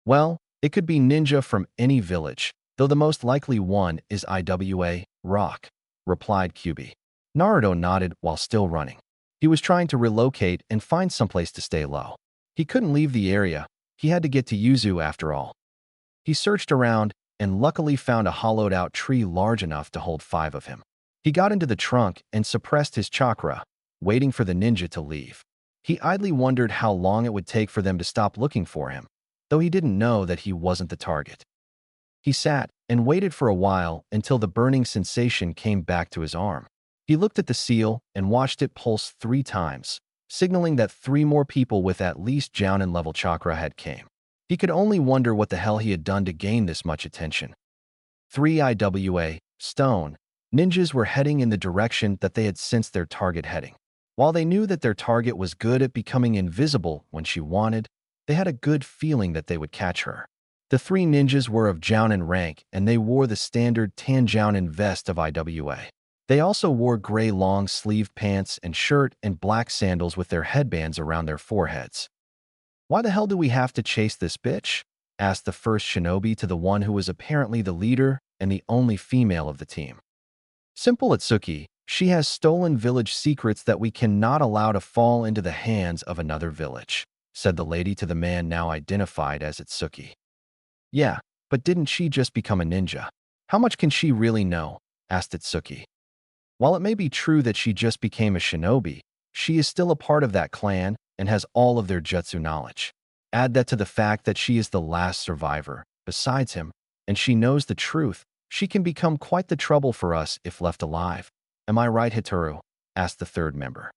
[SPEAKER 1] "Well, it could be ninja from any village, though the most likely one is Iwa, Rock," replied Kyubi. Naruto nodded while still running. He was trying to relocate and find someplace to stay low. He couldn't leave the area. He had to get to Yuzu after all. He searched around and luckily found a hollowed-out tree large enough to hold 5 of him. He got into the trunk and suppressed his chakra, waiting for the ninja to leave. He idly wondered how long it would take for them to stop looking for him, though he didn't know that he wasn't the target. He sat and waited for a while until the burning sensation came back to his arm. He looked at the seal and watched it pulse 3 times, signaling that 3 more people with at least Jounin-level chakra had came. He could only wonder what the hell he had done to gain this much attention. 3 Iwa, stone, ninjas were heading in the direction that they had sensed their target heading. While they knew that their target was good at becoming invisible when she wanted, they had a good feeling that they would catch her. The 3 ninjas were of Jounin rank, and they wore the standard tan Jounin vest of Iwa. They also wore gray long-sleeved pants and shirt and black sandals with their headbands around their foreheads. "Why the hell do we have to chase this bitch?" asked the first shinobi to the one who was apparently the leader and the only female of the team. "Simple, Itsuki. She has stolen village secrets that we cannot allow to fall into the hands of another village," said the lady to the man now identified as Itsuki. "Yeah, but didn't she just become a ninja? How much can she really know?" asked Itsuki. "While it may be true that she just became a shinobi, she is still a part of that clan and has all of their jutsu knowledge. Add that to the fact that she is the last survivor, besides him, and she knows the truth. She can become quite the trouble for us if left alive. Am I right, Hitoru?" asked the third member.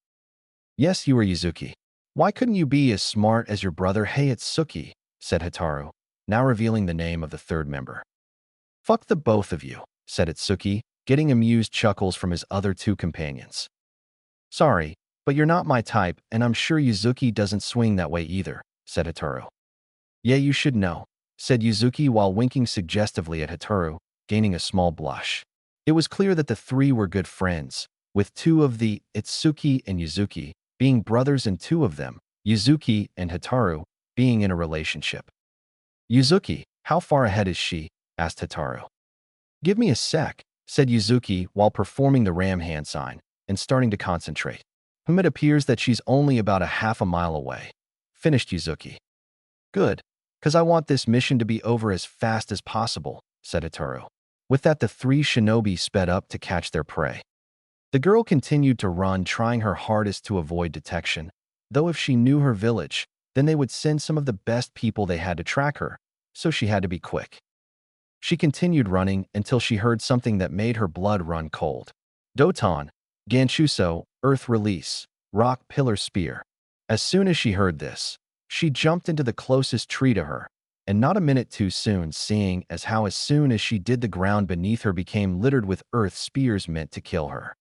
[SPEAKER 1] "Yes, you are Yuzuki. Why couldn't you be as smart as your brother Hayatsuki?" said Hitaru, now revealing the name of the third member. "Fuck the both of you," said Itsuki, getting amused chuckles from his other 2 companions. "Sorry, but you're not my type, and I'm sure Yuzuki doesn't swing that way either," said Hitaru. "Yeah, you should know," said Yuzuki while winking suggestively at Hitaru, gaining a small blush. It was clear that the 3 were good friends, with 2 of the Itsuki and Yuzuki being brothers and 2 of them, Yuzuki and Hitaru, being in a relationship. "Yuzuki, how far ahead is she?" asked Hitaru. Give me a sec, said Yuzuki while performing the ram hand sign and starting to concentrate. It appears that she's only about a half a mile away, finished Yuzuki. Good, because I want this mission to be over as fast as possible, said Hitaru. With that, the three shinobi sped up to catch their prey. The girl continued to run, trying her hardest to avoid detection, though if she knew her village, then they would send some of the best people they had to track her, so she had to be quick. She continued running until she heard something that made her blood run cold. Doton, Ganshuso, Earth Release, Rock Pillar Spear. As soon as she heard this, she jumped into the closest tree to her, and not a minute too soon, seeing as how as soon as she did, the ground beneath her became littered with earth spears meant to kill her.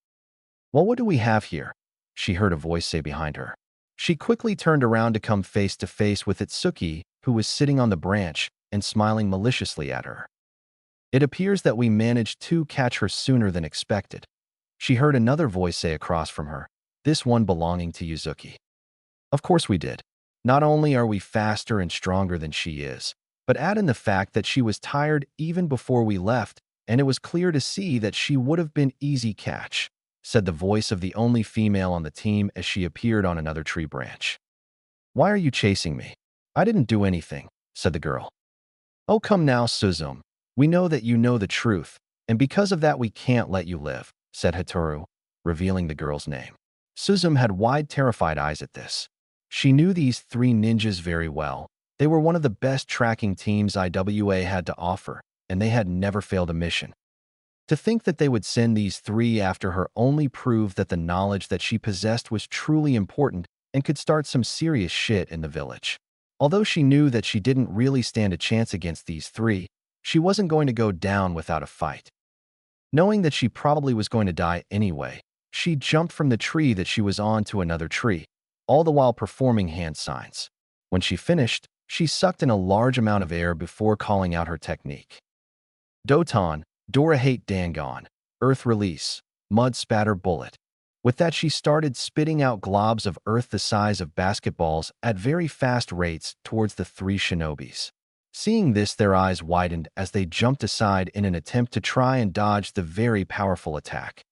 [SPEAKER 1] Well, what do we have here? She heard a voice say behind her. She quickly turned around to come face to face with Itsuki, who was sitting on the branch and smiling maliciously at her. It appears that we managed to catch her sooner than expected. She heard another voice say across from her, this one belonging to Yuzuki. Of course we did. Not only are we faster and stronger than she is, but add in the fact that she was tired even before we left, and it was clear to see that she would have been easy catch, said the voice of the only female on the team as she appeared on another tree branch. Why are you chasing me? I didn't do anything, said the girl. Oh, come now, Suzume. We know that you know the truth, and because of that we can't let you live, said Hitaru, revealing the girl's name. Suzume had wide, terrified eyes at this. She knew these three ninjas very well. They were one of the best tracking teams IWA had to offer, and they had never failed a mission. To think that they would send these three after her only proved that the knowledge that she possessed was truly important and could start some serious shit in the village. Although she knew that she didn't really stand a chance against these three, she wasn't going to go down without a fight. Knowing that she probably was going to die anyway, she jumped from the tree that she was on to another tree, all the while performing hand signs. When she finished, she sucked in a large amount of air before calling out her technique. Doton, Dorahate Dangon, Earth Release, Mud Spatter Bullet. With that, she started spitting out globs of earth the size of basketballs at very fast rates towards the three shinobis. Seeing this, their eyes widened as they jumped aside in an attempt to try and dodge the very powerful attack.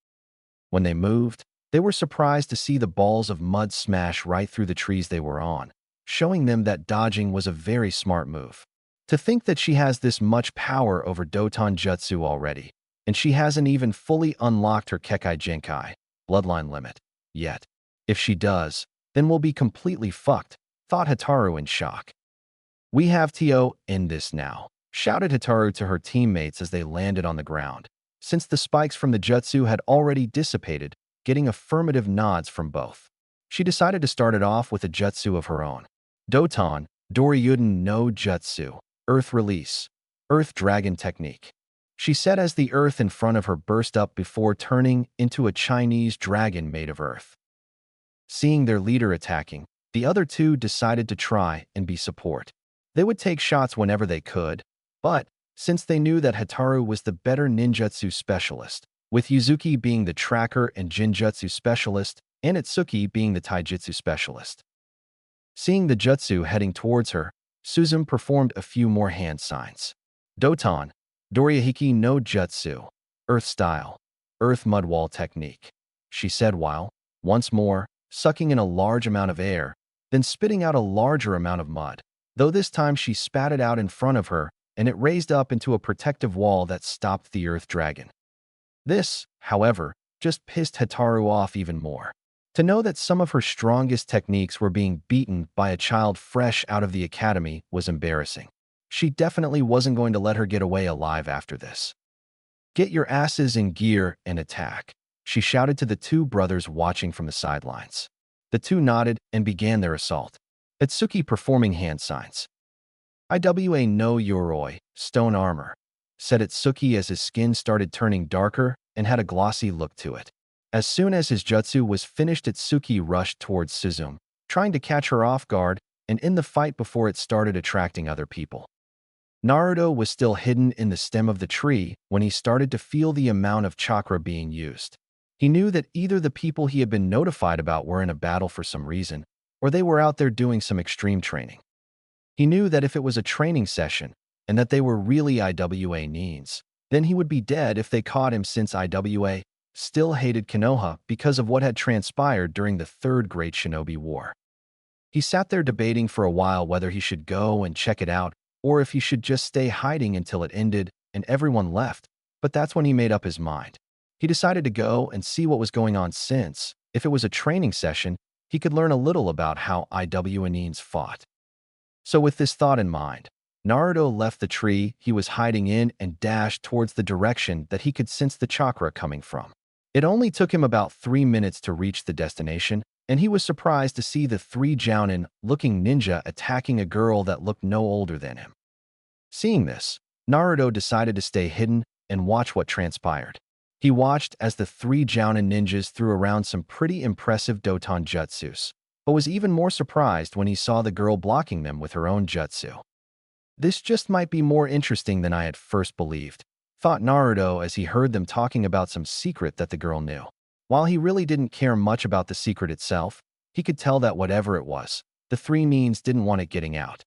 [SPEAKER 1] When they moved, they were surprised to see the balls of mud smash right through the trees they were on, showing them that dodging was a very smart move. To think that she has this much power over Doton Jutsu already, and she hasn't even fully unlocked her Kekai Genkai, bloodline limit, yet. If she does, then we'll be completely fucked, thought Hitaru in shock. We have to end this now, shouted Hitaru to her teammates as they landed on the ground, since the spikes from the jutsu had already dissipated, getting affirmative nods from both. She decided to start it off with a jutsu of her own. Doton, Doryuden no Jutsu, Earth Release, Earth Dragon Technique. She said as the earth in front of her burst up before turning into a Chinese dragon made of earth. Seeing their leader attacking, the other two decided to try and be support. They would take shots whenever they could, but since they knew that Hitaru was the better ninjutsu specialist, with Yuzuki being the tracker and jinjutsu specialist, and Itsuki being the taijutsu specialist. Seeing the jutsu heading towards her, Suzume performed a few more hand signs. Doton, Doryahiki no Jutsu, Earth Style, Earth Mud Wall Technique, she said while, once more, sucking in a large amount of air, then spitting out a larger amount of mud, though this time she spat it out in front of her, and it raised up into a protective wall that stopped the Earth Dragon. This, however, just pissed Hitaru off even more. To know that some of her strongest techniques were being beaten by a child fresh out of the academy was embarrassing. She definitely wasn't going to let her get away alive after this. Get your asses in gear and attack, she shouted to the two brothers watching from the sidelines. The two nodded and began their assault. Itsuki performing hand signs. Iwa no Yoroi, Stone Armor, said Itsuki as his skin started turning darker and had a glossy look to it. As soon as his jutsu was finished, Itsuki rushed towards Suzume, trying to catch her off guard and in the fight before it started attracting other people. Naruto was still hidden in the stem of the tree when he started to feel the amount of chakra being used. He knew that either the people he had been notified about were in a battle for some reason, or they were out there doing some extreme training. He knew that if it was a training session, and that they were really IWA Nins. Then he would be dead if they caught him, since IWA still hated Konoha because of what had transpired during the Third Great Shinobi War. He sat there debating for a while whether he should go and check it out or if he should just stay hiding until it ended and everyone left, but that's when he made up his mind. He decided to go and see what was going on, since, if it was a training session, he could learn a little about how IWA Nins fought. So with this thought in mind, Naruto left the tree he was hiding in and dashed towards the direction that he could sense the chakra coming from. It only took him about 3 minutes to reach the destination, and he was surprised to see the 3 Jounin-looking ninja attacking a girl that looked no older than him. Seeing this, Naruto decided to stay hidden and watch what transpired. He watched as the 3 Jounin ninjas threw around some pretty impressive Doton jutsus, but was even more surprised when he saw the girl blocking them with her own jutsu. This just might be more interesting than I at first believed, thought Naruto as he heard them talking about some secret that the girl knew. While he really didn't care much about the secret itself, he could tell that whatever it was, the 3 Nins didn't want it getting out.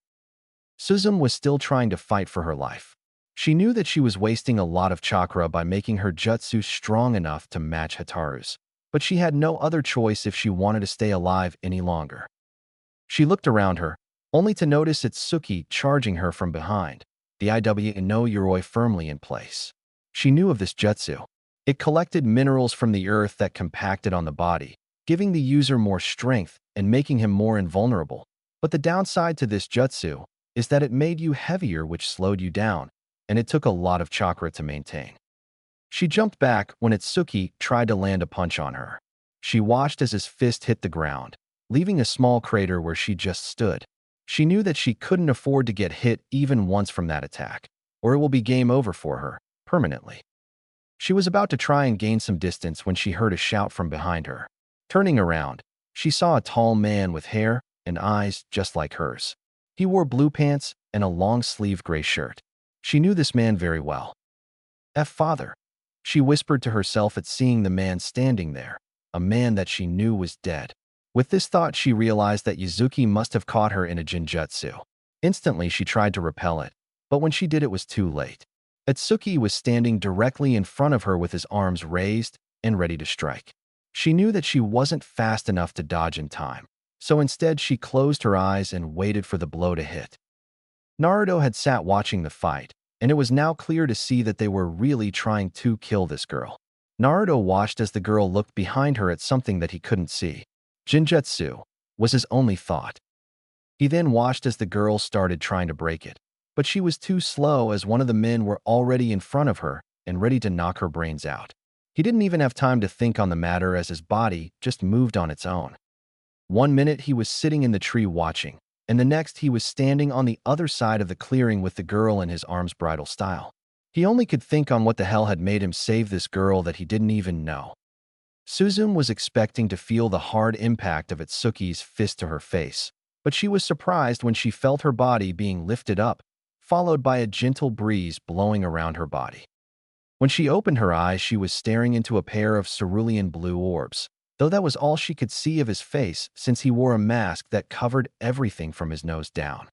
[SPEAKER 1] Suzume was still trying to fight for her life. She knew that she was wasting a lot of chakra by making her jutsu strong enough to match Hataru's, but she had no other choice if she wanted to stay alive any longer. She looked around her, only to notice Itsuki charging her from behind, the IWA no Yoroi firmly in place. She knew of this jutsu. It collected minerals from the earth that compacted on the body, giving the user more strength and making him more invulnerable. But the downside to this jutsu is that it made you heavier, which slowed you down, and it took a lot of chakra to maintain. She jumped back when Itsuki tried to land a punch on her. She watched as his fist hit the ground, leaving a small crater where she just stood. She knew that she couldn't afford to get hit even once from that attack, or it will be game over for her, permanently. She was about to try and gain some distance when she heard a shout from behind her. Turning around, she saw a tall man with hair and eyes just like hers. He wore blue pants and a long-sleeved gray shirt. She knew this man very well. Father, she whispered to herself at seeing the man standing there, a man that she knew was dead. With this thought, she realized that Yuzuki must have caught her in a jinjutsu. Instantly, she tried to repel it, but when she did, it was too late. Itsuki was standing directly in front of her with his arms raised and ready to strike. She knew that she wasn't fast enough to dodge in time, so instead she closed her eyes and waited for the blow to hit. Naruto had sat watching the fight, and it was now clear to see that they were really trying to kill this girl. Naruto watched as the girl looked behind her at something that he couldn't see. Jinjutsu was his only thought. He then watched as the girl started trying to break it, but she was too slow as one of the men were already in front of her and ready to knock her brains out. He didn't even have time to think on the matter as his body just moved on its own. 1 minute he was sitting in the tree watching, and the next he was standing on the other side of the clearing with the girl in his arms bridal style. He only could think on what the hell had made him save this girl that he didn't even know. Suzume was expecting to feel the hard impact of Itsuki's fist to her face, but she was surprised when she felt her body being lifted up, followed by a gentle breeze blowing around her body. When she opened her eyes, she was staring into a pair of cerulean blue orbs, though that was all she could see of his face since he wore a mask that covered everything from his nose down.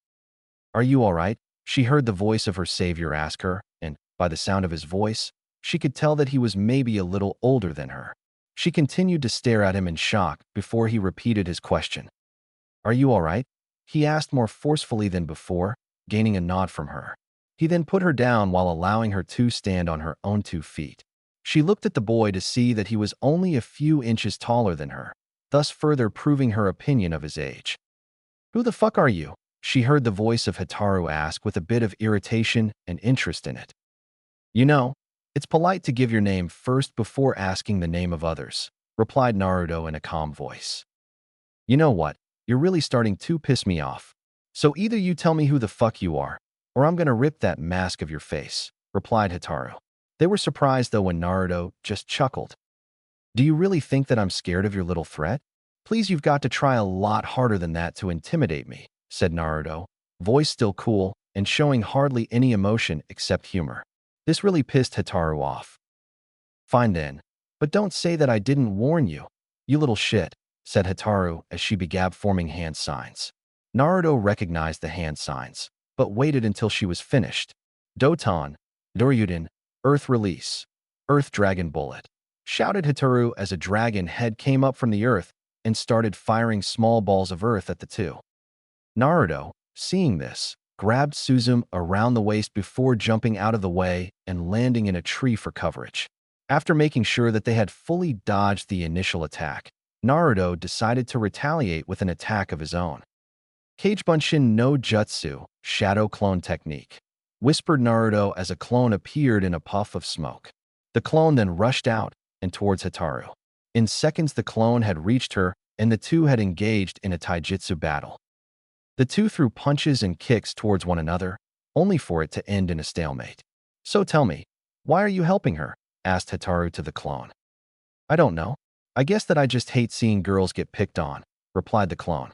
[SPEAKER 1] "Are you all right?" she heard the voice of her savior ask her, and, by the sound of his voice, she could tell that he was maybe a little older than her. She continued to stare at him in shock before he repeated his question. "Are you all right?" he asked more forcefully than before, gaining a nod from her. He then put her down while allowing her to stand on her own 2 feet. She looked at the boy to see that he was only a few inches taller than her, thus further proving her opinion of his age. "Who the fuck are you?" she heard the voice of Hataru ask with a bit of irritation and interest in it. "You know, it's polite to give your name first before asking the name of others," replied Naruto in a calm voice. "You know what? You're really starting to piss me off. So either you tell me who the fuck you are, or I'm gonna rip that mask of your face," replied Hataru. They were surprised though when Naruto just chuckled. "Do you really think that I'm scared of your little threat? Please, you've got to try a lot harder than that to intimidate me," said Naruto, voice still cool and showing hardly any emotion except humor. This really pissed Hataru off. "Fine then, but don't say that I didn't warn you, you little shit," said Hataru as she began forming hand signs. Naruto recognized the hand signs. but waited until she was finished. Doton, Doryuden, Earth Release, Earth Dragon Bullet, shouted Hitaru as a dragon head came up from the earth and started firing small balls of earth at the two. Naruto, seeing this, grabbed Suzume around the waist before jumping out of the way and landing in a tree for coverage. After making sure that they had fully dodged the initial attack, Naruto decided to retaliate with an attack of his own. Kage Bunshin no Jutsu, Shadow Clone Technique, whispered Naruto as a clone appeared in a puff of smoke. The clone then rushed out and towards Hitaru. In seconds, the clone had reached her, and the two had engaged in a taijutsu battle. The two threw punches and kicks towards one another, only for it to end in a stalemate. "So tell me, why are you helping her?" asked Hitaru to the clone. "I don't know. I guess that I just hate seeing girls get picked on," replied the clone.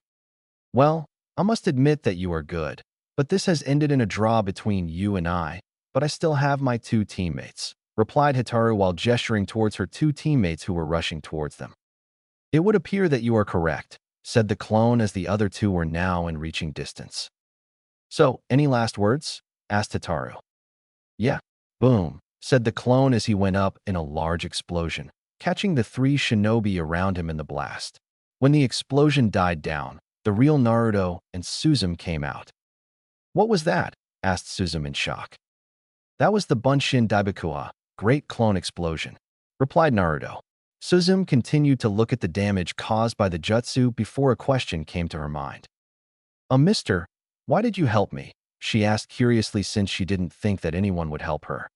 [SPEAKER 1] "Well, I must admit that you are good, but this has ended in a draw between you and I, but I still have my two teammates," replied Hitaru while gesturing towards her two teammates who were rushing towards them. "It would appear that you are correct," said the clone as the other two were now in reaching distance. "So, any last words?" asked Hitaru. "Yeah." "Boom," said the clone as he went up in a large explosion, catching the three shinobi around him in the blast. When the explosion died down, the real Naruto and Suzume came out. "What was that?" asked Suzume in shock. "That was the Bunshin Daibakua, Great Clone Explosion," replied Naruto. Suzume continued to look at the damage caused by the jutsu before a question came to her mind. Mister, why did you help me?" she asked curiously since she didn't think that anyone would help her.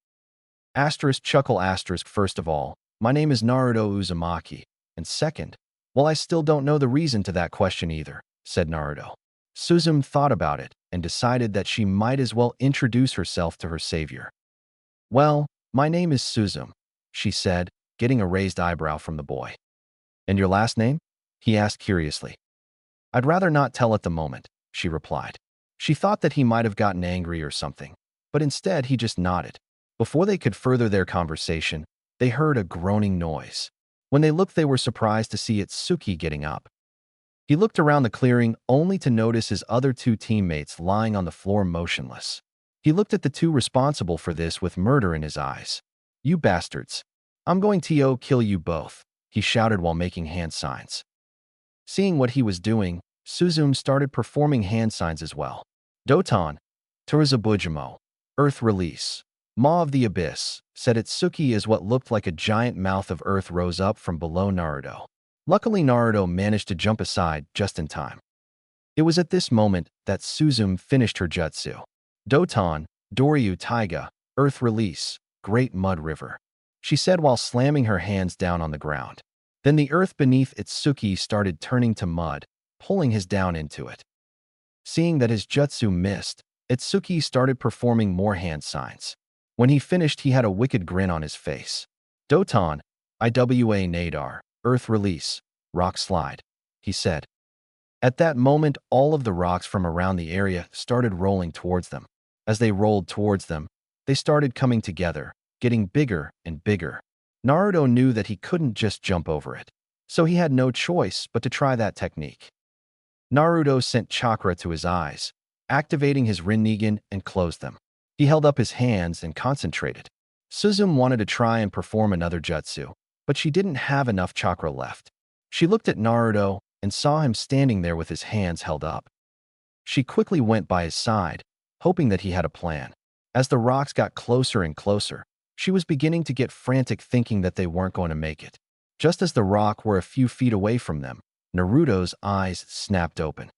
[SPEAKER 1] Chuckle first of all, my name is Naruto Uzumaki, and second, well, I still don't know the reason to that question either," said Naruto. Suzume thought about it and decided that she might as well introduce herself to her savior. "Well, my name is Suzume," she said, getting a raised eyebrow from the boy. "And your last name?" he asked curiously. "I'd rather not tell at the moment," she replied. She thought that he might have gotten angry or something, but instead he just nodded. Before they could further their conversation, they heard a groaning noise. When they looked, they were surprised to see Itsuki getting up. He looked around the clearing only to notice his other two teammates lying on the floor motionless. He looked at the two responsible for this with murder in his eyes. "You bastards. I'm going to kill you both," he shouted while making hand signs. Seeing what he was doing, Suzume started performing hand signs as well. "Doton, Turizabujimo, Earth Release, Maw of the Abyss," said Itsuki as what looked like a giant mouth of earth rose up from below Naruto. Luckily, Naruto managed to jump aside just in time. It was at this moment that Suzume finished her jutsu. "Doton, Doryu Taiga, Earth Release, Great Mud River," she said while slamming her hands down on the ground. Then the earth beneath Itsuki started turning to mud, pulling his down into it. Seeing that his jutsu missed, Itsuki started performing more hand signs. When he finished, he had a wicked grin on his face. "Doton, Iwa Nadar, Earth Release, Rock Slide," he said. At that moment, all of the rocks from around the area started rolling towards them. As they rolled towards them, they started coming together, getting bigger and bigger. Naruto knew that he couldn't just jump over it, so he had no choice but to try that technique. Naruto sent chakra to his eyes, activating his Rinnegan and closed them. He held up his hands and concentrated. Suzume wanted to try and perform another jutsu, but she didn't have enough chakra left. She looked at Naruto and saw him standing there with his hands held up. She quickly went by his side, hoping that he had a plan. As the rocks got closer and closer, she was beginning to get frantic, thinking that they weren't going to make it. Just as the rock were a few feet away from them, Naruto's eyes snapped open.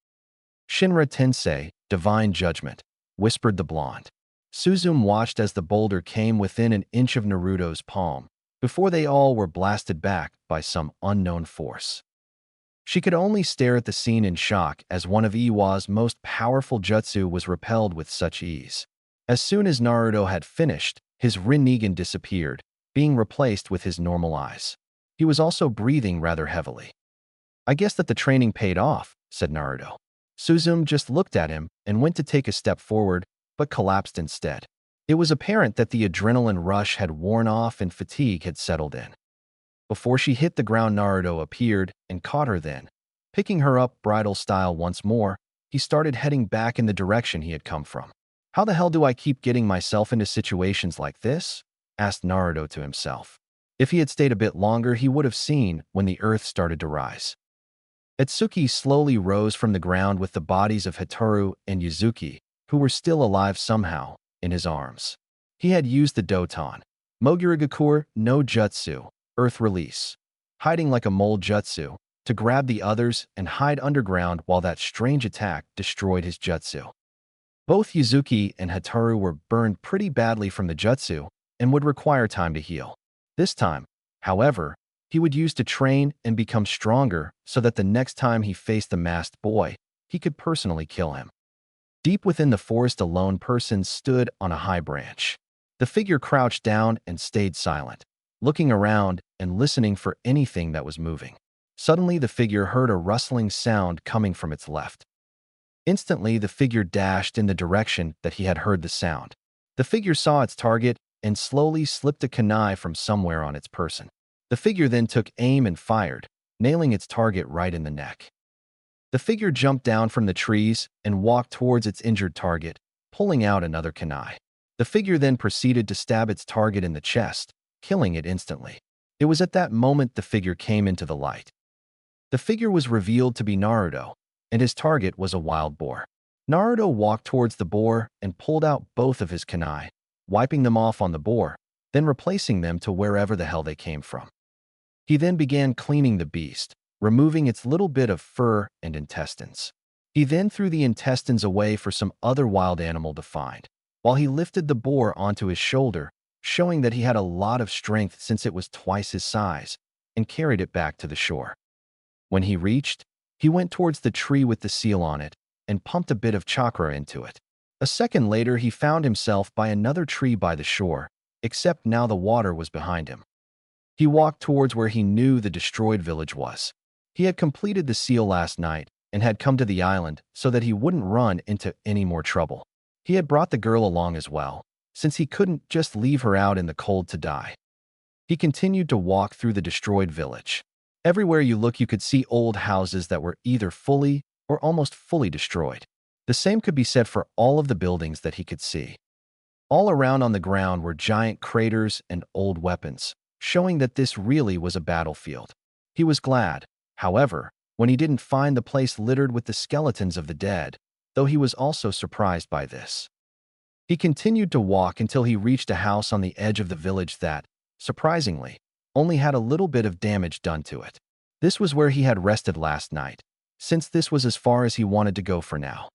[SPEAKER 1] "Shinra Tensei, Divine Judgment," whispered the blonde. Suzume watched as the boulder came within an inch of Naruto's palm, before they all were blasted back by some unknown force. She could only stare at the scene in shock as one of Iwa's most powerful jutsu was repelled with such ease. As soon as Naruto had finished, his Rinnegan disappeared, being replaced with his normal eyes. He was also breathing rather heavily. "I guess that the training paid off," said Naruto. Suzume just looked at him and went to take a step forward, but collapsed instead. It was apparent that the adrenaline rush had worn off and fatigue had settled in. Before she hit the ground, Naruto appeared and caught her then. Picking her up bridal style once more, he started heading back in the direction he had come from. "How the hell do I keep getting myself into situations like this?" asked Naruto to himself. If he had stayed a bit longer, he would have seen when the earth started to rise. Itsuki slowly rose from the ground with the bodies of Hitoru and Yuzuki, who were still alive somehow, in his arms. He had used the Doton, Moguragakur no Jutsu, Earth Release, hiding like a mole jutsu, to grab the others and hide underground while that strange attack destroyed his jutsu. Both Yuzuki and Hitoru were burned pretty badly from the jutsu and would require time to heal. This time, however, he would use to train and become stronger so that the next time he faced the masked boy, he could personally kill him. Deep within the forest, a lone person stood on a high branch. The figure crouched down and stayed silent, looking around and listening for anything that was moving. Suddenly, the figure heard a rustling sound coming from its left. Instantly, the figure dashed in the direction that he had heard the sound. The figure saw its target and slowly slipped a kunai from somewhere on its person. The figure then took aim and fired, nailing its target right in the neck. The figure jumped down from the trees and walked towards its injured target, pulling out another kunai. The figure then proceeded to stab its target in the chest, killing it instantly. It was at that moment the figure came into the light. The figure was revealed to be Naruto, and his target was a wild boar. Naruto walked towards the boar and pulled out both of his kunai, wiping them off on the boar, then replacing them to wherever the hell they came from. He then began cleaning the beast, removing its little bit of fur and intestines. He then threw the intestines away for some other wild animal to find, while he lifted the boar onto his shoulder, showing that he had a lot of strength since it was twice his size, and carried it back to the shore. When he reached, he went towards the tree with the seal on it and pumped a bit of chakra into it. A second later, he found himself by another tree by the shore, except now the water was behind him. He walked towards where he knew the destroyed village was. He had completed the seal last night and had come to the island so that he wouldn't run into any more trouble. He had brought the girl along as well, since he couldn't just leave her out in the cold to die. He continued to walk through the destroyed village. Everywhere you look, you could see old houses that were either fully or almost fully destroyed. The same could be said for all of the buildings that he could see. All around on the ground were giant craters and old weapons, showing that this really was a battlefield. He was glad, however, when he didn't find the place littered with the skeletons of the dead, though he was also surprised by this. He continued to walk until he reached a house on the edge of the village that, surprisingly, only had a little bit of damage done to it. This was where he had rested last night, since this was as far as he wanted to go for now.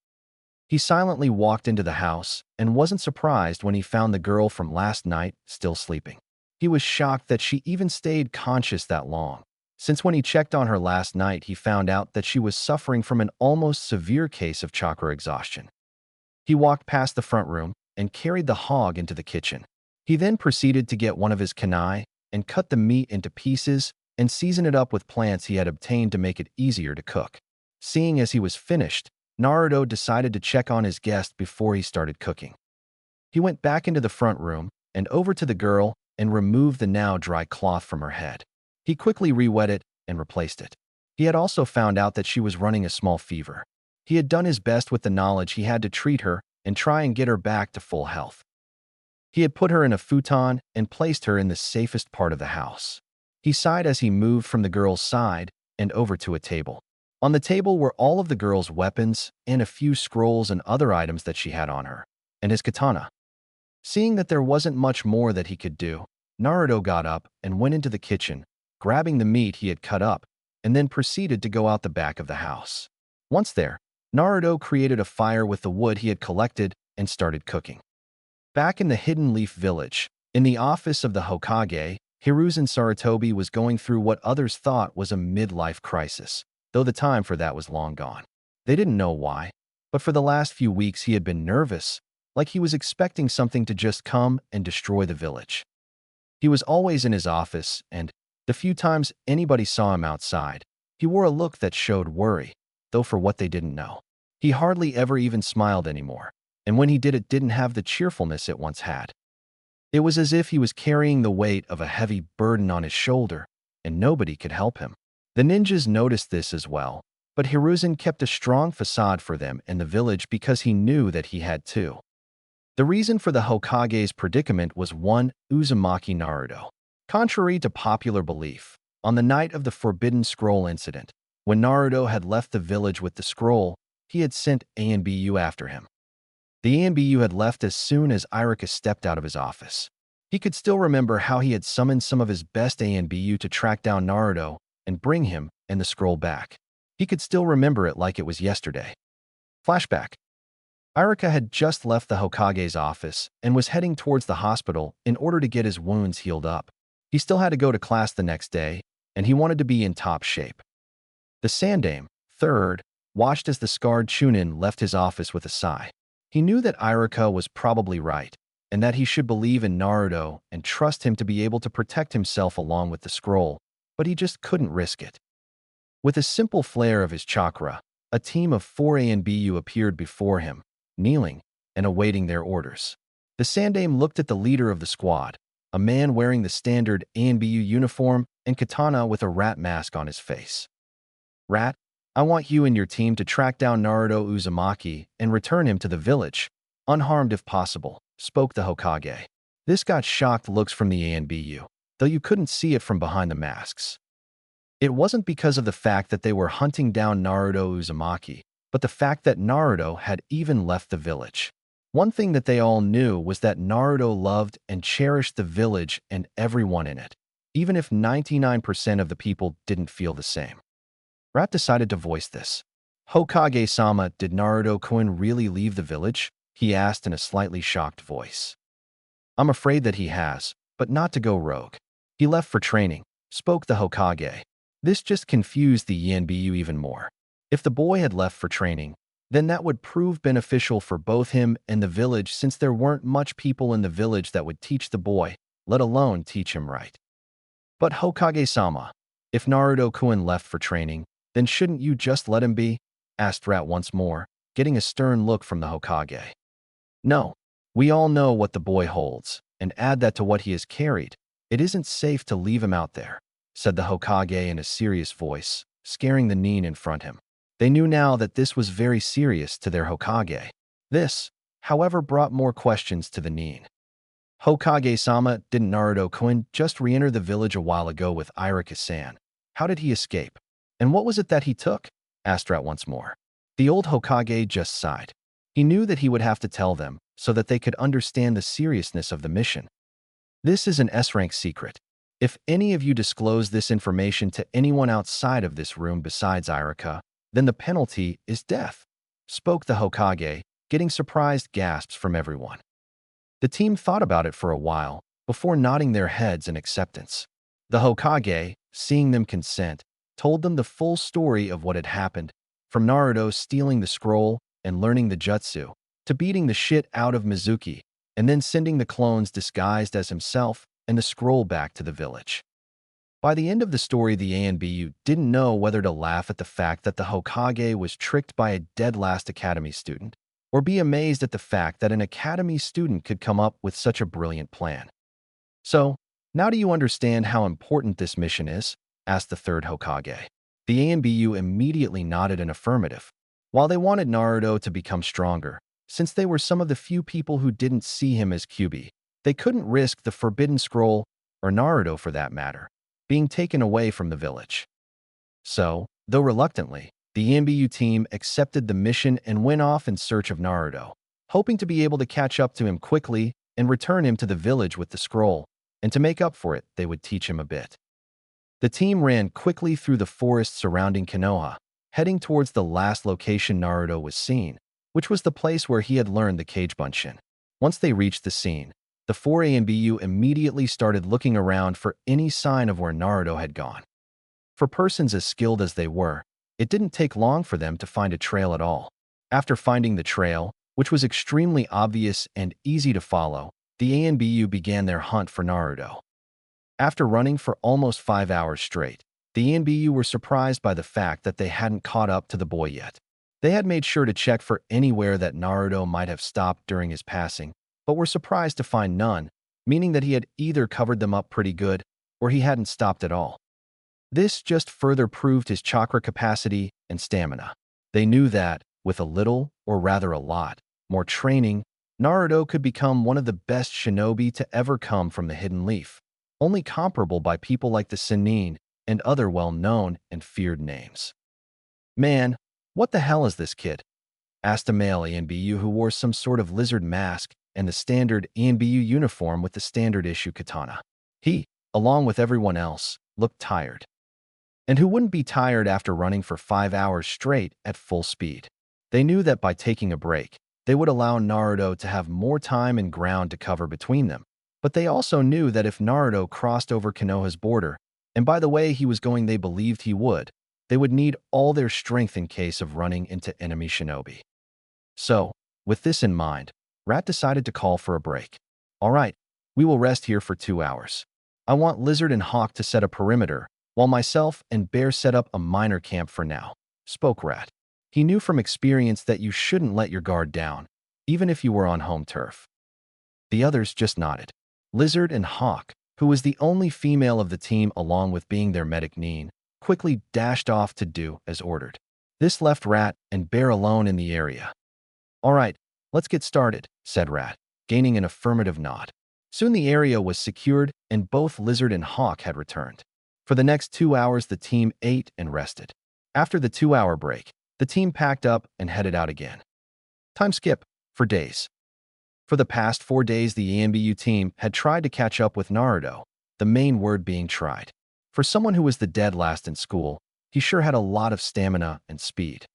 [SPEAKER 1] He silently walked into the house and wasn't surprised when he found the girl from last night still sleeping. He was shocked that she even stayed conscious that long, since when he checked on her last night, he found out that she was suffering from an almost severe case of chakra exhaustion. He walked past the front room and carried the hog into the kitchen. He then proceeded to get one of his kunai and cut the meat into pieces and season it up with plants he had obtained to make it easier to cook. Seeing as he was finished, Naruto decided to check on his guest before he started cooking. He went back into the front room and over to the girl and removed the now dry cloth from her head. He quickly re-wet it and replaced it. He had also found out that she was running a small fever. He had done his best with the knowledge he had to treat her and try and get her back to full health. He had put her in a futon and placed her in the safest part of the house. He sighed as he moved from the girl's side and over to a table. On the table were all of the girl's weapons and a few scrolls and other items that she had on her, and his katana. Seeing that there wasn't much more that he could do, Naruto got up and went into the kitchen, grabbing the meat he had cut up, and then proceeded to go out the back of the house. Once there, Naruto created a fire with the wood he had collected and started cooking. Back in the Hidden Leaf Village, in the office of the Hokage, Hiruzen Sarutobi was going through what others thought was a midlife crisis, though the time for that was long gone. They didn't know why, but for the last few weeks he had been nervous, like he was expecting something to just come and destroy the village. He was always in his office, and the few times anybody saw him outside, he wore a look that showed worry, though for what they didn't know. He hardly ever even smiled anymore, and when he did, it didn't have the cheerfulness it once had. It was as if he was carrying the weight of a heavy burden on his shoulder, and nobody could help him. The ninjas noticed this as well, but Hiruzen kept a strong facade for them in the village because he knew that he had to. The reason for the Hokage's predicament was one Uzumaki Naruto. Contrary to popular belief, on the night of the Forbidden Scroll incident, when Naruto had left the village with the scroll, he had sent ANBU after him. The ANBU had left as soon as Iruka stepped out of his office. He could still remember how he had summoned some of his best ANBU to track down Naruto and bring him and the scroll back. He could still remember it like it was yesterday. Flashback. Iruka had just left the Hokage's office and was heading towards the hospital in order to get his wounds healed up. He still had to go to class the next day, and he wanted to be in top shape. The Sandaime, third, watched as the scarred Chunin left his office with a sigh. He knew that Iruka was probably right, and that he should believe in Naruto and trust him to be able to protect himself along with the scroll, but he just couldn't risk it. With a simple flare of his chakra, a team of 4 ANBU appeared before him, kneeling and awaiting their orders. The Sandaime looked at the leader of the squad, a man wearing the standard ANBU uniform and katana with a rat mask on his face. Rat, I want you and your team to track down Naruto Uzumaki and return him to the village, unharmed if possible, spoke the Hokage. This got shocked looks from the ANBU, though you couldn't see it from behind the masks. It wasn't because of the fact that they were hunting down Naruto Uzumaki, but the fact that Naruto had even left the village. One thing that they all knew was that Naruto loved and cherished the village and everyone in it, even if 99% of the people didn't feel the same. Rat decided to voice this. Hokage-sama, did Naruto-kun really leave the village? He asked in a slightly shocked voice. I'm afraid that he has, but not to go rogue. He left for training, spoke the Hokage. This just confused the Yanbu even more. If the boy had left for training, then that would prove beneficial for both him and the village since there weren't much people in the village that would teach the boy, let alone teach him right. But Hokage-sama, if Naruto-kun left for training, then shouldn't you just let him be? Asked Rat once more, getting a stern look from the Hokage. No, we all know what the boy holds, and add that to what he has carried. It isn't safe to leave him out there, said the Hokage in a serious voice, scaring the Nin in front of him. They knew now that this was very serious to their Hokage. This, however, brought more questions to the Nin. Hokage-sama, didn't Naruto-kun just re-enter the village a while ago with Iruka-san? How did he escape? And what was it that he took? Asked Rat once more. The old Hokage just sighed. He knew that he would have to tell them so that they could understand the seriousness of the mission. This is an S-rank secret. If any of you disclose this information to anyone outside of this room besides Iruka, then the penalty is death, spoke the Hokage, getting surprised gasps from everyone. The team thought about it for a while before nodding their heads in acceptance. The Hokage, seeing them consent, told them the full story of what had happened, from Naruto stealing the scroll and learning the jutsu, to beating the shit out of Mizuki, and then sending the clones disguised as himself and the scroll back to the village. By the end of the story, the ANBU didn't know whether to laugh at the fact that the Hokage was tricked by a dead-last academy student, or be amazed at the fact that an academy student could come up with such a brilliant plan. So, now do you understand how important this mission is? Asked the third Hokage. The ANBU immediately nodded an affirmative. While they wanted Naruto to become stronger, since they were some of the few people who didn't see him as Kyuubi, they couldn't risk the Forbidden Scroll, or Naruto for that matter, being taken away from the village. So, though reluctantly, the ANBU team accepted the mission and went off in search of Naruto, hoping to be able to catch up to him quickly and return him to the village with the scroll, and to make up for it, they would teach him a bit. The team ran quickly through the forest surrounding Konoha, heading towards the last location Naruto was seen, which was the place where he had learned the Kage Bunshin. Once they reached the scene, the 4 ANBU immediately started looking around for any sign of where Naruto had gone. For persons as skilled as they were, it didn't take long for them to find a trail at all. After finding the trail, which was extremely obvious and easy to follow, the ANBU began their hunt for Naruto. After running for almost 5 hours straight, the ANBU were surprised by the fact that they hadn't caught up to the boy yet. They had made sure to check for anywhere that Naruto might have stopped during his passing, but were surprised to find none, meaning that he had either covered them up pretty good or he hadn't stopped at all. This just further proved his chakra capacity and stamina. They knew that, with a little, or rather a lot, more training, Naruto could become one of the best shinobi to ever come from the Hidden Leaf, only comparable by people like the Sannin and other well-known and feared names. "Man, what the hell is this kid?" asked a male ENBU who wore some sort of lizard mask and the standard ENBU uniform with the standard issue katana. He, along with everyone else, looked tired. And who wouldn't be tired after running for 5 hours straight at full speed? They knew that by taking a break, they would allow Naruto to have more time and ground to cover between them. But they also knew that if Naruto crossed over Konoha's border, and by the way he was going they believed he would, they would need all their strength in case of running into enemy shinobi. So, with this in mind, Rat decided to call for a break. "All right, we will rest here for 2 hours. I want Lizard and Hawk to set a perimeter, while myself and Bear set up a minor camp for now," spoke Rat. He knew from experience that you shouldn't let your guard down, even if you were on home turf. The others just nodded. Lizard and Hawk, who was the only female of the team along with being their medic Neen, quickly dashed off to do as ordered. This left Rat and Bear alone in the area. "All right, let's get started," said Rat, gaining an affirmative nod. Soon the area was secured and both Lizard and Hawk had returned. For the next 2 hours the team ate and rested. After the 2-hour break, the team packed up and headed out again. Time skip for days. For the past 4 days the ENBU team had tried to catch up with Naruto, the main word being tried. For someone who was the dead last in school, he sure had a lot of stamina and speed.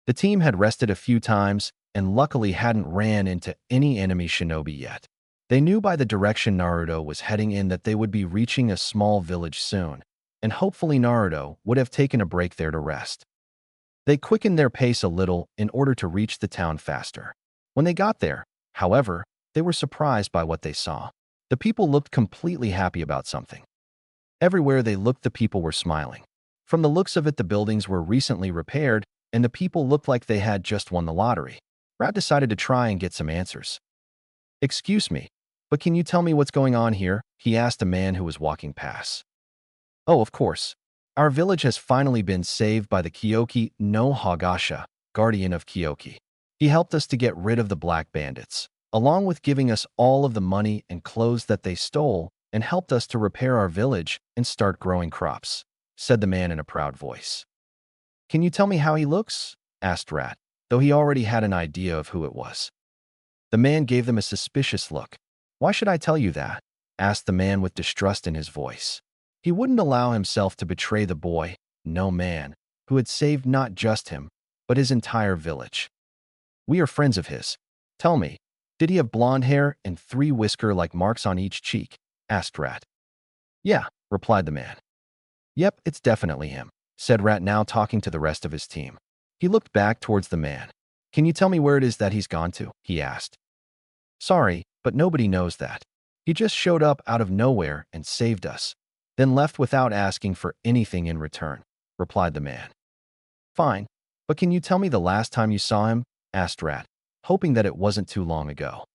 [SPEAKER 1] The team had rested a few times and luckily hadn't ran into any enemy shinobi yet. They knew by the direction Naruto was heading in that they would be reaching a small village soon, and hopefully Naruto would have taken a break there to rest. They quickened their pace a little in order to reach the town faster. When they got there, however, they were surprised by what they saw. The people looked completely happy about something. Everywhere they looked the people were smiling. From the looks of it the buildings were recently repaired and the people looked like they had just won the lottery. Rat decided to try and get some answers. "Excuse me, but can you tell me what's going on here?" he asked a man who was walking past. "Oh, of course. Our village has finally been saved by the Kyoki no Hagasha, guardian of Kyoki. He helped us to get rid of the black bandits, along with giving us all of the money and clothes that they stole, and helped us to repair our village and start growing crops," said the man in a proud voice. "Can you tell me how he looks?" asked Rat, though he already had an idea of who it was. The man gave them a suspicious look. "Why should I tell you that?" asked the man with distrust in his voice. He wouldn't allow himself to betray the boy, no man, who had saved not just him, but his entire village. "We are friends of his. Tell me, did he have blonde hair and 3 whisker-like marks on each cheek?" asked Rat. "Yeah," replied the man. "Yep, it's definitely him," said Rat, now talking to the rest of his team. He looked back towards the man. "Can you tell me where it is that he's gone to?" he asked. "Sorry, but nobody knows that. He just showed up out of nowhere and saved us, then left without asking for anything in return," replied the man. "Fine, but can you tell me the last time you saw him?" asked Rat, hoping that it wasn't too long ago.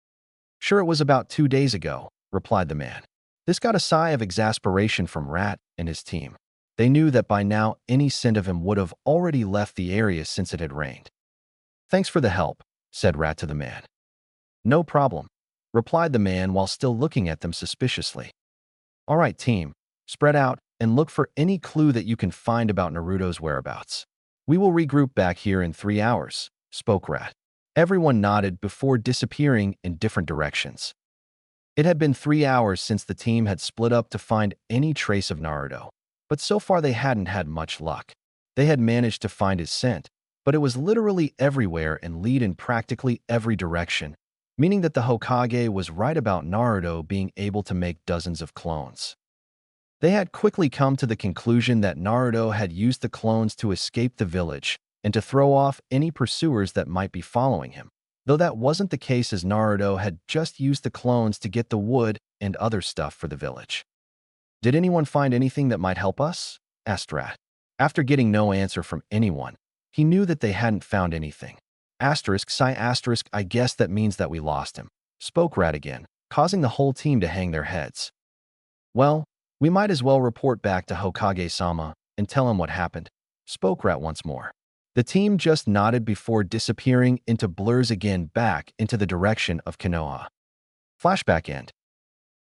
[SPEAKER 1] "Sure, it was about 2 days ago," replied the man. This got a sigh of exasperation from Rat and his team. They knew that by now any scent of him would have already left the area since it had rained. "Thanks for the help," said Rat to the man. "No problem," replied the man while still looking at them suspiciously. "All right, team, spread out and look for any clue that you can find about Naruto's whereabouts. We will regroup back here in 3 hours," spoke Rat. Everyone nodded before disappearing in different directions. It had been 3 hours since the team had split up to find any trace of Naruto, but so far they hadn't had much luck. They had managed to find his scent, but it was literally everywhere and lead in practically every direction, meaning that the Hokage was right about Naruto being able to make dozens of clones. They had quickly come to the conclusion that Naruto had used the clones to escape the village and to throw off any pursuers that might be following him, though that wasn't the case as Naruto had just used the clones to get the wood and other stuff for the village. "Did anyone find anything that might help us?" asked Rat. After getting no answer from anyone, he knew that they hadn't found anything. I guess that means that we lost him," spoke Rat again, causing the whole team to hang their heads. "Well, We might as well report back to Hokage-sama and tell him what happened, spoke Rat once more. The team just nodded before disappearing into blurs again back into the direction of Konoha. Flashback end.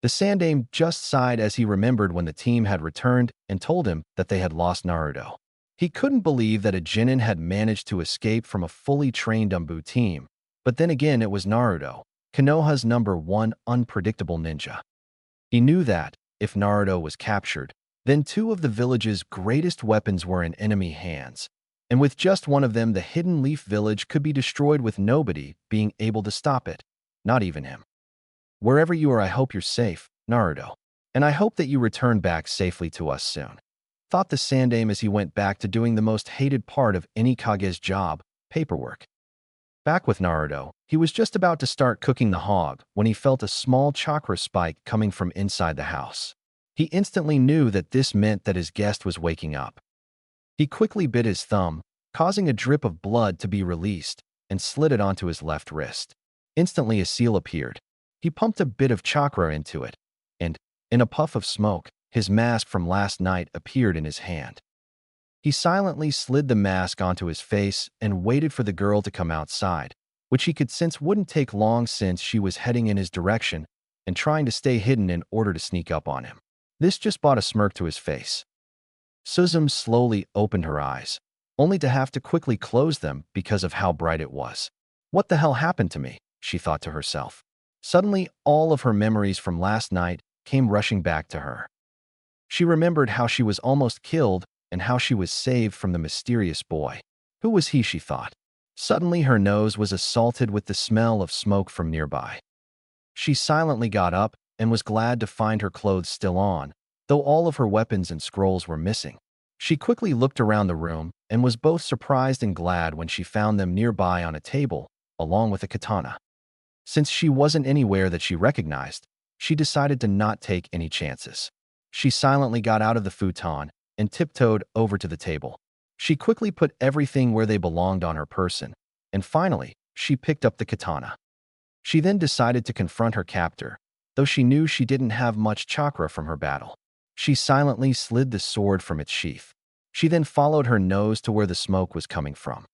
[SPEAKER 1] The Sandaime just sighed as he remembered when the team had returned and told him that they had lost Naruto. He couldn't believe that a Genin had managed to escape from a fully trained Umbu team, but then again it was Naruto, Konoha's #1 unpredictable ninja. He knew that, if Naruto was captured, then two of the village's greatest weapons were in enemy hands, and with just one of them the Hidden Leaf Village could be destroyed with nobody being able to stop it, not even him. Wherever you are, I hope you're safe, Naruto. And I hope that you return back safely to us soon, thought the Sandaime as he went back to doing the most hated part of any Kage's job, paperwork. Back with Naruto, he was just about to start cooking the hog when he felt a small chakra spike coming from inside the house. He instantly knew that this meant that his guest was waking up. He quickly bit his thumb, causing a drip of blood to be released, and slid it onto his left wrist. Instantly a seal appeared. He pumped a bit of chakra into it, and, in a puff of smoke, his mask from last night appeared in his hand. He silently slid the mask onto his face and waited for the girl to come outside, which he could sense wouldn't take long since she was heading in his direction and trying to stay hidden in order to sneak up on him. This just brought a smirk to his face. Suzume slowly opened her eyes, only to have to quickly close them because of how bright it was. What the hell happened to me? She thought to herself. Suddenly, all of her memories from last night came rushing back to her. She remembered how she was almost killed and how she was saved from the mysterious boy. Who was he, she thought. Suddenly, her nose was assaulted with the smell of smoke from nearby. She silently got up and was glad to find her clothes still on, though all of her weapons and scrolls were missing. She quickly looked around the room and was both surprised and glad when she found them nearby on a table, along with a katana. Since she wasn't anywhere that she recognized, she decided to not take any chances. She silently got out of the futon and tiptoed over to the table. She quickly put everything where they belonged on her person, and finally, she picked up the katana. She then decided to confront her captor, though she knew she didn't have much chakra from her battle. She silently slid the sword from its sheath. She then followed her nose to where the smoke was coming from.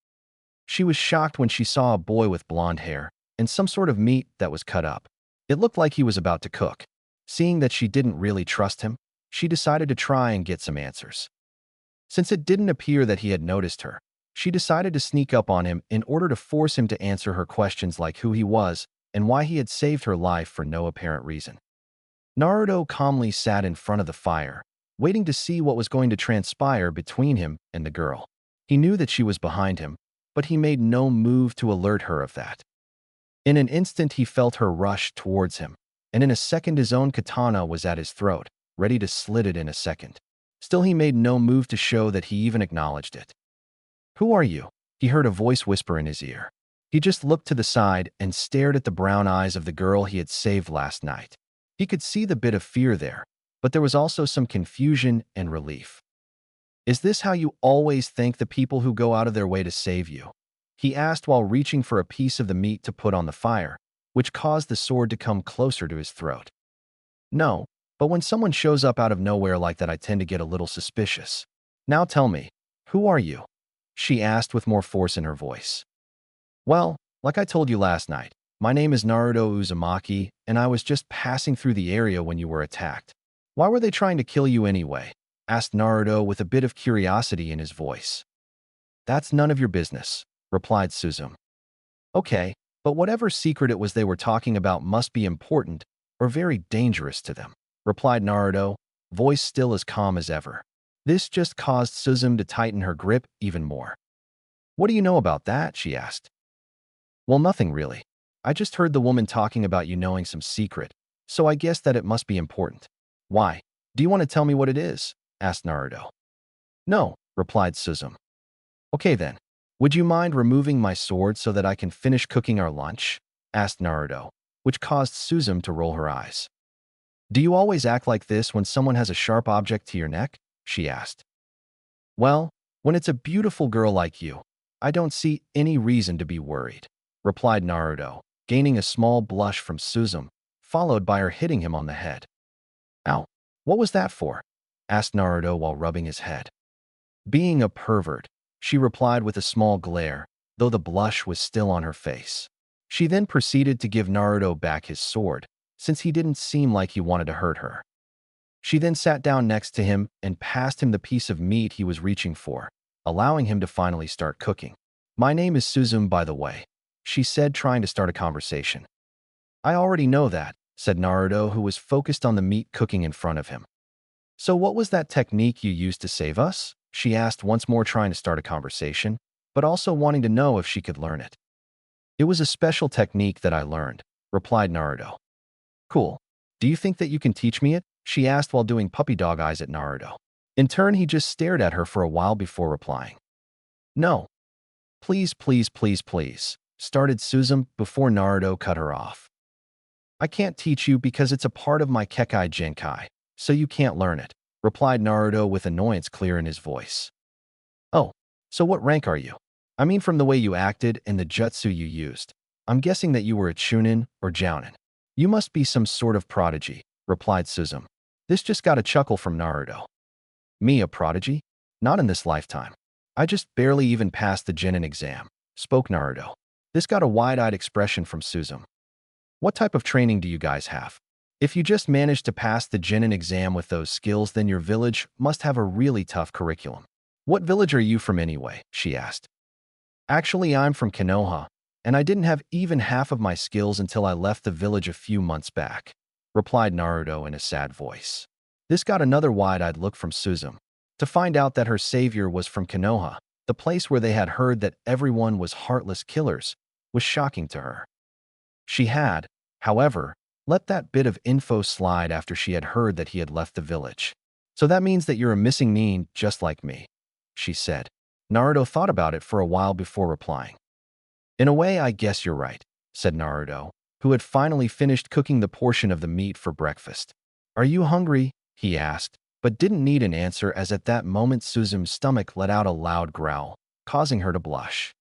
[SPEAKER 1] She was shocked when she saw a boy with blonde hair and some sort of meat that was cut up. It looked like he was about to cook. Seeing that she didn't really trust him, she decided to try and get some answers. Since it didn't appear that he had noticed her, she decided to sneak up on him in order to force him to answer her questions like who he was and why he had saved her life for no apparent reason. Naruto calmly sat in front of the fire, waiting to see what was going to transpire between him and the girl. He knew that she was behind him, but he made no move to alert her of that. In an instant, he felt her rush towards him, and in a second his own katana was at his throat, ready to slit it in a second. Still, he made no move to show that he even acknowledged it. "Who are you?" he heard a voice whisper in his ear. He just looked to the side and stared at the brown eyes of the girl he had saved last night. He could see the bit of fear there, but there was also some confusion and relief. "Is this how you always thank the people who go out of their way to save you?" he asked while reaching for a piece of the meat to put on the fire, which caused the sword to come closer to his throat. "No, but when someone shows up out of nowhere like that, I tend to get a little suspicious. Now tell me, who are you?" she asked with more force in her voice. "Well, like I told you last night, my name is Naruto Uzumaki, and I was just passing through the area when you were attacked. Why were they trying to kill you anyway?" asked Naruto with a bit of curiosity in his voice. "That's none of your business," replied Suzume. "Okay, but whatever secret it was they were talking about must be important or very dangerous to them," replied Naruto, voice still as calm as ever. This just caused Suzume to tighten her grip even more. "What do you know about that?" she asked. "Well, nothing really. I just heard the woman talking about you knowing some secret, so I guess that it must be important." "Why? Do you want to tell me what it is?" asked Naruto. "No," replied Suzume. "Okay then. Would you mind removing my sword so that I can finish cooking our lunch?" asked Naruto, which caused Suzume to roll her eyes. "Do you always act like this when someone has a sharp object to your neck?" she asked. "Well, when it's a beautiful girl like you, I don't see any reason to be worried," replied Naruto, gaining a small blush from Suzume, followed by her hitting him on the head. "Ow, What was that for? Asked Naruto while rubbing his head. Being a pervert, she replied with a small glare, though the blush was still on her face. She then proceeded to give Naruto back his sword, since he didn't seem like he wanted to hurt her. She then sat down next to him and passed him the piece of meat he was reaching for, allowing him to finally start cooking. My name is Suzume, by the way, she said, trying to start a conversation. I already know that, said Naruto, who was focused on the meat cooking in front of him. So what was that technique you used to save us? She asked, once more trying to start a conversation, but also wanting to know if she could learn it. It was a special technique that I learned, replied Naruto. Cool. Do you think that you can teach me it? She asked while doing puppy dog eyes at Naruto. In turn, he just stared at her for a while before replying. No. Please, please, please, please, started Suzume before Naruto cut her off. I can't teach you because it's a part of my Kekai Genkai, so you can't learn it, replied Naruto with annoyance clear in his voice. Oh, so what rank are you? I mean, from the way you acted and the jutsu you used, I'm guessing that you were a Chunin or Jounin. You must be some sort of prodigy, replied Suzume. This just got a chuckle from Naruto. Me, a prodigy? Not in this lifetime. I just barely even passed the Genin exam, spoke Naruto. This got a wide-eyed expression from Suzume. What type of training do you guys have? If you just managed to pass the Genin exam with those skills, then your village must have a really tough curriculum. What village are you from anyway? She asked. Actually, I'm from Konoha, and I didn't have even half of my skills until I left the village a few months back, replied Naruto in a sad voice. This got another wide-eyed look from Suzume. To find out that her savior was from Konoha, the place where they had heard that everyone was heartless killers, was shocking to her. She had, however, let that bit of info slide after she had heard that he had left the village. So that means that you're a missing Nin just like me, she said. Naruto thought about it for a while before replying. In a way, I guess you're right, said Naruto, who had finally finished cooking the portion of the meat for breakfast. Are you hungry? He asked, but didn't need an answer as at that moment Suzume's stomach let out a loud growl, causing her to blush.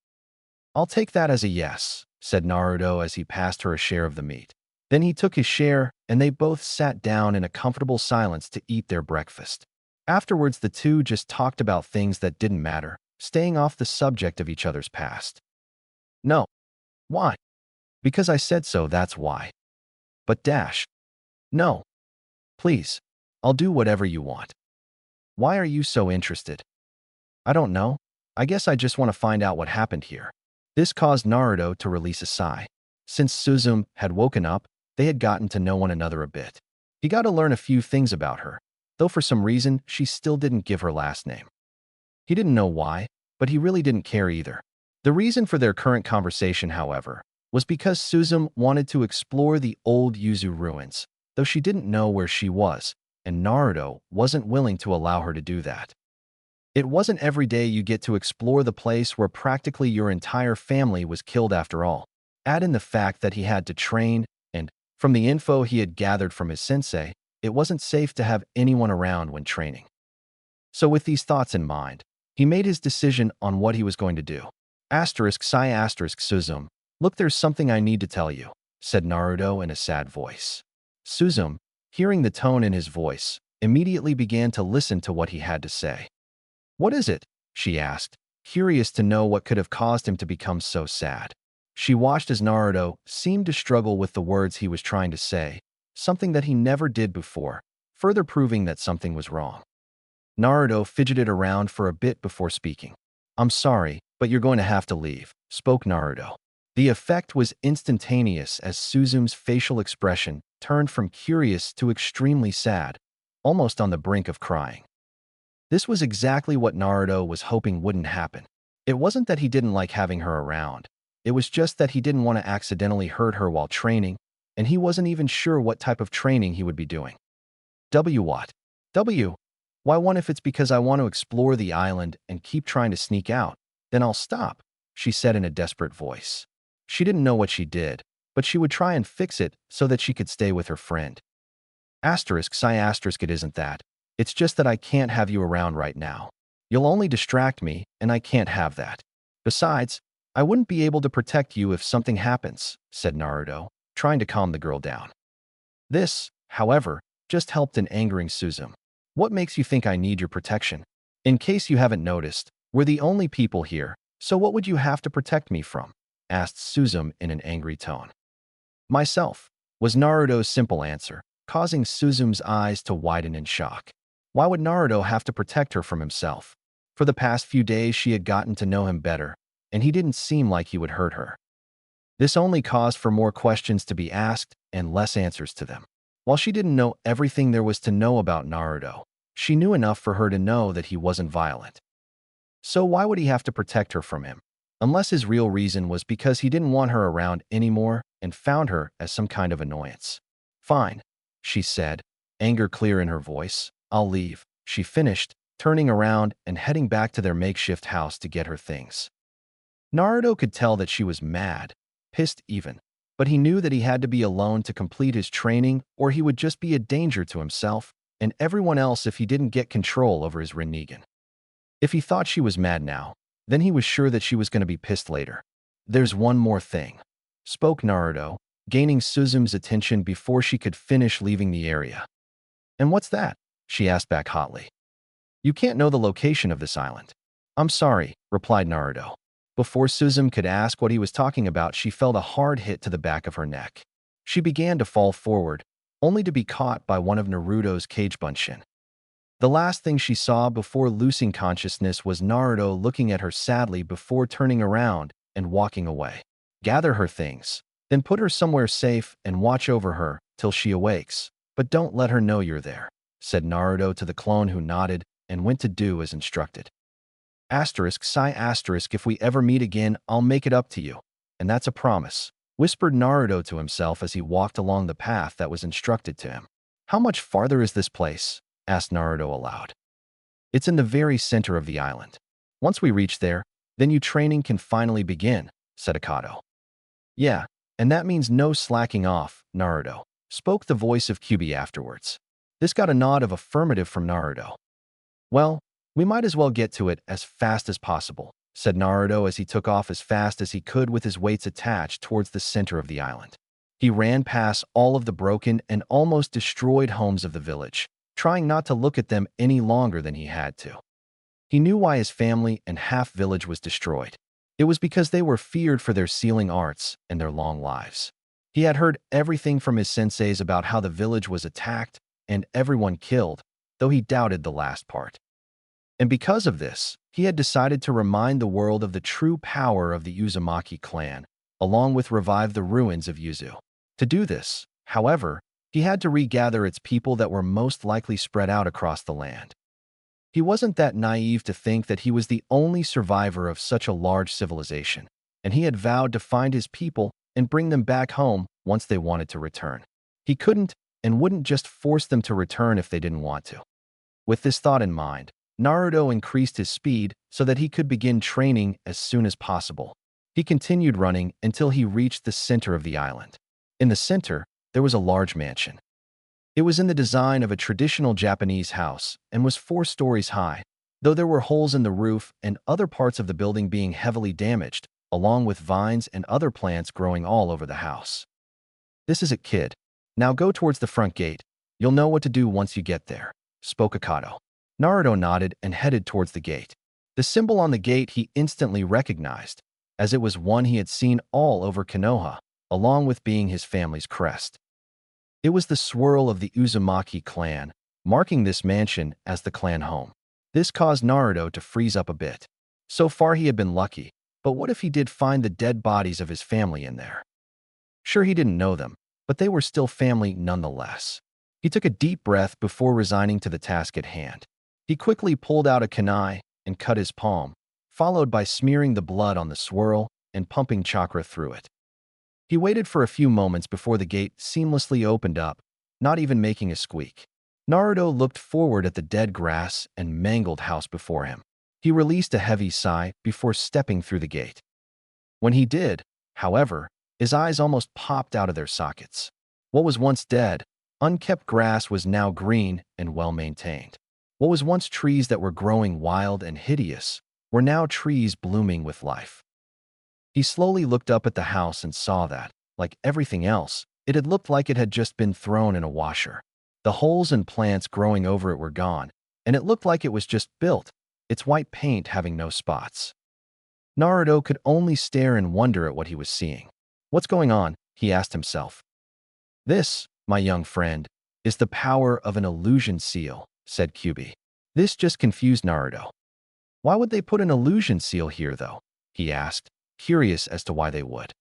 [SPEAKER 1] I'll take that as a yes, said Naruto as he passed her a share of the meat. Then he took his share, and they both sat down in a comfortable silence to eat their breakfast. Afterwards, the two just talked about things that didn't matter, staying off the subject of each other's past. No. Why? Because I said so, that's why. But dash. No. Please. I'll do whatever you want. Why are you so interested? I don't know. I guess I just want to find out what happened here. This caused Naruto to release a sigh. Since Suzume had woken up, they had gotten to know one another a bit. He got to learn a few things about her, though for some reason she still didn't give her last name. He didn't know why, but he really didn't care either. The reason for their current conversation, however, was because Suzume wanted to explore the old Yuzu ruins, though she didn't know where she was, and Naruto wasn't willing to allow her to do that. It wasn't every day you get to explore the place where practically your entire family was killed after all. Add in the fact that he had to train, and, from the info he had gathered from his sensei, it wasn't safe to have anyone around when training. So with these thoughts in mind, he made his decision on what he was going to do. Suzume, look, there's something I need to tell you, said Naruto in a sad voice. Suzume, hearing the tone in his voice, immediately began to listen to what he had to say. What is it? She asked, curious to know what could have caused him to become so sad. She watched as Naruto seemed to struggle with the words he was trying to say, something that he never did before, further proving that something was wrong. Naruto fidgeted around for a bit before speaking. I'm sorry, but you're going to have to leave, spoke Naruto. The effect was instantaneous as Suzume's facial expression turned from curious to extremely sad, almost on the brink of crying. This was exactly what Naruto was hoping wouldn't happen. It wasn't that he didn't like having her around. It was just that he didn't want to accidentally hurt her while training, and he wasn't even sure what type of training he would be doing. What? Why one if it's because I want to explore the island and keep trying to sneak out, then I'll stop, she said in a desperate voice. She didn't know what she did, but she would try and fix it so that she could stay with her friend. It isn't that. It's just that I can't have you around right now. You'll only distract me, and I can't have that. Besides, I wouldn't be able to protect you if something happens, said Naruto, trying to calm the girl down. This, however, just helped in angering Suzume. What makes you think I need your protection? In case you haven't noticed, we're the only people here, so what would you have to protect me from? Asked Suzume in an angry tone. Myself, was Naruto's simple answer, causing Suzume's eyes to widen in shock. Why would Naruto have to protect her from himself? For the past few days, she had gotten to know him better, and he didn't seem like he would hurt her. This only caused for more questions to be asked and less answers to them. While she didn't know everything there was to know about Naruto, she knew enough for her to know that he wasn't violent. So why would he have to protect her from him? Unless his real reason was because he didn't want her around anymore and found her as some kind of annoyance. Fine, she said, anger clear in her voice. I'll leave. She finished, turning around and heading back to their makeshift house to get her things. Naruto could tell that she was mad, pissed even, but he knew that he had to be alone to complete his training or he would just be a danger to himself and everyone else if he didn't get control over his Rinnegan. If he thought she was mad now, then he was sure that she was going to be pissed later. There's one more thing, spoke Naruto, gaining Suzume's attention before she could finish leaving the area. And what's that? She asked back hotly. You can't know the location of this island. I'm sorry, replied Naruto. Before Suzume could ask what he was talking about, she felt a hard hit to the back of her neck. She began to fall forward, only to be caught by one of Naruto's cage bunshin. The last thing she saw before losing consciousness was Naruto looking at her sadly before turning around and walking away. Gather her things, then put her somewhere safe and watch over her till she awakes, but don't let her know you're there, said Naruto to the clone, who nodded and went to do as instructed. Sigh if we ever meet again, I'll make it up to you. And that's a promise, whispered Naruto to himself as he walked along the path that was instructed to him. How much farther is this place? Asked Naruto aloud. It's in the very center of the island. Once we reach there, then your training can finally begin, said Akato. Yeah, and that means no slacking off, Naruto, spoke the voice of Kyuubi afterwards. This got a nod of affirmative from Naruto. Well, we might as well get to it as fast as possible, said Naruto as he took off as fast as he could with his weights attached towards the center of the island. He ran past all of the broken and almost destroyed homes of the village, trying not to look at them any longer than he had to. He knew why his family and half-village was destroyed. It was because they were feared for their sealing arts and their long lives. He had heard everything from his senseis about how the village was attacked and everyone killed, though he doubted the last part. And because of this, he had decided to remind the world of the true power of the Uzumaki clan, along with revive the ruins of Yuzu. To do this, however, he had to regather its people that were most likely spread out across the land. He wasn't that naive to think that he was the only survivor of such a large civilization, and he had vowed to find his people and bring them back home once they wanted to return. He couldn't and wouldn't just force them to return if they didn't want to. With this thought in mind, Naruto increased his speed so that he could begin training as soon as possible. He continued running until he reached the center of the island. In the center, there was a large mansion. It was in the design of a traditional Japanese house and was 4 stories high, though there were holes in the roof and other parts of the building being heavily damaged, along with vines and other plants growing all over the house. This is it, kid. Now go towards the front gate. You'll know what to do once you get there, spoke Akato. Naruto nodded and headed towards the gate. The symbol on the gate he instantly recognized, as it was one he had seen all over Konoha, along with being his family's crest. It was the swirl of the Uzumaki clan, marking this mansion as the clan home. This caused Naruto to freeze up a bit. So far he had been lucky, but what if he did find the dead bodies of his family in there? Sure, he didn't know them, but they were still family nonetheless. He took a deep breath before resigning to the task at hand. He quickly pulled out a kunai and cut his palm, followed by smearing the blood on the swirl and pumping chakra through it. He waited for a few moments before the gate seamlessly opened up, not even making a squeak. Naruto looked forward at the dead grass and mangled house before him. He released a heavy sigh before stepping through the gate. When he did, however, his eyes almost popped out of their sockets. What was once dead, unkept grass was now green and well-maintained. What was once trees that were growing wild and hideous were now trees blooming with life. He slowly looked up at the house and saw that, like everything else, it had looked like it had just been thrown in a washer. The holes and plants growing over it were gone, and it looked like it was just built, its white paint having no spots. Naruto could only stare and wonder at what he was seeing. "What's going on?" he asked himself. "This, my young friend, is the power of an illusion seal," said Kyubi. This just confused Naruto. "Why would they put an illusion seal here, though?" he asked, curious as to why they would.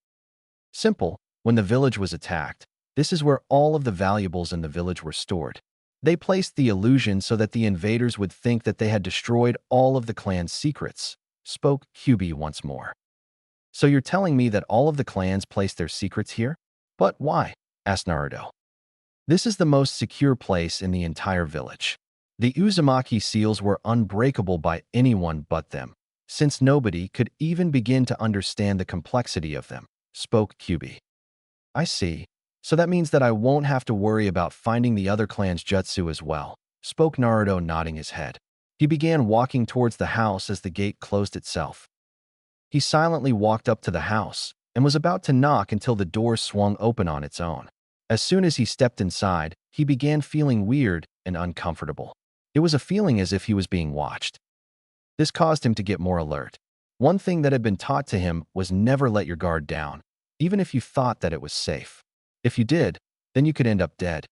[SPEAKER 1] "Simple. When the village was attacked, this is where all of the valuables in the village were stored. They placed the illusion so that the invaders would think that they had destroyed all of the clan's secrets," spoke Kyubi once more. "So you're telling me that all of the clans placed their secrets here? But why?" asked Naruto. "This is the most secure place in the entire village. The Uzumaki seals were unbreakable by anyone but them, since nobody could even begin to understand the complexity of them," spoke Kyubi. "I see. So that means that I won't have to worry about finding the other clan's jutsu as well," spoke Naruto, nodding his head. He began walking towards the house as the gate closed itself. He silently walked up to the house and was about to knock until the door swung open on its own. As soon as he stepped inside, he began feeling weird and uncomfortable. It was a feeling as if he was being watched. This caused him to get more alert. One thing that had been taught to him was never let your guard down, even if you thought that it was safe. If you did, then you could end up dead.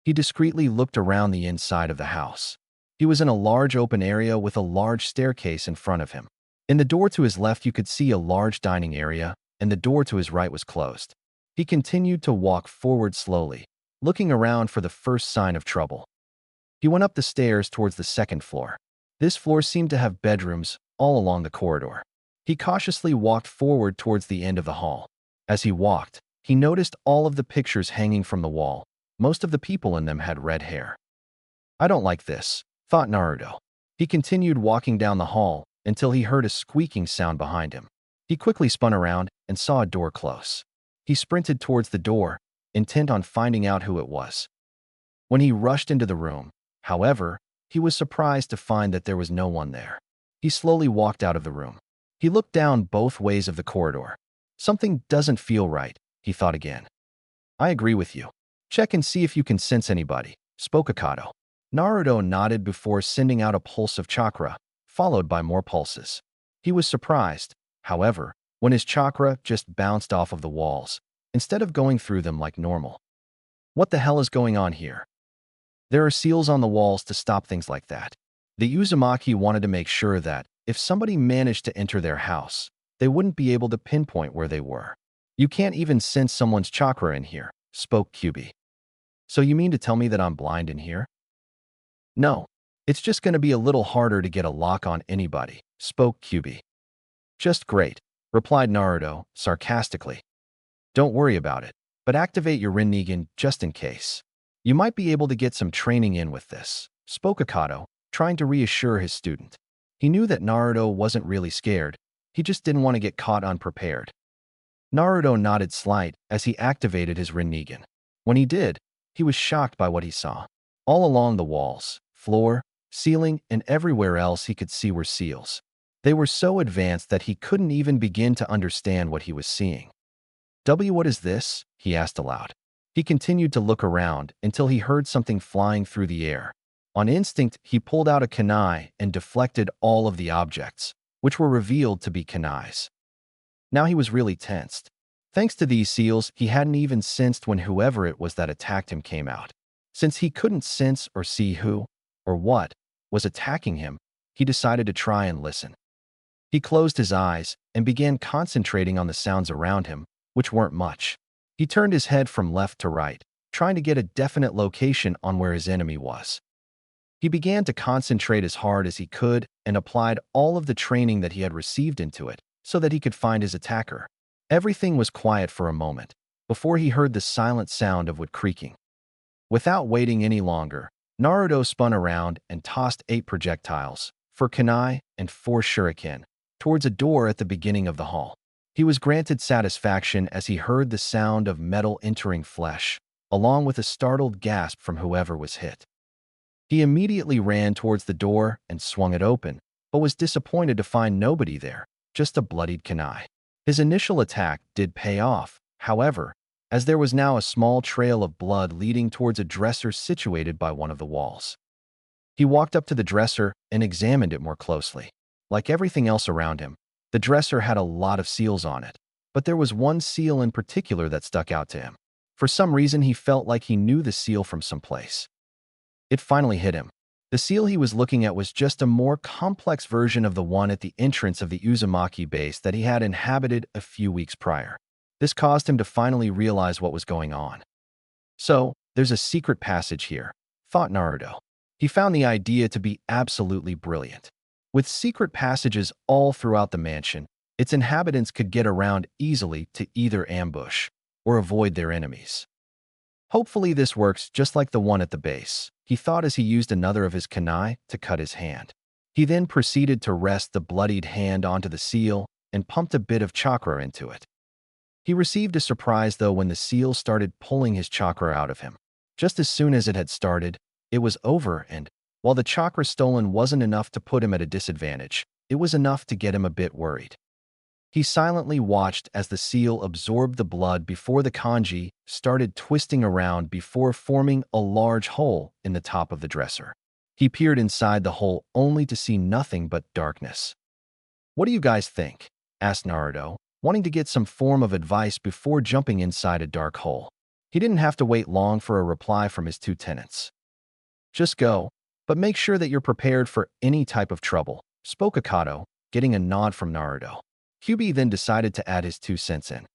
[SPEAKER 1] He discreetly looked around the inside of the house. He was in a large open area with a large staircase in front of him. In the door to his left, you could see a large dining area, and the door to his right was closed. He continued to walk forward slowly, looking around for the first sign of trouble. He went up the stairs towards the second floor. This floor seemed to have bedrooms all along the corridor. He cautiously walked forward towards the end of the hall. As he walked, he noticed all of the pictures hanging from the wall. Most of the people in them had red hair. "I don't like this," thought Naruto. He continued walking down the hall until he heard a squeaking sound behind him. He quickly spun around and saw a door close. He sprinted towards the door, intent on finding out who it was. When he rushed into the room, however, he was surprised to find that there was no one there. He slowly walked out of the room. He looked down both ways of the corridor. "Something doesn't feel right," he thought again. "I agree with you. Check and see if you can sense anybody," spoke Akato. Naruto nodded before sending out a pulse of chakra, followed by more pulses. He was surprised, however, when his chakra just bounced off of the walls, instead of going through them like normal. What the hell is going on here? There are seals on the walls to stop things like that. The Uzumaki wanted to make sure that, if somebody managed to enter their house, they wouldn't be able to pinpoint where they were. "You can't even sense someone's chakra in here," spoke Kyubi. "So you mean to tell me that I'm blind in here?" "No. It's just going to be a little harder to get a lock on anybody," spoke Kyubi. "Just great," replied Naruto, sarcastically. "Don't worry about it, but activate your Rinnegan just in case. You might be able to get some training in with this," spoke Akato, trying to reassure his student. He knew that Naruto wasn't really scared, he just didn't want to get caught unprepared. Naruto nodded slight as he activated his Rinnegan. When he did, he was shocked by what he saw. All along the walls, floor, ceiling, and everywhere else he could see were seals. They were so advanced that he couldn't even begin to understand what he was seeing. What is this?" he asked aloud. He continued to look around until he heard something flying through the air. On instinct, he pulled out a kunai and deflected all of the objects, which were revealed to be kunais. Now he was really tensed. Thanks to these seals, he hadn't even sensed when whoever it was that attacked him came out. Since he couldn't sense or see who, or what, was attacking him, he decided to try and listen. He closed his eyes and began concentrating on the sounds around him, which weren't much. He turned his head from left to right, trying to get a definite location on where his enemy was. He began to concentrate as hard as he could and applied all of the training that he had received into it so that he could find his attacker. Everything was quiet for a moment before he heard the silent sound of wood creaking. Without waiting any longer, Naruto spun around and tossed 8 projectiles, 4 kunai and 4 shuriken, towards a door at the beginning of the hall. He was granted satisfaction as he heard the sound of metal entering flesh, along with a startled gasp from whoever was hit. He immediately ran towards the door and swung it open, but was disappointed to find nobody there, just a bloodied kunai. His initial attack did pay off, however, as there was now a small trail of blood leading towards a dresser situated by one of the walls. He walked up to the dresser and examined it more closely. Like everything else around him, the dresser had a lot of seals on it, but there was one seal in particular that stuck out to him. For some reason, he felt like he knew the seal from someplace. It finally hit him. The seal he was looking at was just a more complex version of the one at the entrance of the Uzumaki base that he had inhabited a few weeks prior. This caused him to finally realize what was going on. So, there's a secret passage here, thought Naruto. He found the idea to be absolutely brilliant. With secret passages all throughout the mansion, its inhabitants could get around easily to either ambush or avoid their enemies. Hopefully this works just like the one at the base, he thought as he used another of his kunai to cut his hand. He then proceeded to rest the bloodied hand onto the seal and pumped a bit of chakra into it. He received a surprise though when the seal started pulling his chakra out of him. Just as soon as it had started, it was over, and while the chakra stolen wasn't enough to put him at a disadvantage, it was enough to get him a bit worried. He silently watched as the seal absorbed the blood before the kanji started twisting around before forming a large hole in the top of the dresser. He peered inside the hole only to see nothing but darkness. "What do you guys think?" asked Naruto, wanting to get some form of advice before jumping inside a dark hole. He didn't have to wait long for a reply from his two tenants. "Just go, but make sure that you're prepared for any type of trouble," spoke Akato, getting a nod from Naruto. Kyuubi then decided to add his 2 cents in.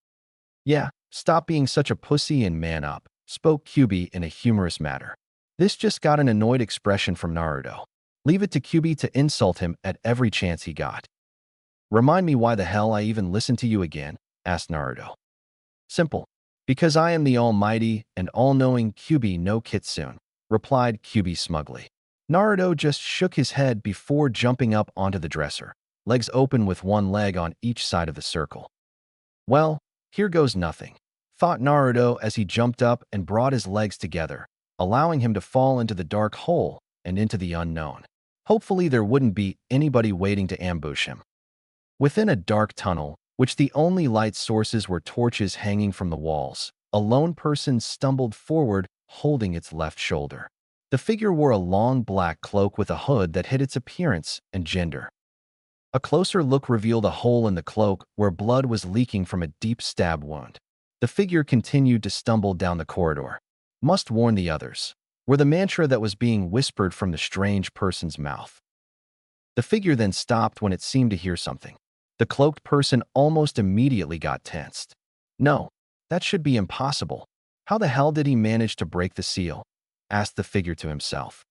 [SPEAKER 1] "Yeah, stop being such a pussy and man up," spoke Kyuubi in a humorous manner. This just got an annoyed expression from Naruto. Leave it to Kyuubi to insult him at every chance he got. "Remind me why the hell I even listened to you again?" asked Naruto. "Simple. Because I am the almighty and all-knowing Kyuubi no Kitsune," replied Kyuubi smugly. Naruto just shook his head before jumping up onto the dresser, legs open with one leg on each side of the circle. "Well, here goes nothing," thought Naruto as he jumped up and brought his legs together, allowing him to fall into the dark hole and into the unknown. Hopefully there wouldn't be anybody waiting to ambush him. Within a dark tunnel, which the only light sources were torches hanging from the walls, a lone person stumbled forward holding its left shoulder. The figure wore a long black cloak with a hood that hid its appearance and gender. A closer look revealed a hole in the cloak where blood was leaking from a deep stab wound. The figure continued to stumble down the corridor. "Must warn the others," were the mantra that was being whispered from the strange person's mouth. The figure then stopped when it seemed to hear something. The cloaked person almost immediately got tensed. "No, that should be impossible. How the hell did he manage to break the seal?" asked the figure to himself.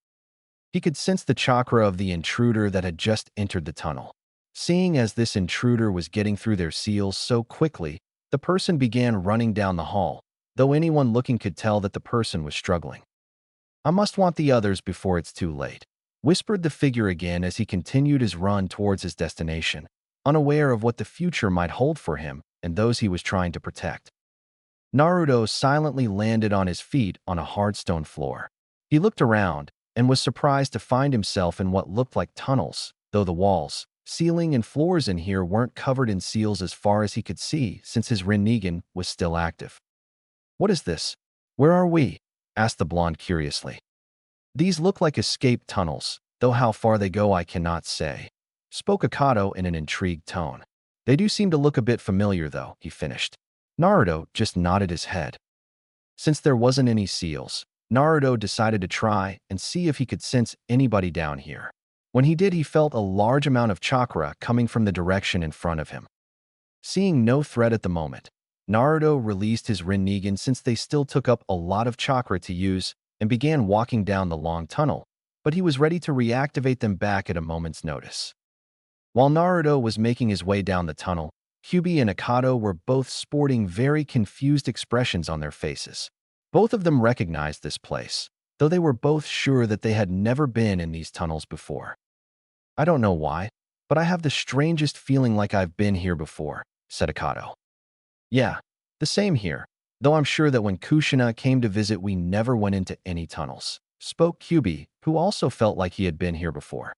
[SPEAKER 1] He could sense the chakra of the intruder that had just entered the tunnel. Seeing as this intruder was getting through their seals so quickly, the person began running down the hall, though anyone looking could tell that the person was struggling. "I must want the others before it's too late," whispered the figure again as he continued his run towards his destination, unaware of what the future might hold for him and those he was trying to protect. Naruto silently landed on his feet on a hard stone floor. He looked around and was surprised to find himself in what looked like tunnels, though the walls, ceiling, and floors in here weren't covered in seals as far as he could see since his Rinnegan was still active. "What is this? Where are we?" asked the blonde curiously. "These look like escape tunnels, though how far they go I cannot say," spoke Akato in an intrigued tone. "They do seem to look a bit familiar though," he finished. Naruto just nodded his head. Since there wasn't any seals, Naruto decided to try and see if he could sense anybody down here. When he did, he felt a large amount of chakra coming from the direction in front of him. Seeing no threat at the moment, Naruto released his Rinnegan since they still took up a lot of chakra to use and began walking down the long tunnel, but he was ready to reactivate them back at a moment's notice. While Naruto was making his way down the tunnel, Kyuubi and Akato were both sporting very confused expressions on their faces. Both of them recognized this place, though they were both sure that they had never been in these tunnels before. "I don't know why, but I have the strangest feeling like I've been here before," said Akato. "Yeah, the same here, though I'm sure that when Kushina came to visit we never went into any tunnels," spoke Kyuubi, who also felt like he had been here before.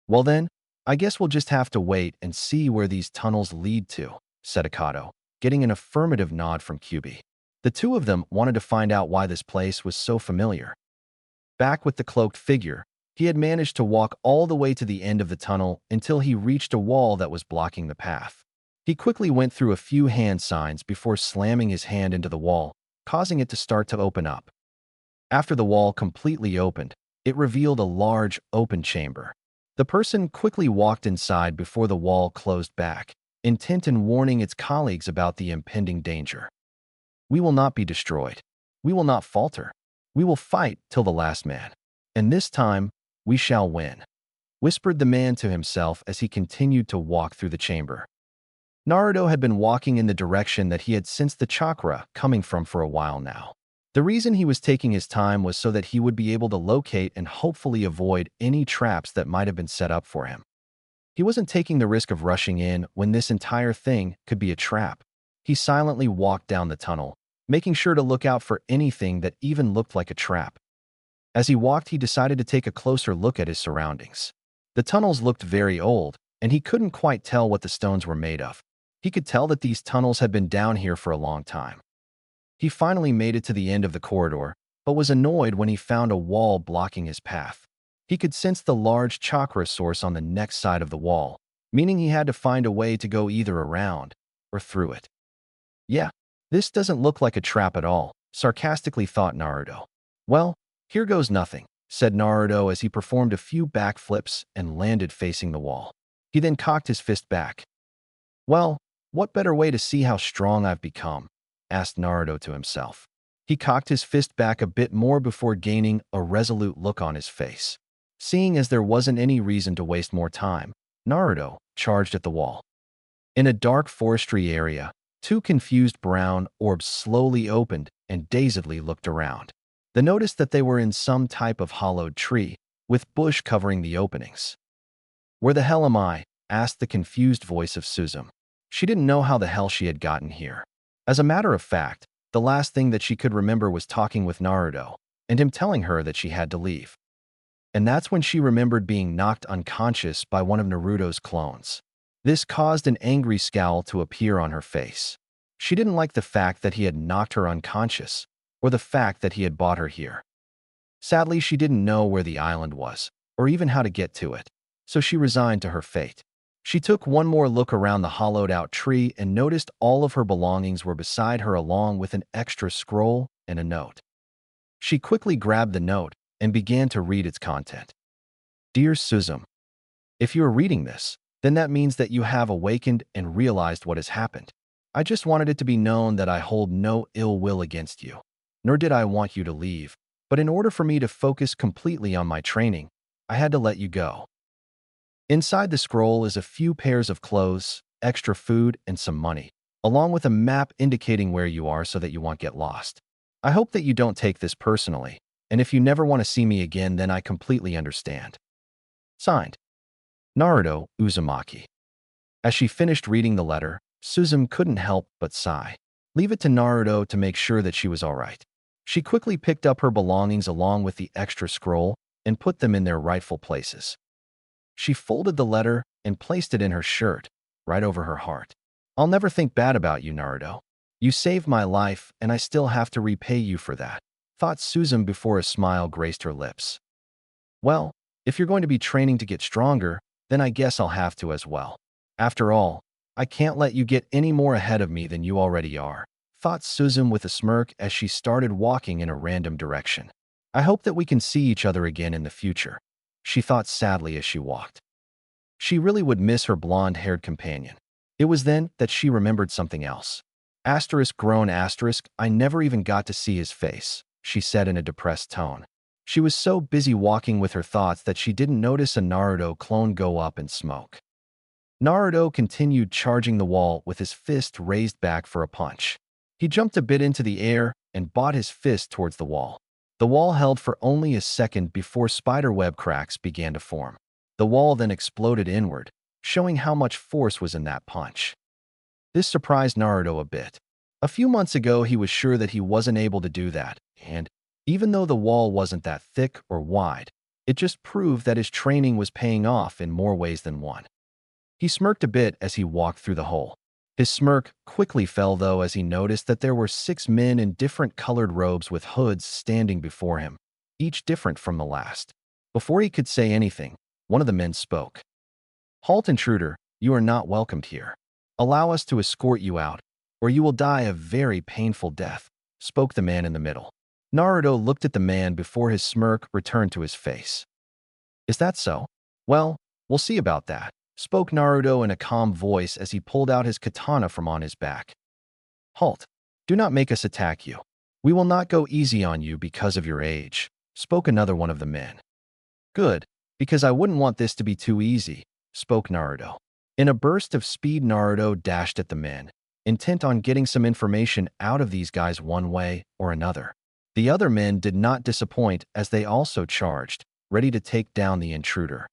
[SPEAKER 1] "Well then, I guess we'll just have to wait and see where these tunnels lead to," said Akato, getting an affirmative nod from Kyuubi. The two of them wanted to find out why this place was so familiar. Back with the cloaked figure, he had managed to walk all the way to the end of the tunnel until he reached a wall that was blocking the path. He quickly went through a few hand signs before slamming his hand into the wall, causing it to start to open up. After the wall completely opened, it revealed a large, open chamber. The person quickly walked inside before the wall closed back, intent in warning its colleagues about the impending danger. "We will not be destroyed. We will not falter. We will fight till the last man. And this time, we shall win," whispered the man to himself as he continued to walk through the chamber. Naruto had been walking in the direction that he had sensed the chakra coming from for a while now. The reason he was taking his time was so that he would be able to locate and hopefully avoid any traps that might have been set up for him. He wasn't taking the risk of rushing in when this entire thing could be a trap. He silently walked down the tunnel, making sure to look out for anything that even looked like a trap. As he walked, he decided to take a closer look at his surroundings. The tunnels looked very old, and he couldn't quite tell what the stones were made of. He could tell that these tunnels had been down here for a long time. He finally made it to the end of the corridor, but was annoyed when he found a wall blocking his path. He could sense the large chakra source on the next side of the wall, meaning he had to find a way to go either around or through it. "Yeah, this doesn't look like a trap at all," sarcastically thought Naruto. "Well, here goes nothing," said Naruto as he performed a few backflips and landed facing the wall. He then cocked his fist back. "Well, what better way to see how strong I've become?" asked Naruto to himself. He cocked his fist back a bit more before gaining a resolute look on his face. Seeing as there wasn't any reason to waste more time, Naruto charged at the wall. In a dark forestry area, two confused brown orbs slowly opened and dazedly looked around. They noticed that they were in some type of hollowed tree, with bush covering the openings. "Where the hell am I?" asked the confused voice of Suzume. She didn't know how the hell she had gotten here. As a matter of fact, the last thing that she could remember was talking with Naruto and him telling her that she had to leave. And that's when she remembered being knocked unconscious by one of Naruto's clones. This caused an angry scowl to appear on her face. She didn't like the fact that he had knocked her unconscious, or the fact that he had brought her here. Sadly, she didn't know where the island was, or even how to get to it, so she resigned to her fate. She took one more look around the hollowed-out tree and noticed all of her belongings were beside her along with an extra scroll and a note. She quickly grabbed the note and began to read its content. "Dear Suzume, if you are reading this, then that means that you have awakened and realized what has happened. I just wanted it to be known that I hold no ill will against you, nor did I want you to leave, but in order for me to focus completely on my training, I had to let you go. Inside the scroll is a few pairs of clothes, extra food, and some money, along with a map indicating where you are so that you won't get lost. I hope that you don't take this personally, and if you never want to see me again, then I completely understand. Signed, Naruto Uzumaki." As she finished reading the letter, Suzume couldn't help but sigh. Leave it to Naruto to make sure that she was all right. She quickly picked up her belongings along with the extra scroll and put them in their rightful places. She folded the letter and placed it in her shirt, right over her heart. "I'll never think bad about you, Naruto. You saved my life, and I still have to repay you for that," thought Suzume before a smile graced her lips. "Well, if you're going to be training to get stronger, then I guess I'll have to as well. After all, I can't let you get any more ahead of me than you already are," thought Suzume with a smirk as she started walking in a random direction. "I hope that we can see each other again in the future," she thought sadly as she walked. She really would miss her blonde-haired companion. It was then that she remembered something else. "I never even got to see his face," she said in a depressed tone. She was so busy walking with her thoughts that she didn't notice a Naruto clone go up in smoke. Naruto continued charging the wall with his fist raised back for a punch. He jumped a bit into the air and brought his fist towards the wall. The wall held for only a second before spiderweb cracks began to form. The wall then exploded inward, showing how much force was in that punch. This surprised Naruto a bit. A few months ago, he was sure that he wasn't able to do that, and even though the wall wasn't that thick or wide, it just proved that his training was paying off in more ways than one. He smirked a bit as he walked through the hole. His smirk quickly fell, though, as he noticed that there were 6 men in different colored robes with hoods standing before him, each different from the last. Before he could say anything, one of the men spoke. "Halt, intruder, you are not welcomed here. Allow us to escort you out, or you will die a very painful death," spoke the man in the middle. Naruto looked at the man before his smirk returned to his face. "Is that so? Well, we'll see about that," spoke Naruto in a calm voice as he pulled out his katana from on his back. "Halt. Do not make us attack you. We will not go easy on you because of your age," spoke another one of the men. "Good, because I wouldn't want this to be too easy," spoke Naruto. In a burst of speed, Naruto dashed at the men, intent on getting some information out of these guys one way or another. The other men did not disappoint as they also charged, ready to take down the intruder.